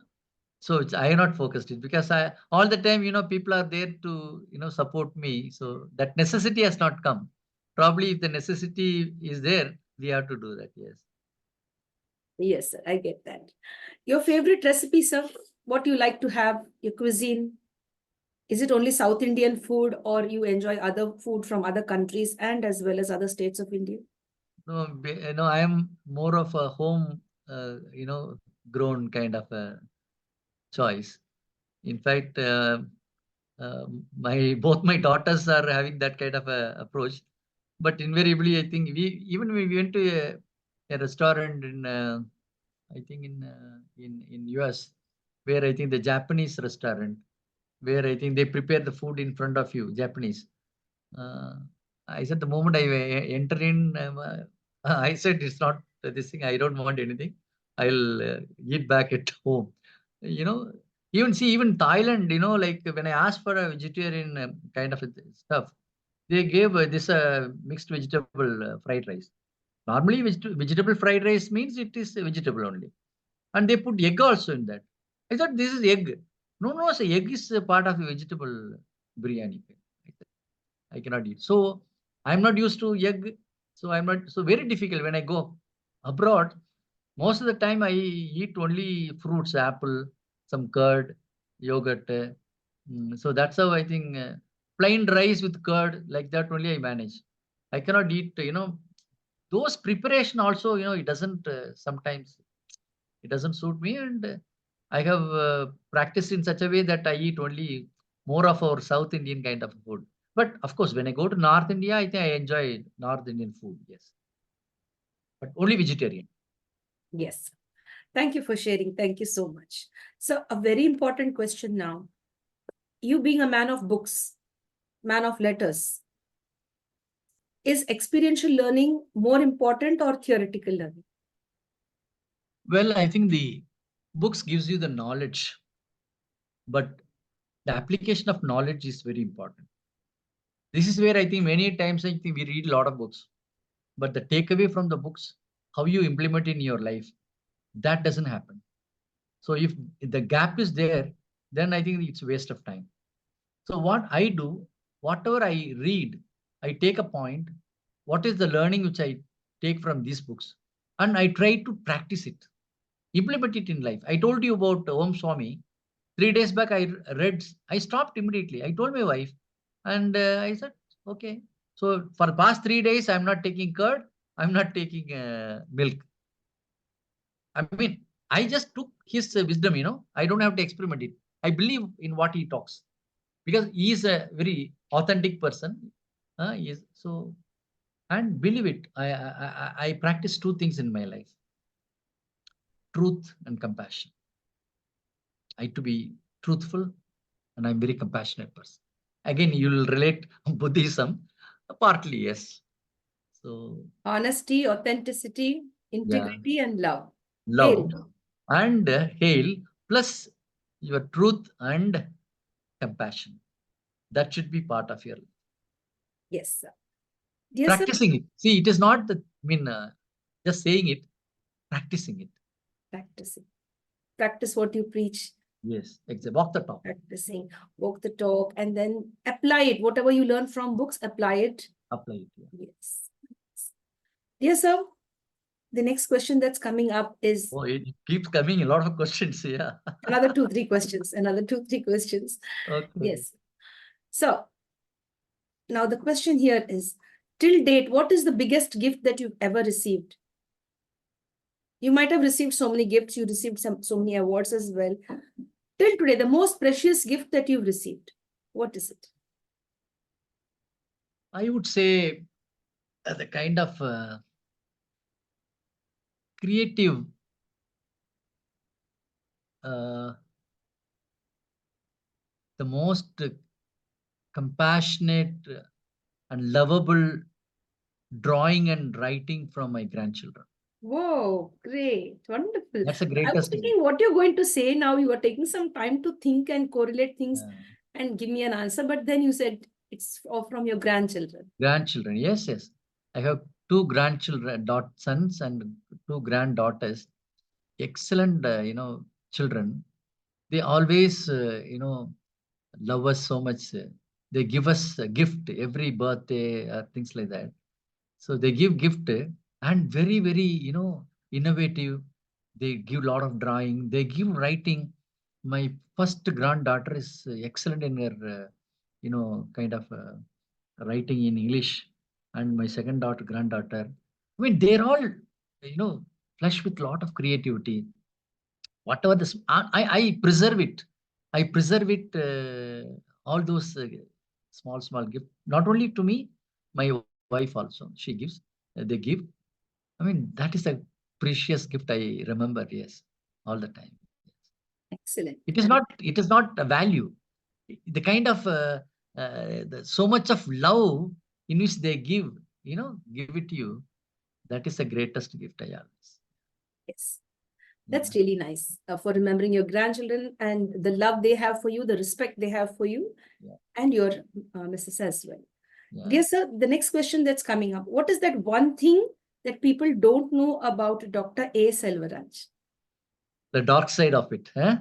So I have not focused it, because I all the time, people are there to, support me. So that necessity has not come. Probably if the necessity is there, we have to do that. Yes. Yes, sir, I get that. Your favorite recipe, sir? What you like to have, your cuisine? Is it only South Indian food, or you enjoy other food from other countries and as well as other states of India? No, I am more of a home, grown kind of a choice. In fact, my both my daughters are having that kind of a approach. But invariably, I think we went to a restaurant in, I think in US, where I think the Japanese restaurant, where I think they prepare the food in front of you, Japanese. Uh, I said the moment I enter in, I said it's not this thing. I don't want anything. I'll eat back at home. You know, even Thailand. Like when I asked for a vegetarian kind of stuff, they gave this mixed vegetable fried rice. Normally, vegetable fried rice means it is a vegetable only, and they put egg also in that. I thought this is egg. No, so egg is a part of a vegetable biryani. I cannot eat. So I'm not used to egg. So I'm not, so very difficult when I go abroad. Most of the time I eat only fruits, apple, some curd, yogurt. So that's how I think plain rice with curd, like that only I manage. I cannot eat, those preparation also, it doesn't sometimes it doesn't suit me, and I have practiced in such a way that I eat only more of our South Indian kind of food. But of course, when I go to North India, I think I enjoy North Indian food. Yes, but only vegetarian. Yes. Thank you for sharing. Thank you so much. So, a very important question now. You being a man of books, man of letters, is experiential learning more important or theoretical learning? Well, I think the books gives you the knowledge, but the application of knowledge is very important. This is where I think many times I think we read a lot of books, but the takeaway from the books, how you implement in your life, that doesn't happen. So if the gap is there, then I think it's a waste of time. So what I do, whatever I read, I take a point, what is the learning which I take from these books, and I try to practice it, implement it in life. I told you about Om Swami. 3 days back, I stopped immediately. I told my wife, and I said, okay. So for the past 3 days, I'm not taking curd, I'm not taking milk. I mean, I just took his wisdom, I don't have to experiment it. I believe in what he talks because he is a very authentic person. He is, so, and believe it, I practice two things in my life: truth and compassion. I to be truthful, and I'm very compassionate person. Again, you'll relate Buddhism, partly yes. So Honesty, authenticity, yeah, integrity, and love. love Hail. and hail plus your truth and compassion. That should be part of your life. Yes, sir. Dear sir, Practicing it. See, it is not the, I mean, just saying it, practicing it. practicing. Practice what you preach. Yes, exactly. Walk the talk. Practicing, walk the talk, and then apply it. Whatever you learn from books, apply it. Apply it. Yeah. Yes. Dear sir, the next question that's coming up is Oh, it keeps coming a lot of questions. Yeah. another 2-3 questions. Another 2-3 questions. Okay. Yes. So now the question here is, till date, what is the biggest gift that you've ever received? You might have received so many gifts, you received so many awards as well. Till today, the most precious gift that you've received, what is it? I would say the kind of creative the most compassionate and lovable drawing and writing from my grandchildren. Whoa, great, wonderful. That's the I was greatest gift. thinking what you're going to say now. You are taking some time to think and correlate things Yeah. and give me an answer, but then you said it's all from your grandchildren. Grandchildren, yes, yes. I have two grandchildren, sons, and two granddaughters. Excellent, children. They always, love us so much. They give us a gift every birthday, things like that. So they give gift and very, very, innovative. They give a lot of drawing. They give writing. My first granddaughter is excellent in her, kind of writing in English. And my second granddaughter, I mean, they're all, flush with a lot of creativity. Whatever this, I preserve it. I preserve it, all those small gift, not only to me, my wife also, she gives, they give. I mean, that is a precious gift I remember, yes, all the time. Excellent. It is not a value. The kind of, so much of love in which they give, give it to you. That is the greatest gift I always. Yes. That's really nice for remembering your grandchildren and the love they have for you, the respect they have for you, and your Mrs. as well. Yeah. Dear sir, the next question that's coming up, what is that one thing that people don't know about Dr. A. Selvaraj? The dark side of it, huh?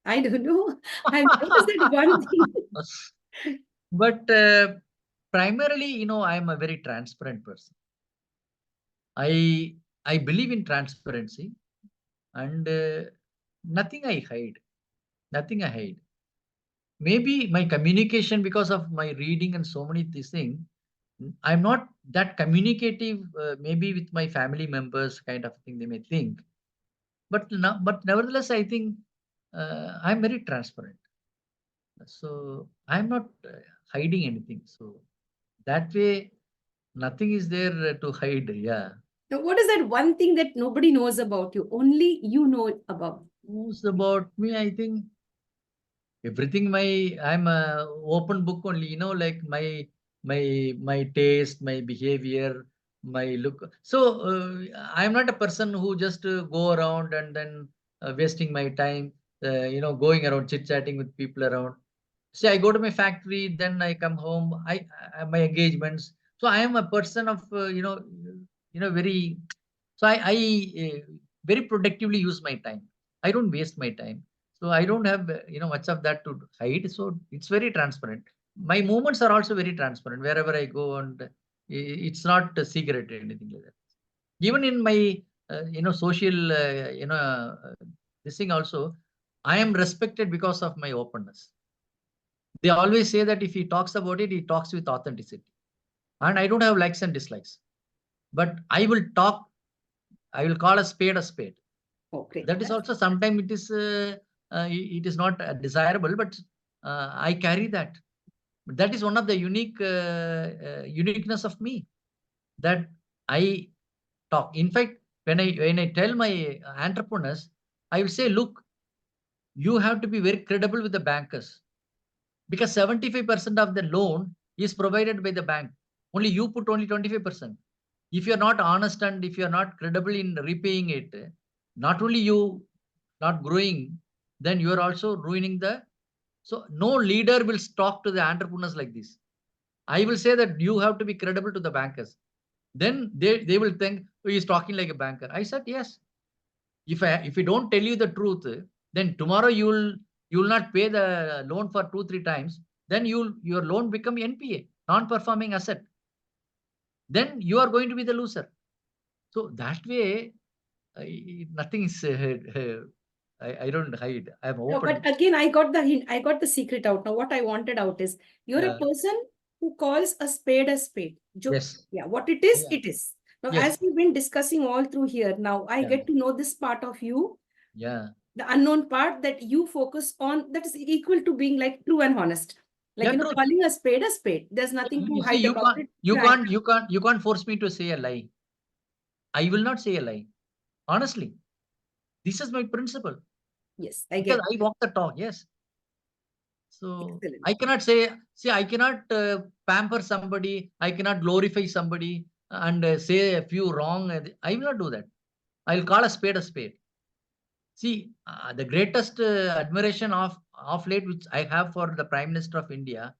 I don't know. What is that one thing? But primarily, I'm a very transparent person. I believe in transparency, and nothing I hide. Nothing I hide. Maybe my communication, because of my reading and so many things, I'm not that communicative. Maybe with my family members, kind of thing they may think. But nevertheless, I think I'm very transparent. So I'm not hiding anything. So that way, nothing is there to hide. Yeah. Now, what is that one thing that nobody knows about you? Only you know about. Who's about me? I think everything. I'm a open book only. Like my taste, my behavior, my look. So I'm not a person who just go around and then wasting my time, going around chit-chatting with people around. See, I go to my factory, then I come home, I my engagements. So I am a person of, very, so I very productively use my time. I don't waste my time. So I don't have, much of that to hide. So it's very transparent. My movements are also very transparent wherever I go, and it's not a secret or anything like that. Even in my, social, this thing also, I am respected because of my openness. They always say that if he talks about it, he talks with authenticity. And I don't have likes and dislikes. But I will talk, I will call a spade a spade. Okay. That is also sometimes it is not desirable, but I carry that. That is one of the uniqueness of me, that I talk. In fact, when I tell my entrepreneurs, I will say, look, you have to be very credible with the bankers, because 75% of the loan is provided by the bank. Only you put only 25%. If you're not honest and if you're not credible in repaying it, not only you not growing, then you are also ruining the. So no leader will talk to the entrepreneurs like this. I will say that you have to be credible to the bankers. Then they will think, oh, he's talking like a banker. I said, yes. If I don't tell you the truth, then tomorrow you will not pay the loan for 2-3 times. Then your loan become NPA, non-performing asset. Then you are going to be the loser. So that way, nothing is. I don't hide. I'm No, open. but again, I got the hint. I got the secret out. Now, what I wanted out is you're a Yeah. person who calls a spade a spade. Yes. Yeah, what it is, Yeah. it is. Now, Yes. as we've been discussing all through here, now I Yeah. get to know this part of you, Yeah. the unknown part that you focus on, that is equal to being like true and honest. Like, Yeah. Truth. calling a spade a spade. There's nothing to You see, hide you about can't. it. You Frank. can't. You can't. You can't force me to say a lie. I will not say a lie. Honestly, this is my principle, Yes, I because get I walk the talk. Yes. So excellent. I cannot say, see, I cannot pamper somebody. I cannot glorify somebody and say a few wrong. I will not do that. I'll call a spade a spade. See, the greatest admiration of late which I have for the Prime Minister of India,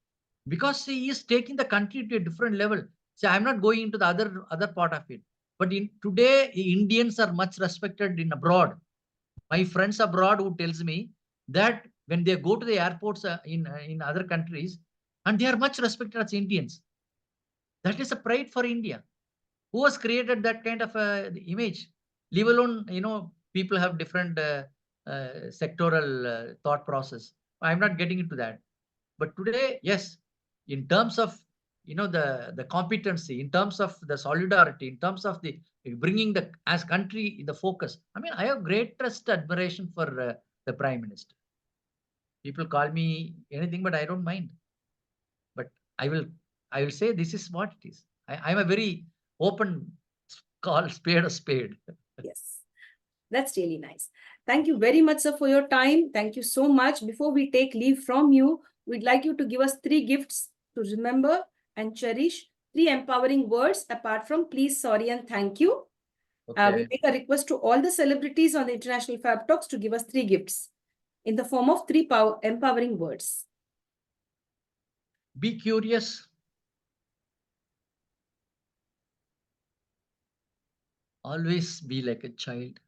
because he is taking the country to a different level. See, I'm not going into the other part of it. But in today, Indians are much respected in abroad. My friends abroad who tells me that when they go to the airports in other countries, and they are much respected as Indians. That is a pride for India. Who has created that kind of image? Leave alone, people have different sectoral thought process. I'm not getting into that. But today, yes, in terms of the competency, in terms of the solidarity, in terms of the bringing the as country in the focus. I mean, I have greatest admiration for the Prime Minister. People call me anything, but I don't mind. But I will I will say this is what it is. I'm a very open, call spade a spade. Yes. That's really nice. Thank you very much, sir, for your time. Thank you so much. Before we take leave from you, we'd like you to give us 3 gifts to remember and cherish. 3 empowering words apart from please, sorry, and thank you. We Okay. make a request to all the celebrities on the International Fab Talks to give us 3 gifts in the form of 3 empowering words. Be curious. Always be like a child.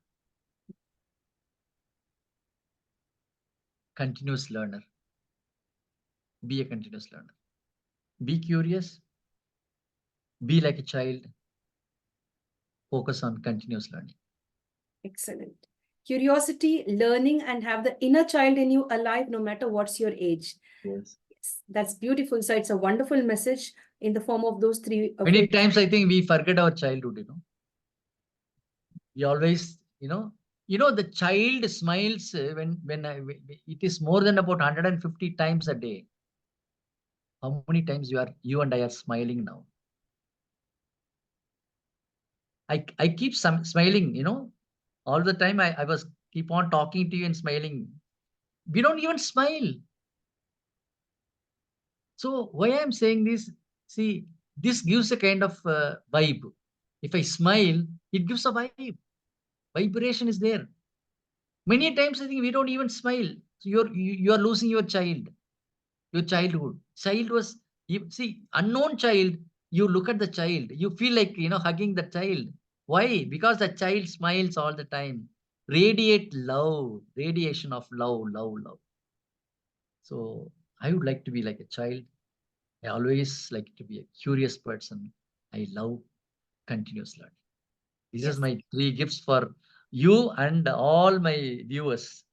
Continuous learner. Be a continuous learner. Be curious. Be like a child. Focus on continuous learning. Excellent. Curiosity, learning, and have the inner child in you alive no matter what's your age. Yes. Yes, that's beautiful. So it's a wonderful message in the form of those 3 Many times I think we forget our childhood. We always, the child smiles it is more than about 150 times a day. How many times you and I are smiling now? I keep smiling, all the time. I was keep on talking to you and smiling. We don't even smile. So why I'm saying this, see, this gives a kind of vibe. If I smile, it gives a vibe. Vibration is there. Many times, I think we don't even smile. So you are losing your child, your childhood. Child was, you see, unknown child, you look at the child, you feel like, hugging the child. Why? Because the child smiles all the time. Radiate love, radiation of love, love, love. So I would like to be like a child. I always like to be a curious person. I love continuous learning. This is Yes. my 3 gifts for you and all my viewers.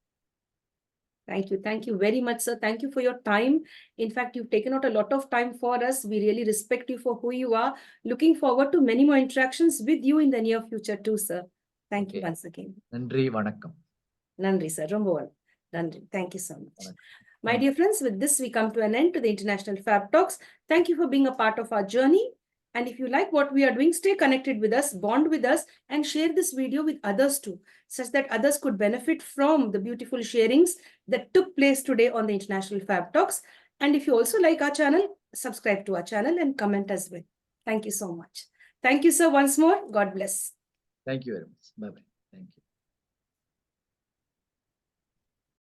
Thank you. Thank you very much, sir. Thank you for your time. In fact, you've taken out a lot of time for us. We really respect you for who you are. Looking forward to many more interactions with you in the near future too, sir. Thank you Okay. once again. Nandri Vanakkam. Nandri, sir. Rombo. Nandri. Thank you so much. Vanakkam. My Thank dear friends, with this, we come to an end to the International Fab Talks. Thank you for being a part of our journey. And if you like what we are doing, stay connected with us, bond with us, and share this video with others too, such that others could benefit from the beautiful sharings that took place today on the International Fab Talks. And if you also like our channel, subscribe to our channel and comment as well. Thank you so much. Thank you, sir, once more. God bless. Thank you very much. Bye-bye.